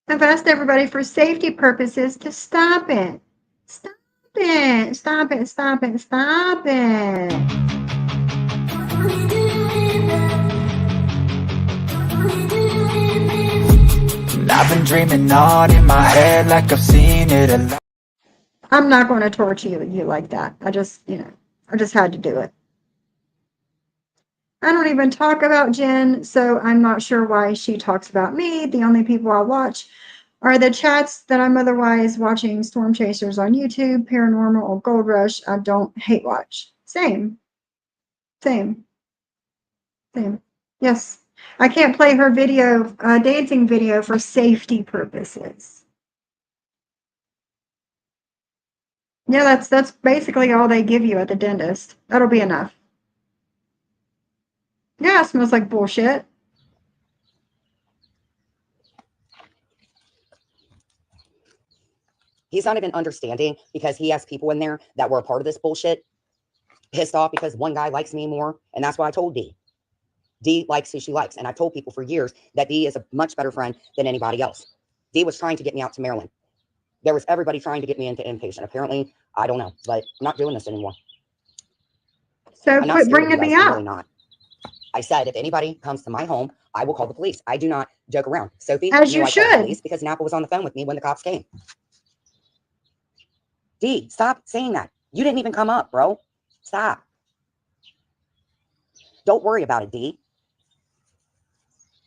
I've asked everybody for safety purposes to stop it. Stop it. Stop it. Stop it. Stop it. And I've been dreaming on in my head like I've seen it a lot. I'm not going to torture you like that. I just had to do it. I don't even talk about Jen, so I'm not sure why she talks about me. The only people I watch are the chats that I'm otherwise watching Storm Chasers on YouTube, Paranormal, or Gold Rush. I don't hate watch. Same. Yes. I can't play her video, dancing video for safety purposes. Yeah, that's basically all they give you at the dentist. That'll be enough. Yeah, it smells like bullshit. He's not even understanding because he has people in there that were a part of this bullshit pissed off because one guy likes me more. And that's why I told Dee. Dee likes who she likes. And I've told people for years that Dee is a much better friend than anybody else. Dee was trying to get me out to Maryland. There was everybody trying to get me into inpatient. Apparently, I don't know, but I'm not doing this anymore. So I'm not quit scared of you bringing guys. me I'm up. really not. I said, if anybody comes to my home, I will call the police. I do not joke around. Sophie As knew you I called the should. police because Napa was on the phone with me when the cops came. D, stop saying that. You didn't even come up, bro. Stop. Don't worry about it, D.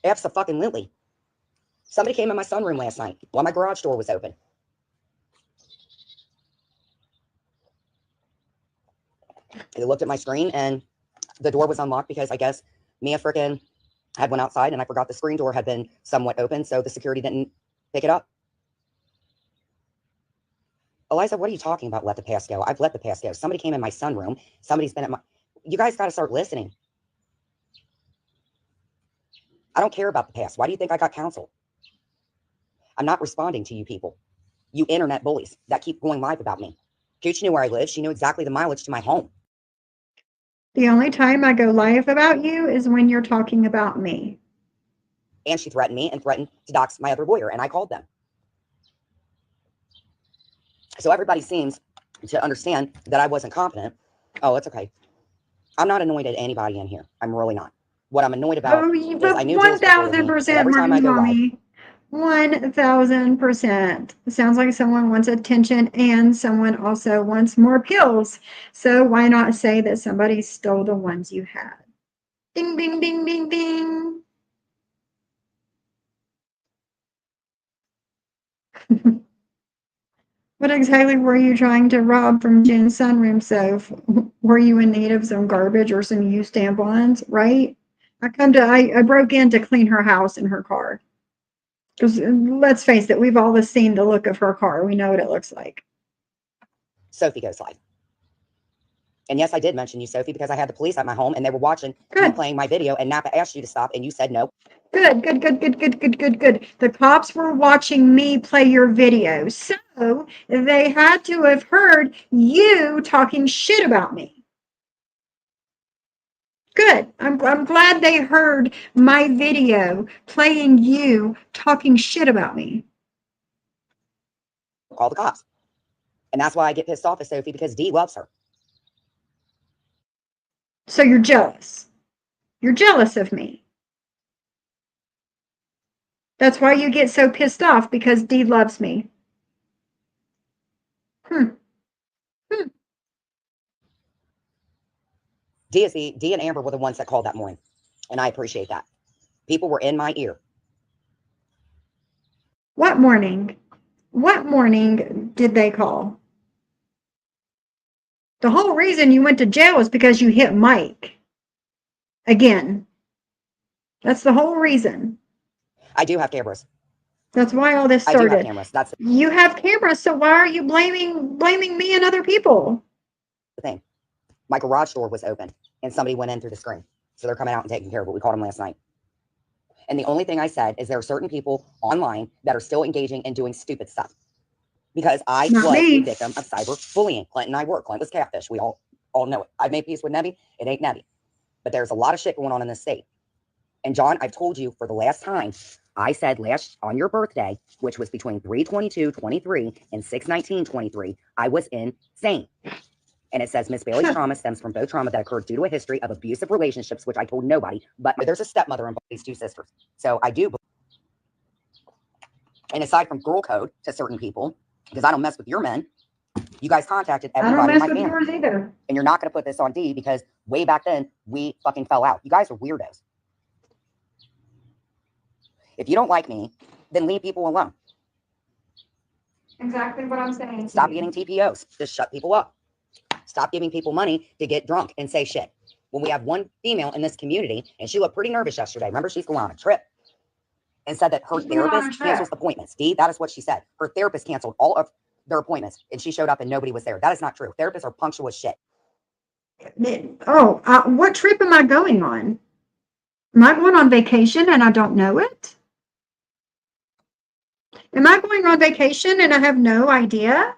Abso-fucking-lutely. Somebody came in my sunroom last night while my garage door was open. They looked at my screen and the door was unlocked because I guess Mia frickin' had went outside and I forgot the screen door had been somewhat open, so the security didn't pick it up. Eliza, what are you talking about? Let the past go. I've let the past go. Somebody came in my sunroom. Somebody's been at my... You guys got to start listening. I don't care about the past. Why do you think I got counsel? I'm not responding to you people. You internet bullies that keep going live about me. Cooch knew where I live. She knew exactly the mileage to my home. The only time I go live about you is when you're talking about me. And she threatened me and threatened to dox my other lawyer, and I called them. So everybody seems to understand that I wasn't competent. Oh, it's okay. I'm not annoyed at anybody in here. I'm really not. What I'm annoyed about is I knew Jules recorded me, and 1000% every time I go live, mommy. 1000%. Sounds like someone wants attention and someone also wants more pills. So why not say that somebody stole the ones you had? Ding, ding, ding, ding, ding. What exactly were you trying to rob from Jen's sunroom, Soph? Were you in need of some garbage or some used tampons, right? I broke in to clean her house and her car. Because let's face it, we've all seen the look of her car. We know what it looks like. Sophie goes live. And yes, I did mention you, Sophie, because I had the police at my home and they were watching me playing my video, and Napa asked you to stop and you said no. Good. The cops were watching me play your video. So they had to have heard you talking shit about me. Good. I'm glad they heard my video playing you talking shit about me. Call the cops. And that's why I get pissed off at Sophie, because Dee loves her. So you're jealous. You're jealous of me. That's why you get so pissed off, because Dee loves me. Dee and Amber were the ones that called that morning. And I appreciate that. People were in my ear. What morning? What morning did they call? The whole reason you went to jail was because you hit Mike. Again. That's the whole reason. I do have cameras. That's why all this started. I do have cameras. That's You have cameras, so why are you blaming me and other people? the thing. My garage door was open and somebody went in through the screen. So they're coming out and taking care of it. We called them last night. And the only thing I said is there are certain people online that are still engaging in doing stupid stuff. Because I was a victim of cyberbullying. Clint and I were. Clint was catfish. We all know it. I've made peace with Nebby. It ain't Nebby. But there's a lot of shit going on in this state. And John, I've told you for the last time, I said on your birthday, which was between 3/22/23 and 6/19/23, I was insane. And it says Miss Bailey's trauma stems from both trauma that occurred due to a history of abusive relationships, which I told nobody, but there's a stepmother involved with these two sisters. So I do. And aside from girl code to certain people, because I don't mess with your men, you guys contacted everybody in my family. I don't mess with yours either. And you're not going to put this on D because way back then, we fucking fell out. You guys are weirdos. If you don't like me, then leave people alone. Exactly what I'm saying. Stop getting TPOs. Just shut people up. Stop giving people money to get drunk and say shit. When we have one female in this community, and she looked pretty nervous yesterday. Remember, she's going on a trip and said that her therapist cancels appointments. D, that is what she said. Her therapist canceled all of their appointments, and she showed up and nobody was there. That is not true. Therapists are punctual as shit. Oh, what trip am I going on? Am I going on vacation and I don't know it? Am I going on vacation and I have no idea?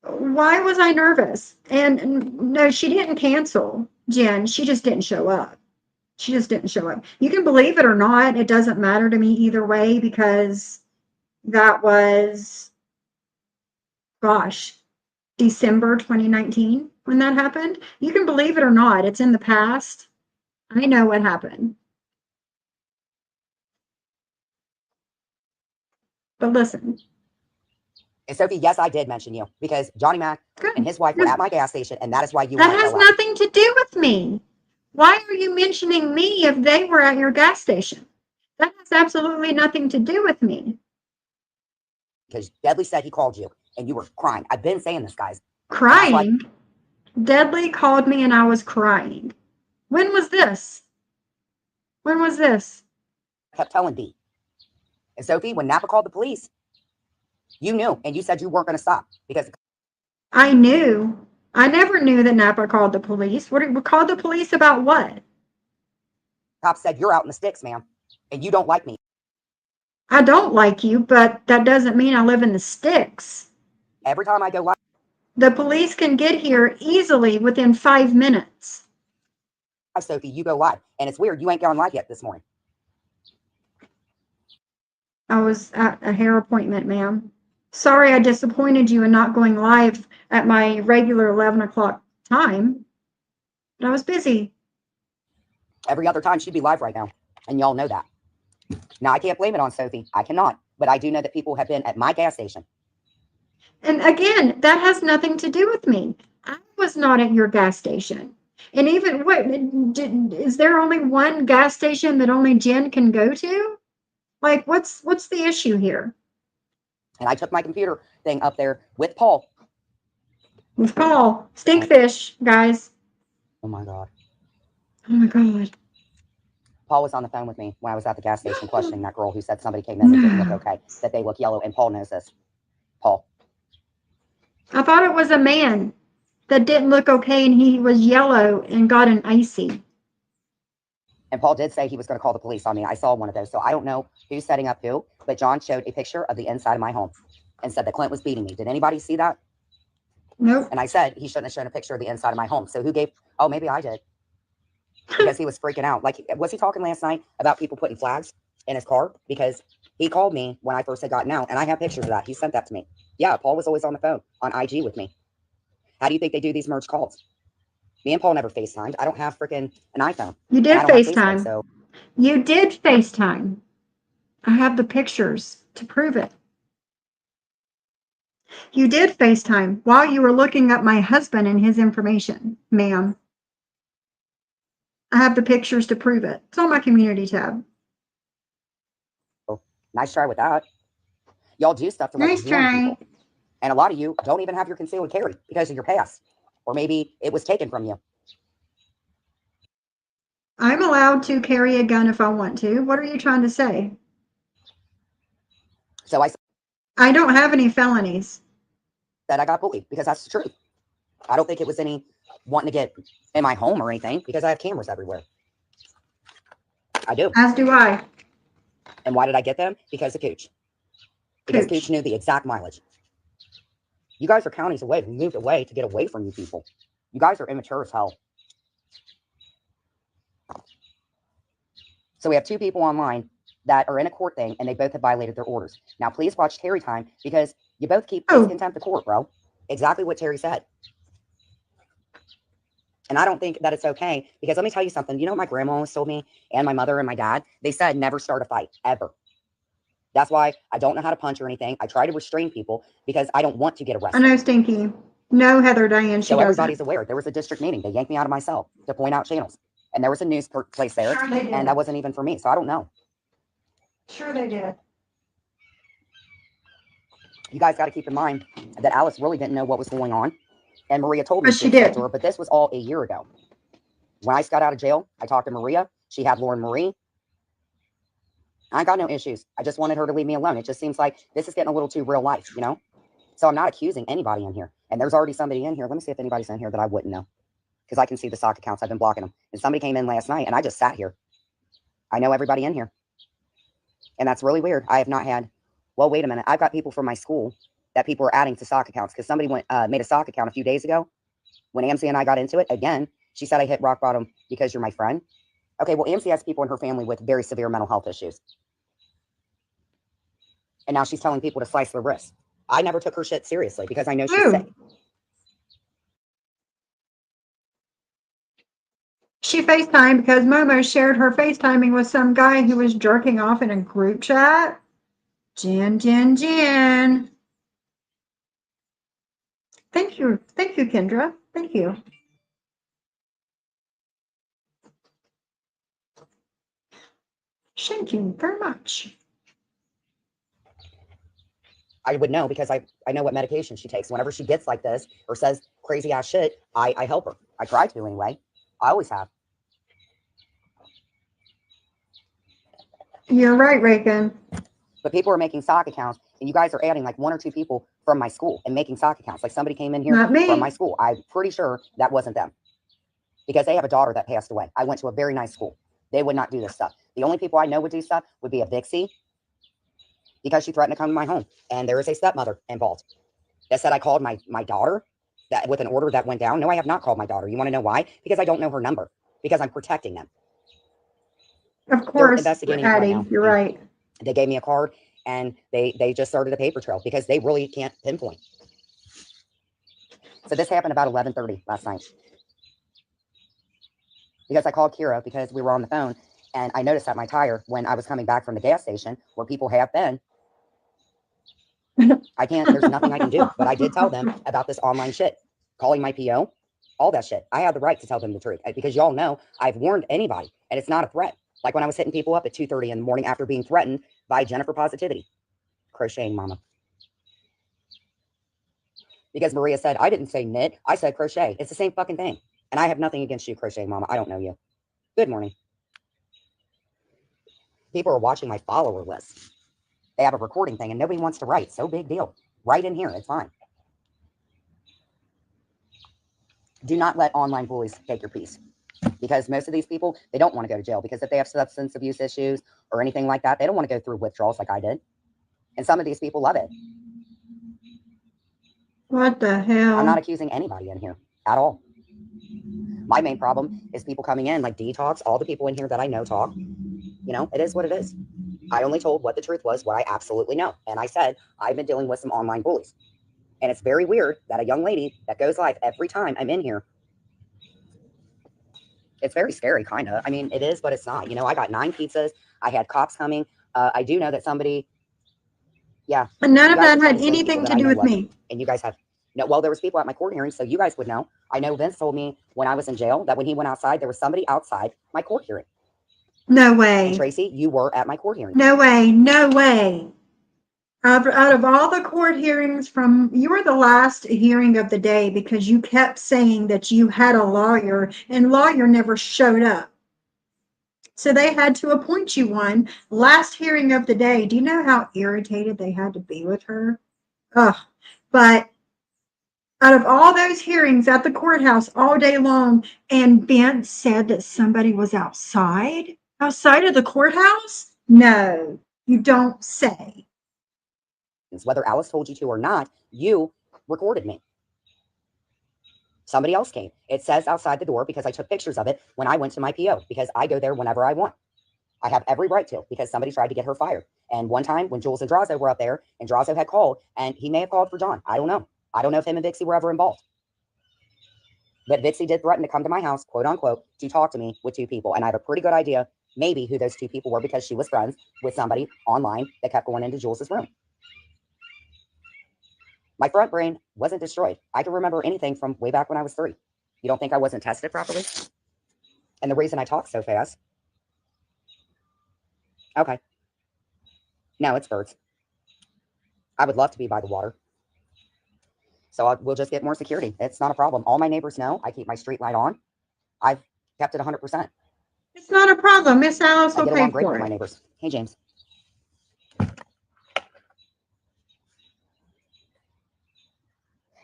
Why was I nervous? And no, she didn't cancel, Jen. She just didn't show up. She just didn't show up. You can believe it or not. It doesn't matter to me either way because that was, gosh, December 2019 when that happened. You can believe it or not. It's in the past. I know what happened. But listen. And Sophie, yes, I did mention you because Johnny Mac and his wife were at my gas station, and that is why you That want to has go out. nothing to do with me. Why are you mentioning me if they were at your gas station? That has absolutely nothing to do with me. Because Deadly said he called you and you were crying. I've been saying this, guys. Crying? Deadly called me and I was crying. When was this? When was this? I kept telling Dee. And Sophie, when Napa called the police, you knew, and you said you weren't going to stop because I knew. I never knew that Napa called the police. What called the police about what? cops said you're out in the sticks, ma'am, and you don't like me. I don't like you, but that doesn't mean I live in the sticks. Every time I go live, the police can get here easily within 5 minutes. Sophie, you go live, and it's weird you ain't gone live yet this morning. I was at a hair appointment, ma'am. Sorry I disappointed you in not going live at my regular 11 o'clock time, but I was busy. Every other time she'd be live right now, and y'all know that. Now, I can't blame it on Sophie. I cannot, but I do know that people have been at my gas station. And again, that has nothing to do with me. I was not at your gas station. And even what is there only one gas station that only Jen can go to? Like, what's the issue here? And I took my computer thing up there with Paul. With Paul, stinkfish, guys. Oh my God. Oh my God. Paul was on the phone with me when I was at the gas station questioning that girl who said somebody came in and didn't look okay, that they look yellow, and Paul knows this. Paul. I thought it was a man that didn't look okay and he was yellow and got an icy. And Paul did say he was going to call the police on me. I saw one of those. So I don't know who's setting up who, but John showed a picture of the inside of my home and said that Clint was beating me. Did anybody see that? Nope. And I said he shouldn't have shown a picture of the inside of my home. So who gave? Oh, maybe I did. Because he was freaking out. Like, was he talking last night about people putting flags in his car? Because he called me when I first had gotten out, and I have pictures of that. He sent that to me. Yeah, Paul was always on the phone on IG with me. How do you think they do these merge calls? Me and Paul never FaceTimed. I don't have freaking an iPhone. You did FaceTime. Facebook, so. You did FaceTime. I have the pictures to prove it. You did FaceTime while you were looking up my husband and his information, ma'am. I have the pictures to prove it. It's on my community tab. Oh, nice try with that. Y'all do stuff to Nice try. people. And a lot of you don't even have your concealed carry because of your past. Or maybe it was taken from you. I'm allowed to carry a gun if I want to. What are you trying to say? So I don't have any felonies. That I got bullied because that's the truth. I don't think it was any wanting to get in my home or anything because I have cameras everywhere. I do. As do I. And why did I get them? Because of Cooch. Because Cooch knew the exact mileage. You guys are counties away. We moved away to get away from you people. You guys are immature as hell. So we have two people online that are in a court thing, and they both have violated their orders. Now, please watch Terry time because you both keep contempt of court, bro. Exactly what Terry said. And I don't think that it's okay because let me tell you something. You know what my grandma always told me, and my mother and my dad? They said never start a fight, ever. That's why I don't know how to punch or anything. I try to restrain people because I don't want to get arrested. I know, Stinky. No, Heather Diane, she so doesn't. Everybody's aware. There was a district meeting. They yanked me out of my cell to point out channels. And there was a news place there, Sure they did. And that wasn't even for me. So I don't know. Sure they did. You guys got to keep in mind that Alice really didn't know what was going on. And Maria told me But she did. to her, but this was all a year ago. When I got out of jail, I talked to Maria. She had Lauren Marie. I got no issues. I just wanted her to leave me alone. It just seems like this is getting a little too real life, you know? So I'm not accusing anybody in here. And there's already somebody in here. Let me see if anybody's in here that I wouldn't know. Because I can see the sock accounts. I've been blocking them. And somebody came in last night, and I just sat here. I know everybody in here. And that's really weird. I have not had, well, wait a minute. I've got people from my school that people are adding to sock accounts. Because somebody made a sock account a few days ago. When Amzi and I got into it, again, she said I hit rock bottom because you're my friend. Okay, well, AMC has people in her family with very severe mental health issues. And now she's telling people to slice their wrists. I never took her shit seriously because I know she's sick. She FaceTimed because Momo shared her FaceTiming with some guy who was jerking off in a group chat. Jen. Thank you, Kendra. Thank you. Thank you very much. I would know because I know what medication she takes. Whenever she gets like this or says crazy ass shit, I help her. I try to anyway. I always have. You're right, Reagan. But people are making sock accounts, and you guys are adding like 1 or 2 people from my school and making sock accounts. Like somebody came in here Not me. from my school. I'm pretty sure that wasn't them because they have a daughter that passed away. I went to a very nice school. They would not do this stuff. The only people I know would do stuff would be a Vixie because she threatened to come to my home. And there is a stepmother involved that said I called my daughter that with an order that went down. No, I have not called my daughter. You want to know why? Because I don't know her number. Because I'm protecting them. Of course, they're investigating it right now. You're right. They gave me a card and they just started a paper trail because they really can't pinpoint. So this happened about 11:30 last night. Because I called Kira because we were on the phone and I noticed that my tire when I was coming back from the gas station where people have been. There's nothing I can do. But I did tell them about this online shit. Calling my PO, all that shit. I have the right to tell them the truth because y'all know I've warned anybody and it's not a threat. Like when I was hitting people up at 2:30 in the morning after being threatened by Jennifer Positivity. Crocheting mama. Because Maria said, I didn't say knit. I said crochet. It's the same fucking thing. And I have nothing against you, crocheting mama. I don't know you. Good morning. People are watching my follower list. They have a recording thing and nobody wants to write. So big deal. Write in here. It's fine. Do not let online bullies take your peace. Because most of these people, they don't want to go to jail. Because if they have substance abuse issues or anything like that, they don't want to go through withdrawals like I did. And some of these people love it. What the hell? I'm not accusing anybody in here at all. My main problem is people coming in like detox. All the people in here that I know talk. You know, it is what it is. I only told what the truth was, what I absolutely know. And I said, I've been dealing with some online bullies. And it's very weird that a young lady that goes live every time I'm in here. It's very scary, kind of. I mean, it is, but it's not. You know, I got 9 pizzas. I had cops coming. I do know that somebody, yeah. And none of that had anything to do with me. And you guys have, no, well, there was people at my court hearing, so you guys would know. I know Vince told me when I was in jail that when he went outside, there was somebody outside my court hearing. No way. And Tracy, you were at my court hearing. No way. No way. Out of all the court hearings you were the last hearing of the day because you kept saying that you had a lawyer and lawyer never showed up. So they had to appoint you one. Last hearing of the day. Do you know how irritated they had to be with her? Ugh. But out of all those hearings at the courthouse all day long, and Ben said that somebody was outside of the courthouse? No, you don't say. Whether Alice told you to or not, you recorded me. Somebody else came. It says outside the door because I took pictures of it when I went to my PO because I go there whenever I want. I have every right to because somebody tried to get her fired. And one time when Jules and Drazo were up there and Drazo had called and he may have called for John. I don't know. I don't know if him and Vixie were ever involved. But Vixie did threaten to come to my house, quote unquote, to talk to me with 2 people. And I have a pretty good idea maybe who those 2 people were because she was friends with somebody online that kept going into Jules's room. My front brain wasn't destroyed. I can remember anything from way back when I was 3. You don't think I wasn't tested properly? And the reason I talk so fast. Okay. No, it's birds. I would love to be by the water. So we'll just get more security. It's not a problem. All my neighbors know I keep my street light on. I've kept it 100%. It's not a problem. Miss Alice will I get pay along great for with my it. neighbors. Hey, James.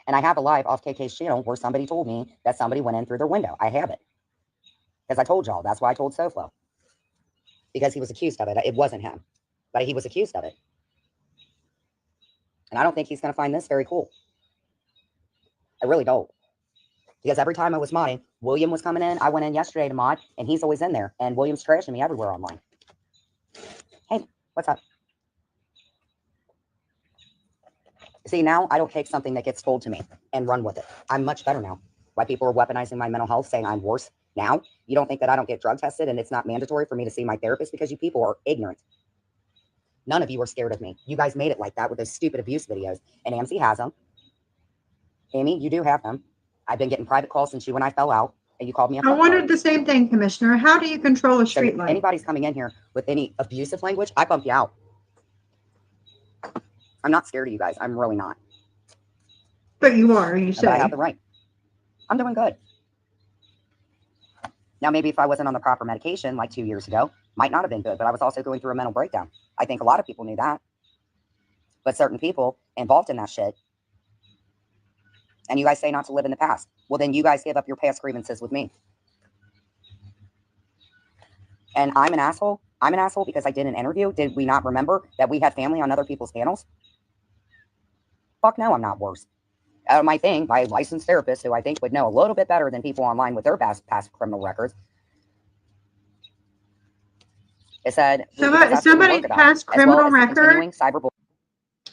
And I have a live off KK's channel where somebody told me that somebody went in through their window. I have it. Because I told y'all. That's why I told SoFlo. Because he was accused of it. It wasn't him. But he was accused of it. And I don't think he's going to find this very cool. I really don't. Because every time I was modding, William was coming in. I went in yesterday to mod, and he's always in there. And William's trashing me everywhere online. Hey, what's up? See, now I don't take something that gets told to me and run with it. I'm much better now. Why people are weaponizing my mental health, saying I'm worse now? You don't think that I don't get drug tested and it's not mandatory for me to see my therapist because you people are ignorant. None of you are scared of me. You guys made it like that with those stupid abuse videos. And Amcy has them. Amy, you do have them. I've been getting private calls since you and I fell out, and you called me a I wondered the same thing, Commissioner. How do you control a So street if light? anybody's coming in here with any abusive language, I bump you out. I'm not scared of you guys. I'm really not. But you are, you But I say. have the right. I'm doing good. Now, maybe if I wasn't on the proper medication like 2 years ago, might not have been good, but I was also going through a mental breakdown. I think a lot of people knew that. But certain people involved in that shit, and you guys say not to live in the past. Well, then you guys give up your past grievances with me. And I'm an asshole. I'm an asshole because I did an interview. Did we not remember that we had family on other people's panels? Fuck no, I'm not worse. My licensed therapist, who I think would know a little bit better than people online with their past criminal records, it said Somebody's past criminal record.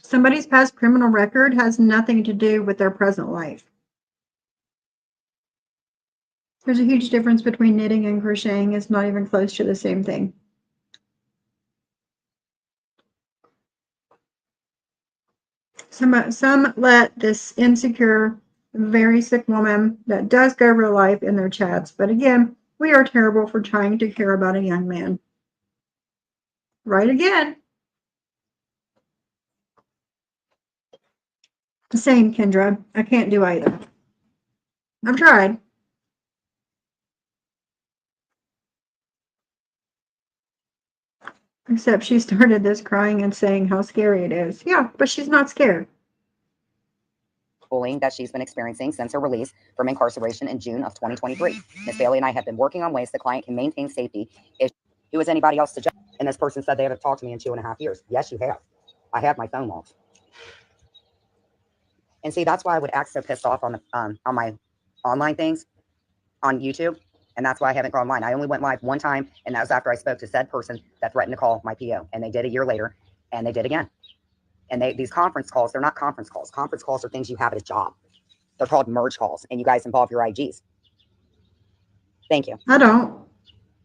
Somebody's past criminal record has nothing to do with their present life. There's a huge difference between knitting and crocheting. It's not even close to the same thing. Some let this insecure, very sick woman that does go real life in their chats. But again, we are terrible for trying to care about a young man. Right again. Same, Kendra. I can't do either. I've tried. Except she started this crying and saying how scary it is. Yeah, but she's not scared. Bullying that she's been experiencing since her release from incarceration in June of 2023. Ms. Bailey and I have been working on ways the client can maintain safety. Who is anybody else to judge? And this person said they haven't talked to me in 2.5 years. Yes, you have. I have my phone logs. And see, that's why I would act so pissed off on my online things on YouTube. And that's why I haven't gone live. I only went live one time, and that was after I spoke to said person that threatened to call my PO. And they did a year later, and they did again. And these conference calls, they're not conference calls. Conference calls are things you have at a job. They're called merge calls, and you guys involve your IGs. Thank you. I don't.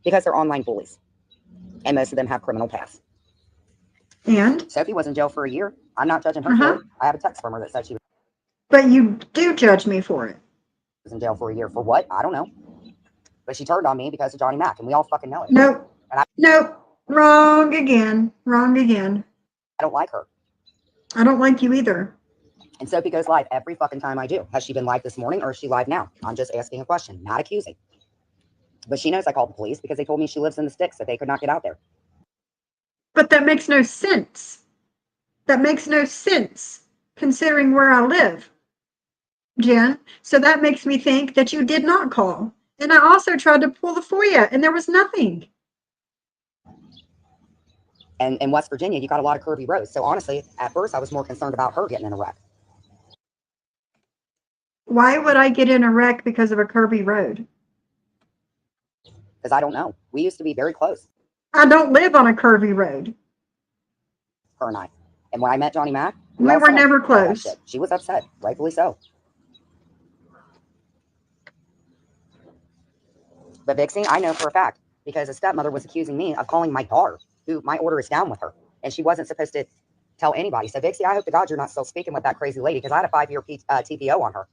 Because they're online bullies. And most of them have criminal pasts. And? Sophie was in jail for a year. I'm not judging her for it. I have a text from her that said she was. But you do judge me for it. In jail for a year. For what? I don't know. But she turned on me because of Johnny Mac, and we all fucking know it. Nope. Nope. Wrong again. Wrong again. I don't like her. I don't like you either. And Sophie goes live every fucking time I do. Has she been live this morning or is she live now? I'm just asking a question, not accusing. But she knows I called the police because they told me she lives in the sticks, that they could not get out there. But that makes no sense. That makes no sense considering where I live, Jen. So that makes me think that you did not call. And I also tried to pull the FOIA and there was nothing. And in West Virginia, you got a lot of curvy roads. So honestly, at first I was more concerned about her getting in a wreck. Why would I get in a wreck because of a curvy road? Because I don't know. We used to be very close. I don't live on a curvy road. Her and I. And when I met Johnny Mac, we were never close. She was upset, rightfully so. But Vixie, I know for a fact, because a stepmother was accusing me of calling my daughter, who my order is down with her, and she wasn't supposed to tell anybody. So Vixie, I hope to God you're not still speaking with that crazy lady, because I had a 5-year TPO on her.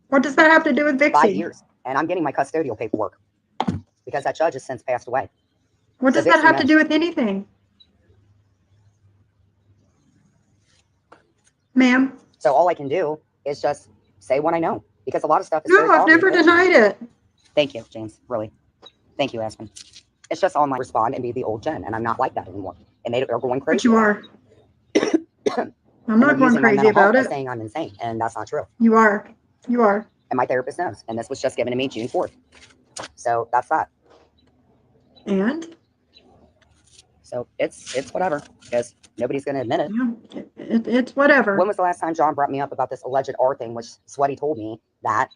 What does that have to do with Vixie? 5 years, and I'm getting my custodial paperwork because that judge has since passed away. What does that have to do with anything? Ma'am? So all I can do is just say what I know, because a lot of stuff is No, I've never denied it. Thank you, James, really. Thank you, Aspen. It's just online respond and be the old Jen, and I'm not like that anymore. And they're going crazy. But you are. I'm not going crazy about it. Saying I'm insane, and that's not true. You are. You are. And my therapist knows, and this was just given to me June 4th. So that's that. And? So it's whatever, because nobody's going to admit it. Yeah, it's whatever. When was the last time John brought me up about this alleged R thing, which Sweaty told me that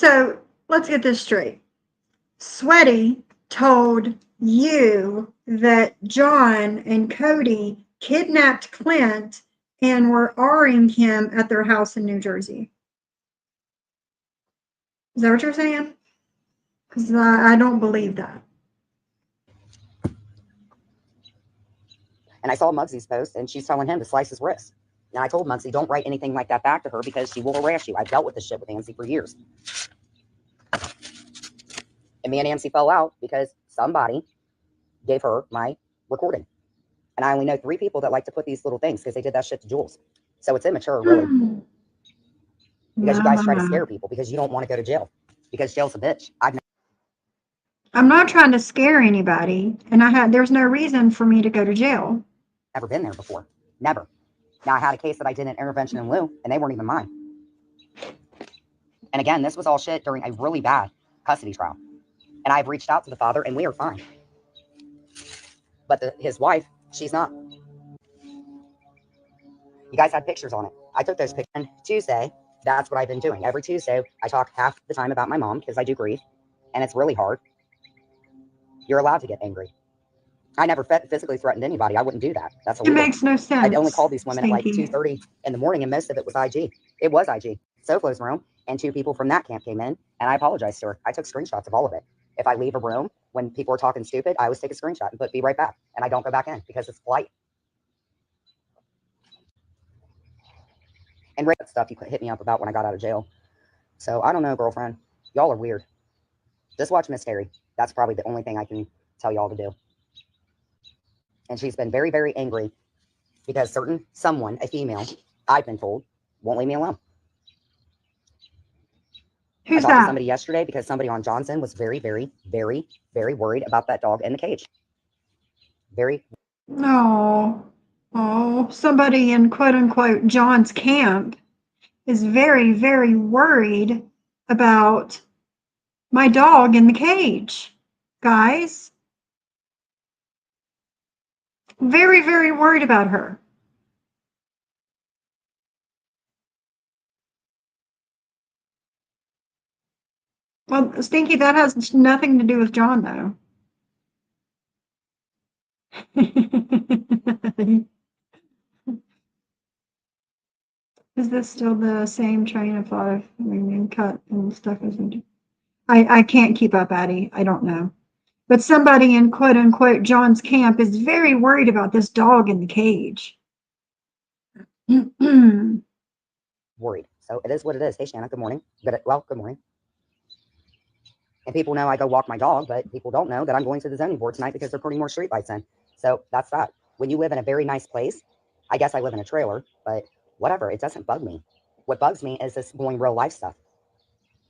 So let's get this straight. Sweaty told you that John and Cody kidnapped Clint and were R-ing him at their house in New Jersey. Is that what you're saying? Because I don't believe that. And I saw Muggsy's post, and she's telling him to slice his wrist. And I told Muggsy, don't write anything like that back to her because she will harass you. I've dealt with this shit with Nancy for years. And me and Nancy fell out because somebody gave her my recording. And I only know 3 people that like to put these little things because they did that shit to Jules. So it's immature, really. Because you guys try to scare people because you don't want to go to jail. Because jail's a bitch. I'm not trying to scare anybody, and there's no reason for me to go to jail. Never been there before. Never. Now, I had a case that I did an intervention in lieu, and they weren't even mine. And again, this was all shit during a really bad custody trial. And I've reached out to the father, and we are fine. But his wife, she's not. You guys had pictures on it. I took those pictures. And Tuesday, that's what I've been doing. Every Tuesday, I talk half the time about my mom because I do grieve, and it's really hard. You're allowed to get angry. I never physically threatened anybody. I wouldn't do that. That's illegal. It makes no sense. I'd only called these women at like 2:30 in the morning, and most of it was IG. It was IG. SoFlo's room, and 2 people from that camp came in, and I apologized to her. I took screenshots of all of it. If I leave a room when people are talking stupid, I always take a screenshot and put be right back, and I don't go back in because it's polite. And that stuff you could hit me up about when I got out of jail. So I don't know, girlfriend. Y'all are weird. Just watch Miss Terry. That's probably the only thing I can tell y'all to do. And she's been very, very angry because someone, a female, I've been told, won't leave me alone. Who's I talked that? to somebody yesterday because somebody on Johnson was very, very, very, very worried about that dog in the cage. Very. No. Oh, somebody in quote unquote John's camp is very, very worried about my dog in the cage. Guys. Very, very worried about her. Well, Stinky, that has nothing to do with John, though. Is this still the same train of thought? I mean, cut and stuff isn't. I can't keep up, Addie. I don't know. But somebody in quote unquote John's camp is very worried about this dog in the cage. Worried. So it is what it is. Hey, Shanna, good morning. Good morning. And people know I go walk my dog, but people don't know that I'm going to the zoning board tonight because they're putting more streetlights in. So that's that. When you live in a very nice place, I guess I live in a trailer, but whatever, it doesn't bug me. What bugs me is this going real life stuff.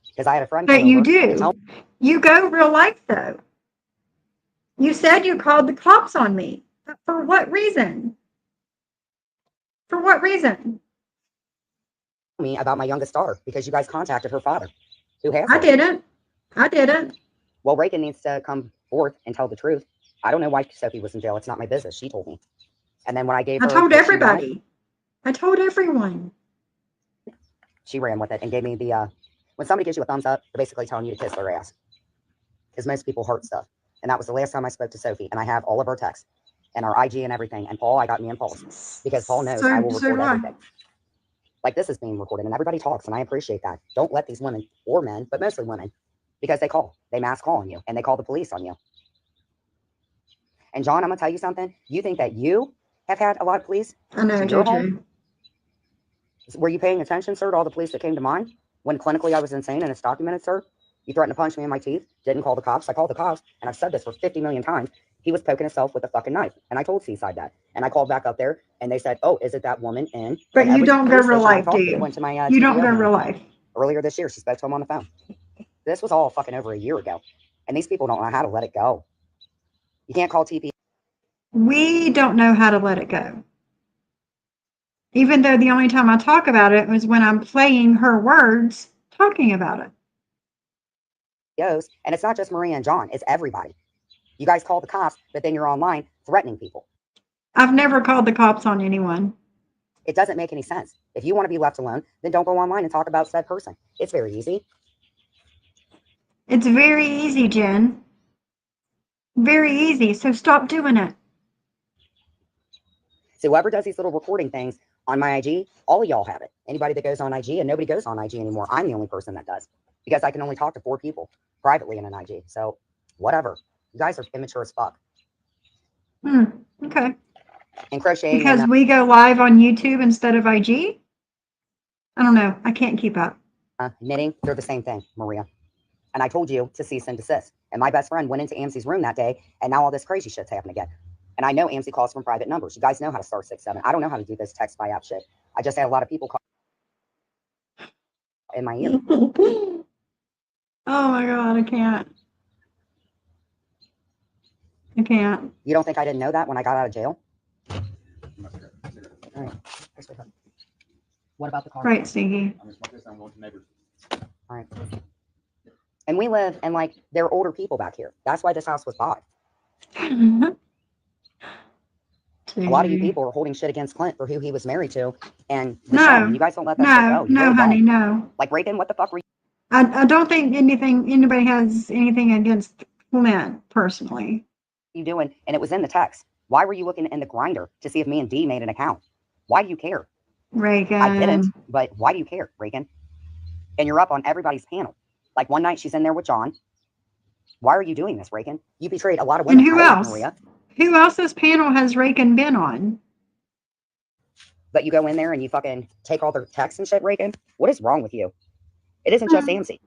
Because I had a friend. But you do. You go real life, though. You said you called the cops on me. For what reason? For what reason? Me about my youngest daughter because you guys contacted her father. Who has I didn't. Well, Reagan needs to come forth and tell the truth. I don't know why Sophie was in jail. It's not my business. She told me. And then when I gave her, I told everybody. I told everyone. She ran with it and gave me the, when somebody gives you a thumbs up, they're basically telling you to kiss their ass. Because most people hurt stuff. And that was the last time I spoke to Sophie. And I have all of her texts and our IG and everything. And Paul, I got me and Paul's. Because Paul knows I will record everything. Like this is being recorded and everybody talks. And I appreciate that. Don't let these women or men, but mostly women, because they mass call on you and they call the police on you. And John, I'm going to tell you something. You think that you have had a lot of police I know, to your home? Were you paying attention, sir, to all the police that came to mine? When clinically I was insane and it's documented, sir? You threatened to punch me in my teeth, didn't call the cops. I called the cops, and I've said this for 50 million times. He was poking himself with a fucking knife. And I told Seaside that. And I called back up there, and they said, oh, is it that woman in? But you don't go real life, do you? Went to my, you don't go real life. Earlier this year, she spoke to him on the phone. This was all fucking over a year ago. And these people don't know how to let it go. You can't call TP. We don't know how to let it go. Even though the only time I talk about it was when I'm playing her words, talking about it. And it's not just Maria and John, it's everybody. You guys call the cops, but then you're online threatening people. I've never called the cops on anyone. It doesn't make any sense. If you want to be left alone, then don't go online and talk about said person. It's very easy. It's very easy, Jen. Very easy. So stop doing it. So whoever does these little recording things on my IG, all of y'all have it. Anybody that goes on IG, and nobody goes on IG anymore. I'm the only person that does, because I can only talk to 4 people privately in an IG. So whatever. You guys are immature as fuck. Okay. And crocheting. Because we go live on YouTube instead of IG? I don't know. I can't keep up. Knitting, they're the same thing, Maria. And I told you to cease and desist. And my best friend went into Amsey's room that day, and now all this crazy shit's happening again. And I know Amsey calls from private numbers. You guys know how to star 67. I don't know how to do this text by app shit. I just had a lot of people call in my ear. Oh my God, I can't. I can't. You don't think I didn't know that when I got out of jail? All right. What about the car? Right, Stinky. All right. And we live, and like, there are older people back here. That's why this house was bought. A lot of you people are holding shit against Clint for who he was married to, and No, you guys don't let that shit go. You no, really honey, don't. no. Like, Reagan, what the fuck were you? I don't think anybody has anything against Clint personally. doing? And it was in the text. Why were you looking in the grinder to see if me and Dee made an account? Why do you care? Reagan. I didn't, but why do you care, Reagan? And you're up on everybody's panel. Like one night she's in there with John. Why are you doing this, Reagan? You betrayed a lot of women. And who else? Maria. Who else's panel has Reagan been on? But you go in there and you fucking take all their texts and shit, Reagan. What is wrong with you? It isn't just Amsey.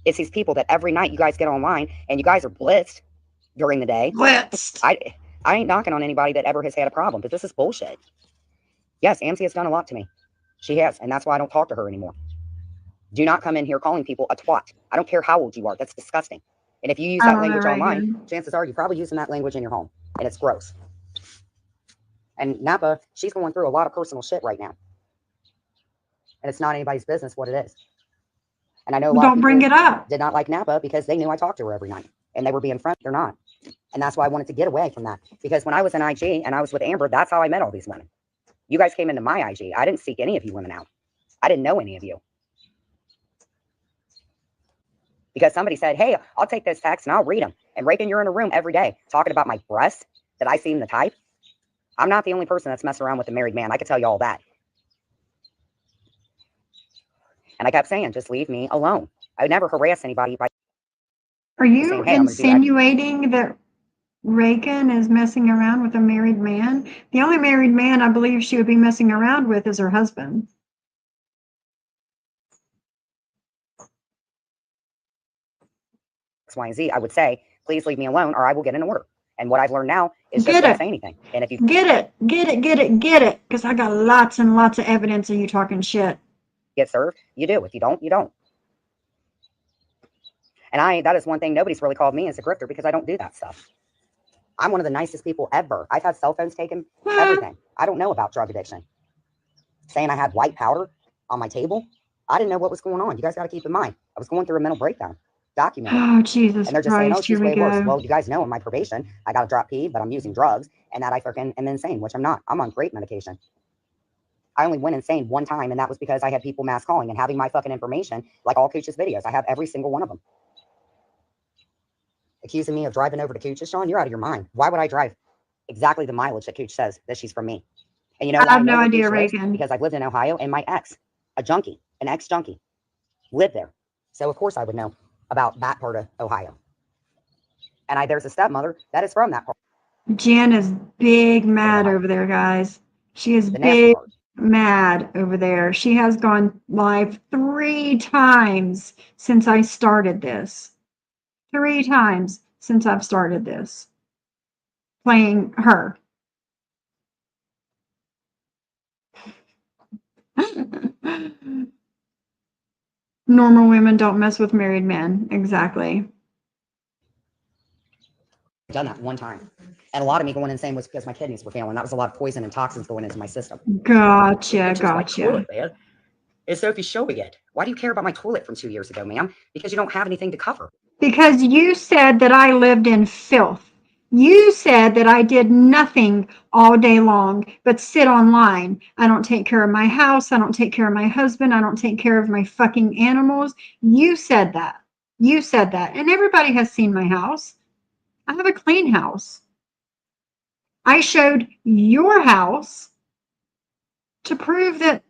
It's these people that every night you guys get online and you guys are blitzed during the day. Blitzed. I ain't knocking on anybody that ever has had a problem, but this is bullshit. Yes, Amsey has done a lot to me. She has, and that's why I don't talk to her anymore. Do not come in here calling people a twat. I don't care how old you are. That's disgusting. And if you use that language online, chances are you're probably using that language in your home, and it's gross. And Napa, she's going through a lot of personal shit right now. And it's not anybody's business what it is. And I know a lot of people bring it up. Did not like Napa because they knew I talked to her every night. And they were being friends. They're not. And that's why I wanted to get away from that. Because when I was in IG and I was with Amber, that's how I met all these women. You guys came into my IG. I didn't seek any of you women out. I didn't know any of you. Because somebody said, hey, I'll take those texts and I'll read them. And Reagan, you're in a room every day talking about my breasts that I seem to type. I'm not the only person that's messing around with a married man. I could tell you all that. And I kept saying, just leave me alone. I would never harass anybody by Are you saying, hey, insinuating that Reagan is messing around with a married man? The only married man I believe she would be messing around with is her husband. X, Y, and Z. I would say, please leave me alone or I will get an order. And what I've learned now is just don't say anything. And if you get it, because I got lots and lots of evidence of you talking shit. Get served, you do. If you don't, you don't. And that is one thing nobody's really called me as a grifter because I don't do that stuff. I'm one of the nicest people ever. I've had cell phones taken, everything. I don't know about drug addiction. Saying I had white powder on my table, I didn't know what was going on. You guys got to keep in mind, I was going through a mental breakdown. Documented. Oh, Jesus And they're just saying, oh, Christ, she's here we way worse. go. Well, you guys know on my probation, I got a drop P, but I'm using drugs, and that I freaking am insane, which I'm not. I'm on great medication. I only went insane one time, and that was because I had people mass calling and having my fucking information, like all Cooch's videos. I have every single one of them. Accusing me of driving over to Cooch's, Sean, you're out of your mind. Why would I drive exactly the mileage that Cooch says that she's from me? And you know, I have no idea, Reagan. Because I've lived in Ohio, and my ex, an ex-junkie, lived there. So of course I would know about that part of Ohio. And there's a stepmother that is from that part. Jen is big mad over there, guys. She is big mad over there. She has gone live 3 times since I started this. 3 times since I've started this. Playing her. Normal women don't mess with married men. Exactly. Done that one time. And a lot of me going insane was because my kidneys were failing. That was a lot of poison and toxins going into my system. Gotcha. Toilet, man. Is Sophie showing it? Why do you care about my toilet from 2 years ago, ma'am? Because you don't have anything to cover. Because you said that I lived in filth. You said that I did nothing all day long but sit online. I don't take care of my house. I don't take care of my husband. I don't take care of my fucking animals. You said that. You said that. And everybody has seen my house. I have a clean house. I showed your house to prove that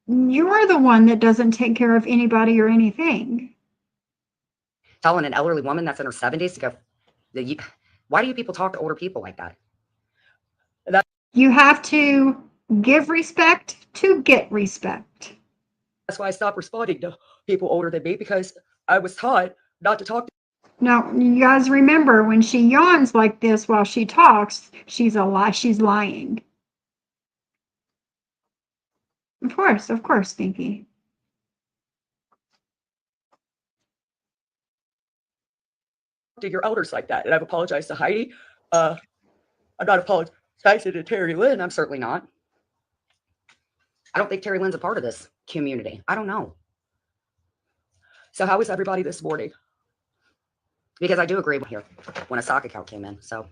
you're the one that doesn't take care of anybody or anything. Telling an elderly woman that's in her 70s to go, why do you people talk to older people like that? You have to give respect to get respect. That's why I stopped responding to people older than me, because I was taught not to talk to. Now, you guys remember, when she yawns like this while she talks, she's a lie. She's lying. Of course, Stinky. To your elders like that. And I've apologized to Heidi. I'm not apologizing to Terry Lynn. I'm certainly not. I don't think Terry Lynn's a part of this community. I don't know. So how was everybody this morning? Because I do agree with here when a sock account came in. So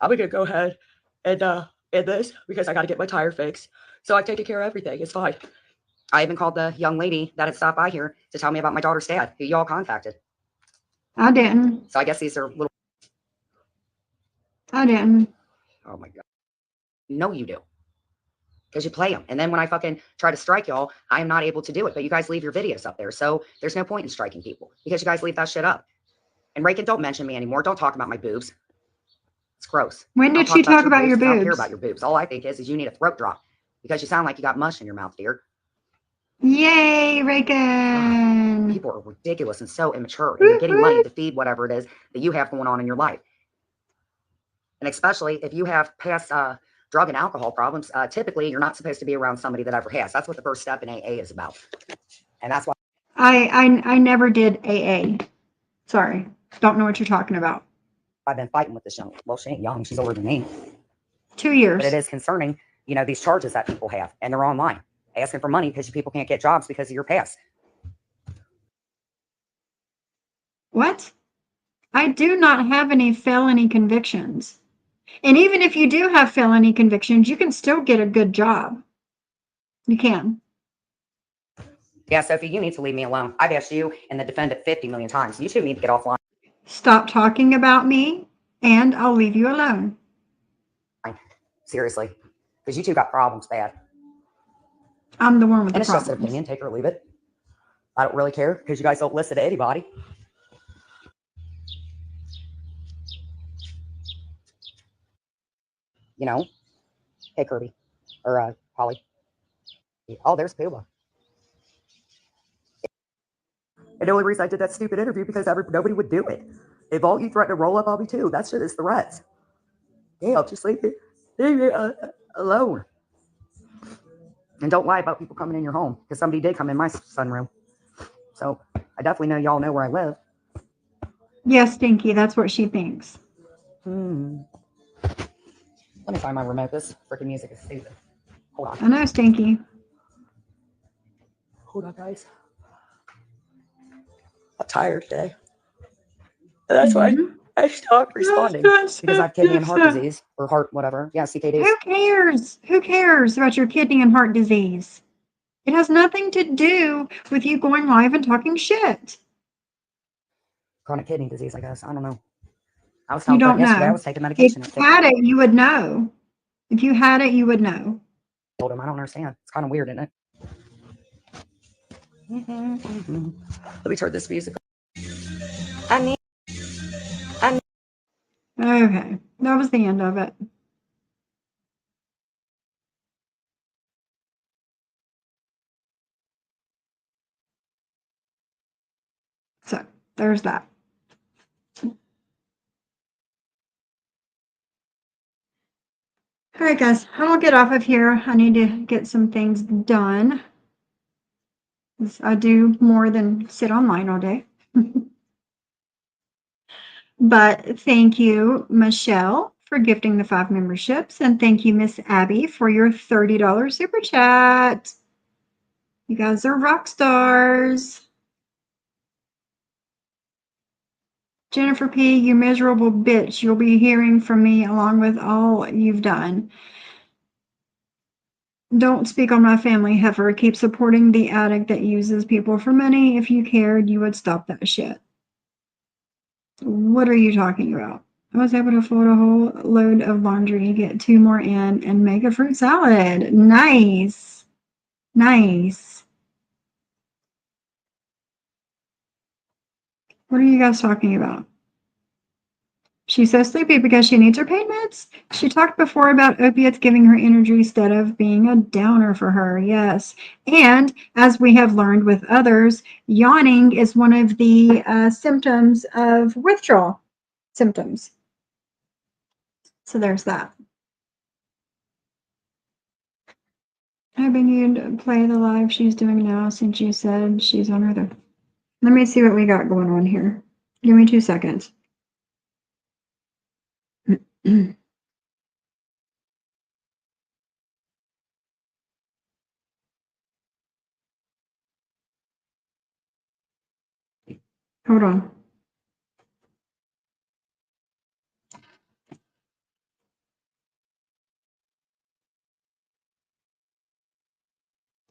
I'm going to go ahead and end this because I got to get my tire fixed. So I've taken care of everything. It's fine. I even called the young lady that had stopped by here to tell me about my daughter's dad, who y'all contacted. I didn't. So I guess these are little. I didn't. Oh my God. No, you do. Because you play them. And then when I fucking try to strike y'all, I am not able to do it. But you guys leave your videos up there. So there's no point in striking people because you guys leave that shit up. And Reagan, don't mention me anymore. Don't talk about my boobs. It's gross. When did she talk about your boobs? I don't care about your boobs. All I think is you need a throat drop because you sound like you got mush in your mouth, dear. Yay, Reagan. People are ridiculous and so immature. And you're getting money to feed whatever it is that you have going on in your life. And especially if you have past drug and alcohol problems, typically you're not supposed to be around somebody that ever has. That's what the first step in AA is about. And that's why I never did AA. Sorry. Don't know what you're talking about. I've been fighting with this young. Well, she ain't young. She's older than me. 2 years. But it is concerning, these charges that people have. And they're online. Asking for money because people can't get jobs because of your past. What? I do not have any felony convictions. And even if you do have felony convictions, you can still get a good job. You can. Yeah, Sophie, you need to leave me alone. I've asked you and the defendant 50 million times. You two need to get offline. Stop talking about me, and I'll leave you alone. Seriously. Because you two got problems bad. I'm the one with the problems. And it's just an opinion. Take it or leave it. I don't really care because you guys don't listen to anybody. Hey, Kirby. Or Holly. Oh, there's P.O. And the only reason I did that stupid interview because nobody would do it. If all you threaten to roll up on me too, that shit is threats. Yeah, just leave me alone. And don't lie about people coming in your home because somebody did come in my sunroom. So I definitely know y'all know where I live. Yes, Stinky, that's what she thinks. Let me find my remote. This freaking music is stupid. Hold on. I know, Stinky. Hold on, guys. I'm tired today. And that's why I stopped responding because I have kidney and heart disease or heart whatever. Yeah, CKD. Who cares? Who cares about your kidney and heart disease? It has nothing to do with you going live and talking shit. Chronic kidney disease, I guess. I don't know. I was You telling don't yesterday know. I was taking medication. If you had it, you would know. If you had it, you would know. Told him I don't understand. It's kind of weird, isn't it? Let me turn this music on. Okay, that was the end of it. So there's that. All right, guys, I'm gonna get off of here. I need to get some things done. I do more than sit online all day. But thank you, Michelle, for gifting the 5 memberships. And thank you, Miss Abby, for your $30 super chat. You guys are rock stars. Jennifer P., you miserable bitch. You'll be hearing from me along with all you've done. Don't speak on my family, heifer. Keep supporting the addict that uses people for money. If you cared, you would stop that shit. What are you talking about? I was able to fold a whole load of laundry, get 2 more in, and make a fruit salad. Nice. Nice. What are you guys talking about? She's so sleepy because she needs her pain meds. She talked before about opiates giving her energy instead of being a downer for her. Yes. And as we have learned with others, yawning is one of the symptoms of withdrawal symptoms. So there's that. Hoping you'd play the live she's doing now since you said she's on her there. Let me see what we got going on here. Give me 2 seconds. Hold on.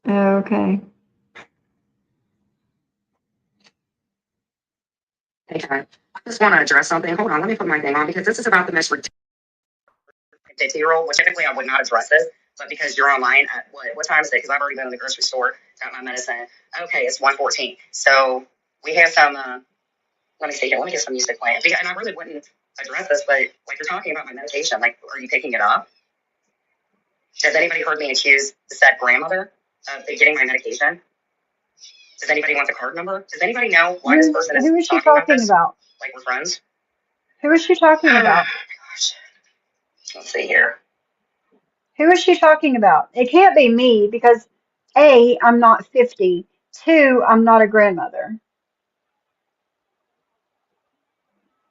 Okay. Hey, Karen, I just want to address something. Hold on, let me put my thing on because this is about the most ridiculous rule, which typically I would not address this, but because you're online at what time is it? Because I've already been in the grocery store, got my medicine. Okay, it's 1:14. So we have some, let me see here, let me get some music playing. And I really wouldn't address this, but like you're talking about my medication, like, are you picking it up? Has anybody heard me accuse the said grandmother of getting my medication? Does anybody want the card number? Does anybody know why this person Who is is she talking about talking this? about? Like we're friends? Who is she talking about? Gosh. Let's see here. Who is she talking about? It can't be me because A, I'm not 50. 2, I'm not a grandmother.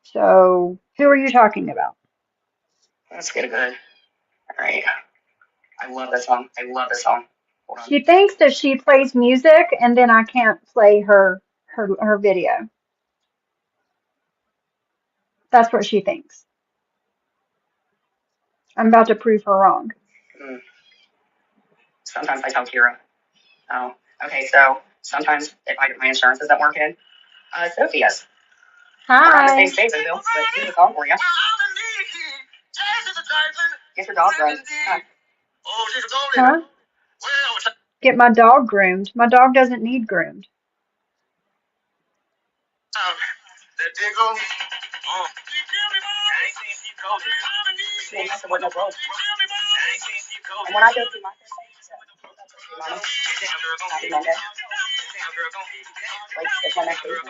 So who are you talking about? Let's get a good. All right. I love this song. I love this song. Hold on. She thinks that she plays music and then I can't play her video. That's what she thinks. I'm about to prove her wrong. Sometimes I tell Kira. Oh, okay. So sometimes if my insurance isn't working, Sophia's. We're not in the same state as Bill, but here's a call for you. Get your dog groomed. Huh? Get my dog groomed. My dog doesn't need groomed. And when I go through my happy Monday. Like, it's my next week. My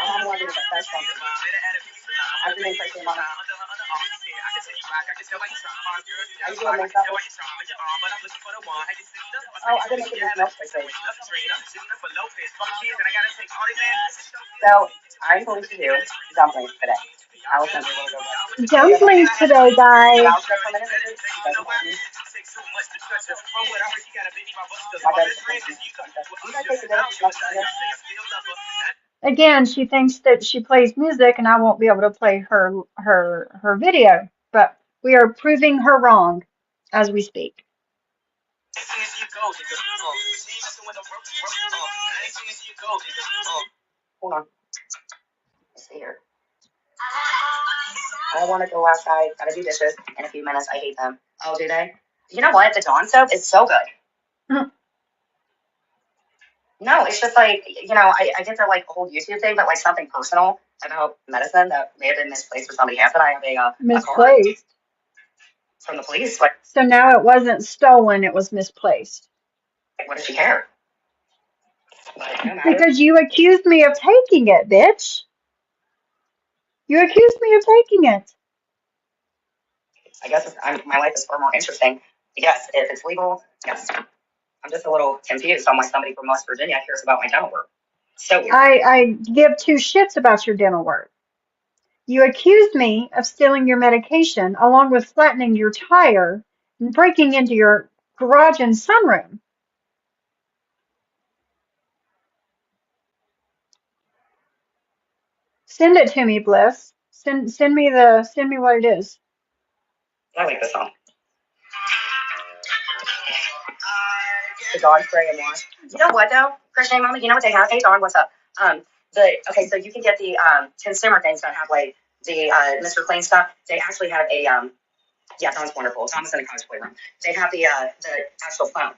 mom wanted to confess something. I've been crazy, Mama. Are you doing makeup? Oh, I've been making this milk for free. So, I'm going to do dumplings today. Allison, Dumplings today, guys. Again, she thinks that she plays music and I won't be able to play her video, but we are proving her wrong as we speak. Hold on. Let's see here. I want to go outside. Gotta do dishes in a few minutes. I hate them. Oh, do they? You know what? The Dawn soap is so good. No, it's just like, I get the like whole YouTube thing, but like something personal about medicine that may have been misplaced or somebody has it. I have a Misplaced. From the police. Like, So now it wasn't stolen, it was misplaced. what does she care? Because you accused me of taking it, bitch. You accused me of taking it. I guess my life is far more interesting. Yes, if it's legal, yes. I'm just a little confused on why somebody from West Virginia cares about my dental work. So weird. I give 2 shits about your dental work. You accused me of stealing your medication along with flattening your tire and breaking into your garage and sunroom. Send it to me, Bliss. Send me what it is. I like this song. The dog spray and wash. You know what though, Christian Mama? You know what they have? Hey Dawn, what's up? Okay, so you can get the consumer things that have like the Mr. Clean stuff. They actually have a yeah, Tom's wonderful. Tom's in the cosplay room. They have the actual phone,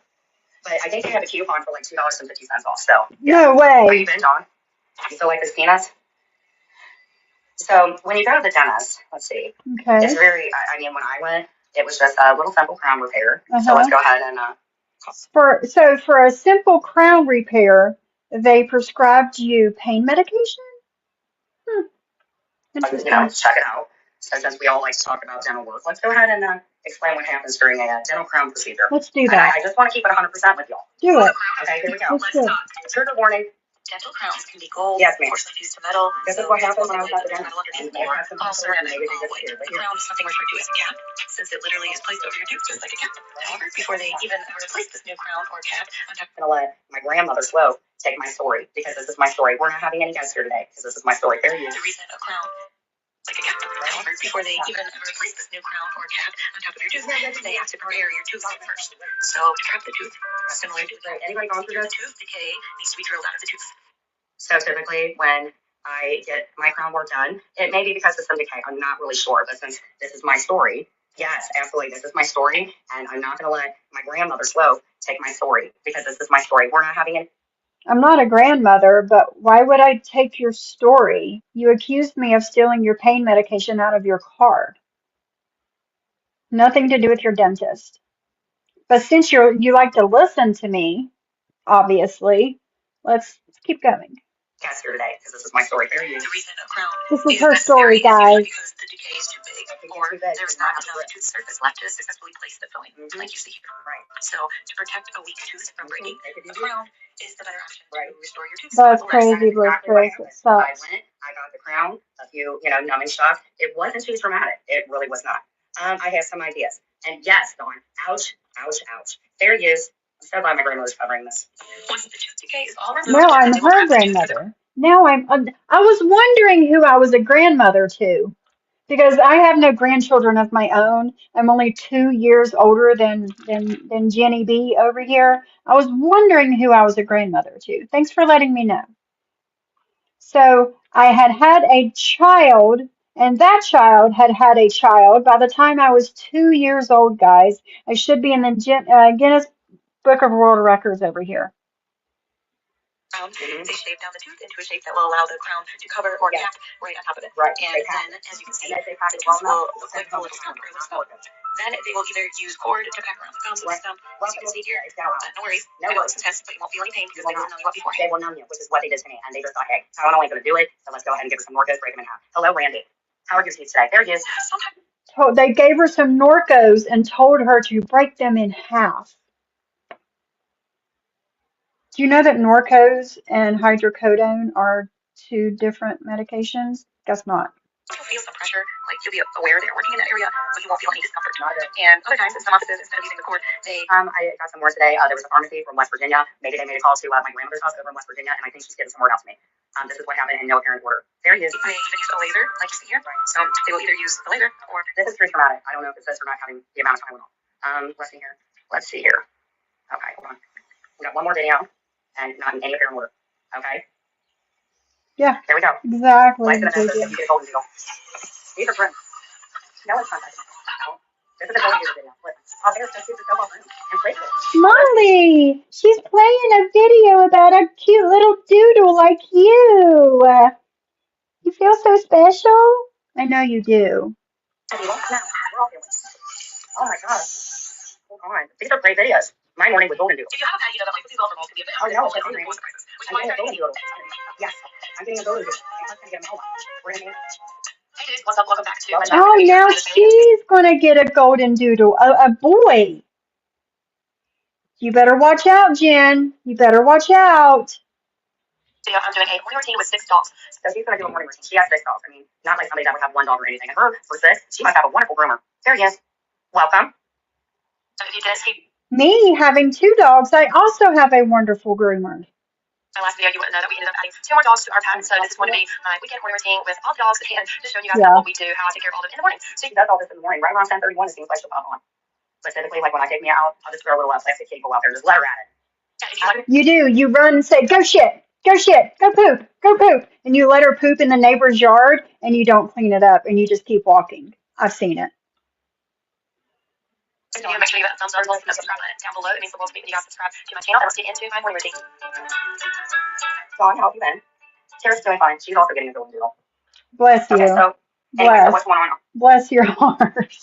but I think they have a coupon for like $2.50 off. So yeah. No Are way. you been on? You still like this penis? So when you go to the dentist, let's see. Okay. It's very. I mean, when I went, it was just a little simple crown repair. So let's go ahead and For a simple crown repair, they prescribed you pain medication? Interesting. Check it out. So since we all like to talk about dental work, let's go ahead and explain what happens during a dental crown procedure. Let's do that. I just want to keep it 100% with y'all. Do it. Okay, here we go. Let's do it. Trigger warning. Dental crowns can be gold, Yes, ma'am. porcelain fused to metal. This is what happened when I was at the dentist. Also, the crown is something referred to as a cap, since it literally is placed over your tooth just like a cap. However, before they even replace this new crown or cap, I'm not gonna let my grandmother Slow take my story because this is my story. We're not having any guests here today because this is my story. There you go. the reason a crown like a cap. However, before they even replace this new crown or cap on top of your tooth, they have to prepare your tooth first. So to prep the tooth, similar to Anybody gone through this? tooth decay needs to be drilled out of the tooth. So typically when I get my crown work done, it may be because of some decay. I'm not really sure, but since this is my story, yes, absolutely, this is my story, and I'm not going to let my grandmother Slow take my story because this is my story. We're not having it. I'm not a grandmother, but why would I take your story? You accused me of stealing your pain medication out of your car. Nothing to do with your dentist. But since you like to listen to me, obviously, let's keep going. Guests here today because this is my story. There you go. The reason a crown This is her story, guys. because the decay is too big, or there's not enough tooth surface left to successfully place the filling, like you see here. Right. So to protect a weak tooth from breaking, a crown is the better option to restore your tooth. That's crazy, Bliss. It sucks. I got the crown, a few, numbing shots. It wasn't too traumatic. It really was not. I have some ideas. And yes, Dawn, ouch, ouch, ouch. There he is. I'm so glad my grandmother's covering this. Once the tooth decay is all removed, Now I'm her grandmother. I was wondering who I was a grandmother to, because I have no grandchildren of my own. I'm only 2 years older than Jenny B over here. I was wondering who I was a grandmother to. Thanks for letting me know. So I had a child, and that child had a child by the time I was 2 years old, guys. I should be in the Guinness Book of World Records over here. Crown, they shape down the tooth into a shape that will allow the crown to cover or cap right on top of it. Right. And then, as you can see, the tooth will look like a little stump or a little stump. Then they will either use cord to pack around the gums of the stump. As you can see here, no worries. No worries. Test, but you won't feel any pain because they will numb you up beforehand. They will numb you, which is what they did to me. And they just thought, hey, I'm only going to do it, so let's go ahead and give her some Norcos, break them in half. Hello, Randy. How are your teeth today? There he is. They gave her some Norcos and told her to break them in half. Do you know that Norcos and hydrocodone are 2 different medications? Guess not. You'll feel some pressure, like you'll be aware that you're working in that area, but you won't feel any discomfort. And other times, in some offices, instead of using the cord, they I got some more today. There was a pharmacy from West Virginia. Maybe they made a call to my grandmother's house over in West Virginia, and I think she's getting some word out to me. This is what happened in no apparent order. There he is. may even use a laser, like you see here. So they will either use the laser or this is pretty traumatic. I don't know if it says for not having the amount of time at all. Let's see here. Okay, hold on. We got one more video, and not in any apparent order. Okay. Yeah. There we go. Exactly. These are friends. No, it's not. No. This is a golden doodle video. Listen. Oh, there's the super double and play with. Molly, she's playing a video about a cute little doodle like you. You feel so special? I know you do. Oh my god. Hold on. These are great videos. My morning with golden doodle. if you haven't had, like these golden rolls can be a bit Oh no, it's hungry. hungry. Surprises. Which is I'm why getting a they're golden doodle. Yes, I'm getting a golden doodle. I'm gonna get a Mala. We're gonna Hey dudes, what's up? Welcome back to Oh, now she's gonna get a golden doodle, a boy. You better watch out, Jen. You better watch out. video. I'm doing a morning routine with 6 dogs. So she's gonna do a morning routine. She has 6 dogs. I mean, not like somebody that would have 1 dog or anything. And her, for 6, she must have a wonderful groomer. There he is. Welcome. So if you did see Me having 2 dogs, I also have a wonderful groomer. my last video, you wouldn't know that we ended up adding 2 more dogs to our pattern. So this is going to be my weekend morning routine with all the dogs and just showing you guys what we do, how I take care of all of them in the morning. So she does all this in the morning, right around 10:31. It seems like she'll pop on. But typically, like when I take me out, I'll just throw a little plastic cable out there, just let her at it. Yeah, if you like You do. You run and say, go shit. Go shit. Go poop. Go poop. And you let her poop in the neighbor's yard and you don't clean it up and you just keep walking. I've seen it. Yeah, make sure you hit the thumbs up and the subscribe button down below. It means the world to me when you guys subscribe to my channel. And let's get into my morning routine. Dawn, how have you been? Tara's doing fine. She's also getting a golden doodle. Bless you. Okay, so anyway, so what's going on? Bless your heart.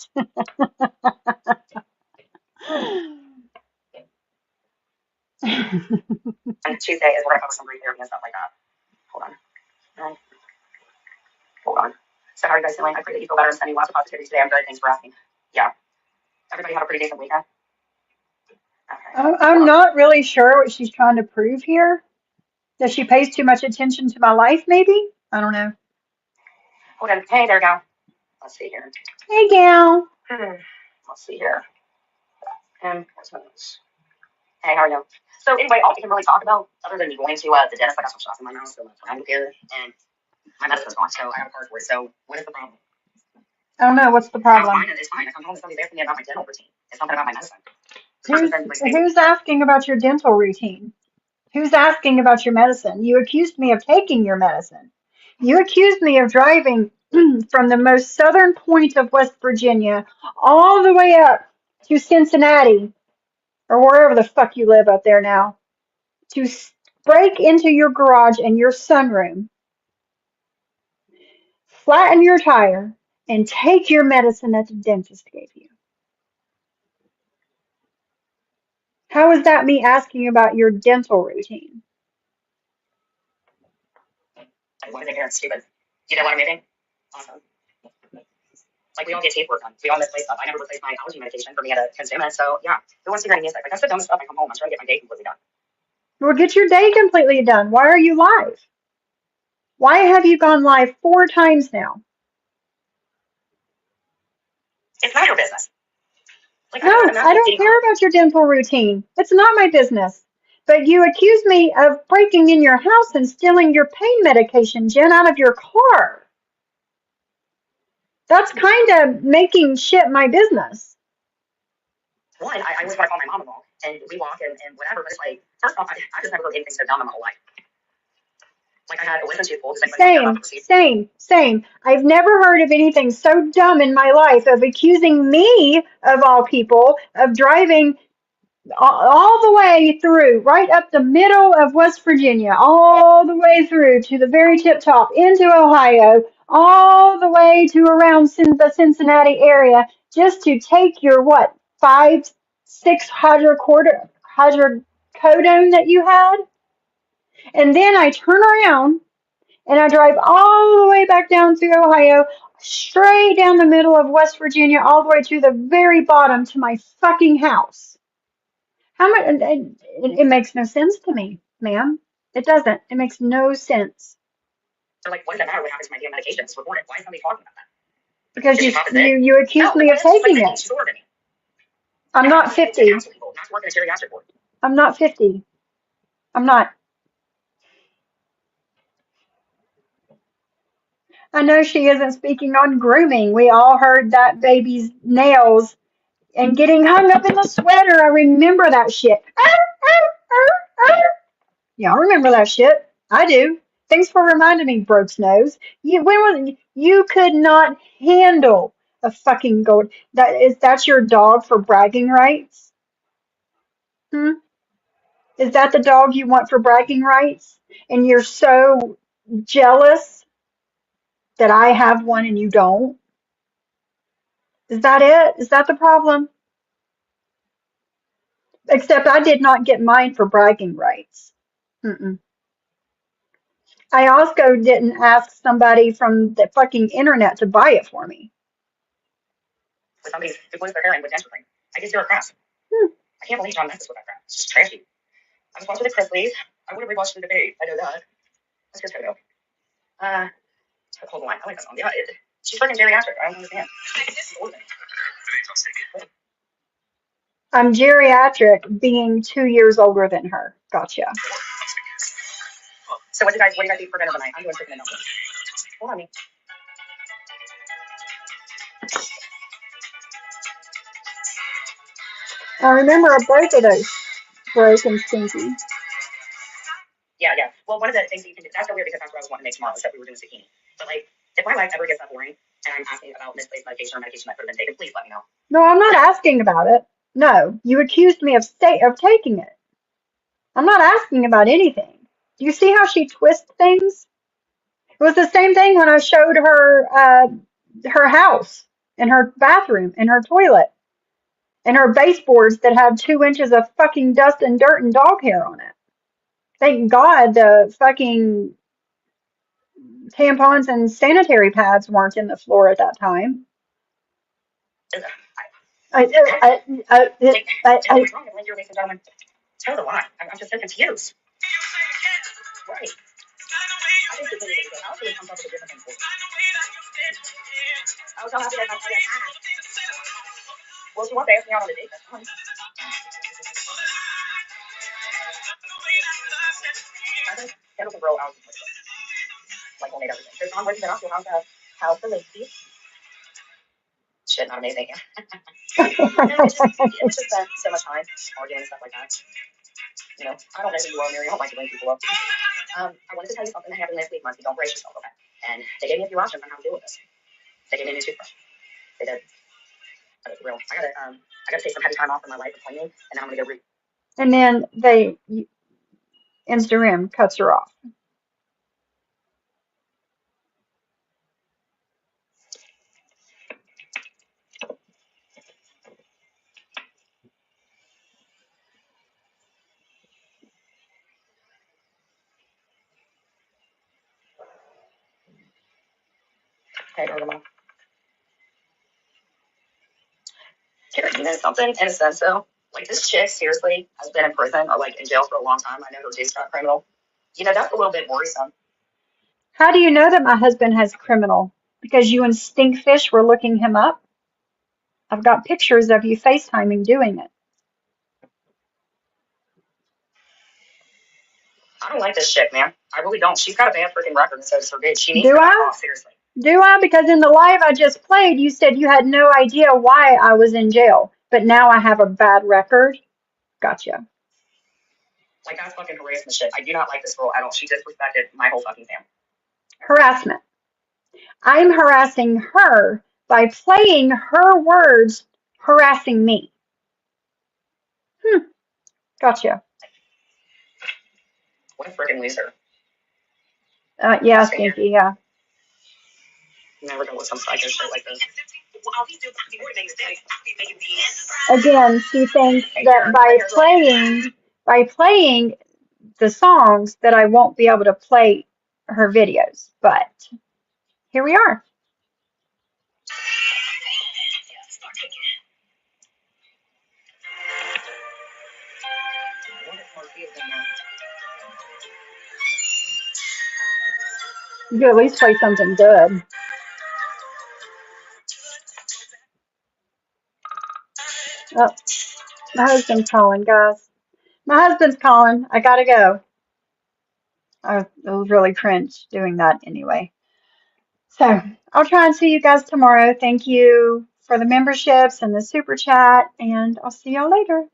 And Tuesday is we're gonna cover some breathing therapy and stuff like that. Hold on. Hold on. So how are you guys doing? I pray that you feel better and sending lots of positivity today. I'm good. Thanks for asking. Yeah. Everybody have a pretty decent weekend. Okay. I'm not really sure what she's trying to prove here. That she pays too much attention to my life, maybe? I don't know. Hold on. Hey, there we go. Let's see here. Hey, gal. Let's see here. And hey, how are you? So anyway, all we can really talk about, other than me going to the dentist, I got some shots in my mouth, so I'm here, and my medicine's gone, so I have a card for it. So what is the problem? I don't know. What's the problem? It's fine. If I'm home, somebody's asking me about my dental routine. It's something about my medicine. Who's asking about your dental routine? Who's asking about your medicine? You accused me of taking your medicine. You accused me of driving from the most southern point of West Virginia all the way up to Cincinnati, or wherever the fuck you live up there now, to break into your garage and your sunroom, flatten your tire, and take your medicine that the dentist gave you. How is that me asking about your dental routine? What is it here? It's stupid. You know what I'm moving? Awesome. Like, we all get teeth work done. We all misplace stuff. I never replaced my allergy medication for me to consume it. So, yeah. Who wants to hear any music? Like, that's the dumbest stuff. I come home. I'm trying to get my day completely done. Well, get your day completely done. Why are you live? Why have you gone live 4 times now? It's not your business. Like, No, I don't care about your dental routine. It's not my business. But you accuse me of breaking in your house and stealing your pain medication, Jen, out of your car. That's kind of making shit my business. One, I always want to call my mom and all, and we walk and whatever, but it's like, first off, I just never heard anything so dumb in my whole life. Like, I had a wisdom tooth pulled. Same. I've never heard of anything so dumb in my life of accusing me, of all people, of driving all the way through, right up the middle of West Virginia, all the way through to the very tip top into Ohio, all the way to around the Cincinnati area, just to take your, 5-6 hydrocodone that you had? And then I turn around and I drive all the way back down to Ohio, straight down the middle of West Virginia, all the way to the very bottom to my fucking house. How much? It makes no sense to me, ma'am. It doesn't. It makes no sense. They're like, what does it matter what happens to my damn medication? It's reported. Why is somebody talking about that? Because you accused me of taking it. I'm not 50. I'm not 50. I'm not. I know she isn't speaking on grooming. We all heard that baby's nails and getting hung up in the sweater. I remember that shit. Yeah, I remember that shit. I do. Thanks for reminding me, Brooks Nose. You could not handle a fucking gold. That's your dog for bragging rights? Is that the dog you want for bragging rights? And you're so jealous that I have one and you don't? Is that it? Is that the problem? Except I did not get mine for bragging rights. I also didn't ask somebody from the fucking internet to buy it for me. Somebody who glues their hair in with dentistry. I just do a crap. I can't believe John messes with that crap. It's just trashy. I was watching the Chrisleys. I would have rewatched the debate. I know that. Let's just go. Hold on. I like that song. Yeah, she's freaking geriatric. I don't understand. I'm geriatric, being 2 years older than her. Gotcha. So what do you guys eat for dinner tonight? I'm doing chicken and dumplings. Hold on me. I remember both of those broke and stinky. Yeah. Well, one of the things that you can do, that's so weird because that's what I was wanting to make tomorrow, is that we were doing zucchini. But like, if my life ever gets that boring and I'm asking about misplaced medication or medication that could have been taken, please let me know. No, I'm not asking about it. No, you accused me of taking it. I'm not asking about anything. Do you see how she twists things? It was the same thing when I showed her her house and her bathroom and her toilet and her baseboards that had 2 inches of fucking dust and dirt and dog hair on it. Thank God the fucking tampons and sanitary pads weren't in the floor at that time. What's wrong? Like, you're ladies and gentlemen, tell the lie. I'm just so confused. Right. I think the thing is that I'll really come up with a different thing for you. I was so happy that I said, well, she wants to ask me out on a date. That's fine. I think Kendall can grow out like homemade everything. There's one working that also how's the lady? Shit, not amazing. It's just spent so much time arguing and stuff like that. You know, I don't know who you are, Mary. I don't like to bring people up. I wanted to tell you something that happened last week, Marcy. Don't brace yourself, okay? And they gave me a few options on how to deal with this. They gave me a new toothbrush. They did. But it's real. I gotta take some heavy time off in my life of cleaning, and then I'm gonna go read. And then Instagram cuts her off. Okay, go to mom. Here, you know something? In a sense, though, like this chick seriously has been in prison or like in jail for a long time. I know her days got criminal. You know, that's a little bit worrisome. How do you know that my husband has criminal? Because you and Stinkfish were looking him up? I've got pictures of you FaceTiming doing it. I don't like this chick, man. I really don't. She's got a bad freaking record, and so does her bitch. She needs to back off, seriously. Do I? Because in the live I just played, you said you had no idea why I was in jail. But now I have a bad record? Gotcha. Like, that's fucking harassment shit. I do not like this girl at all. She disrespected my whole fucking family. Harassment. I'm harassing her by playing her words harassing me. Gotcha. What a freaking loser. Yeah, Stinky, yeah. Never go with some psycho shit like this. Again, she thinks that by playing the songs that I won't be able to play her videos, but here we are. You could at least play something good. Oh, my husband's calling, guys. My husband's calling. I gotta go. It was really cringe doing that anyway. So I'll try and see you guys tomorrow. Thank you for the memberships and the super chat, and I'll see y'all later.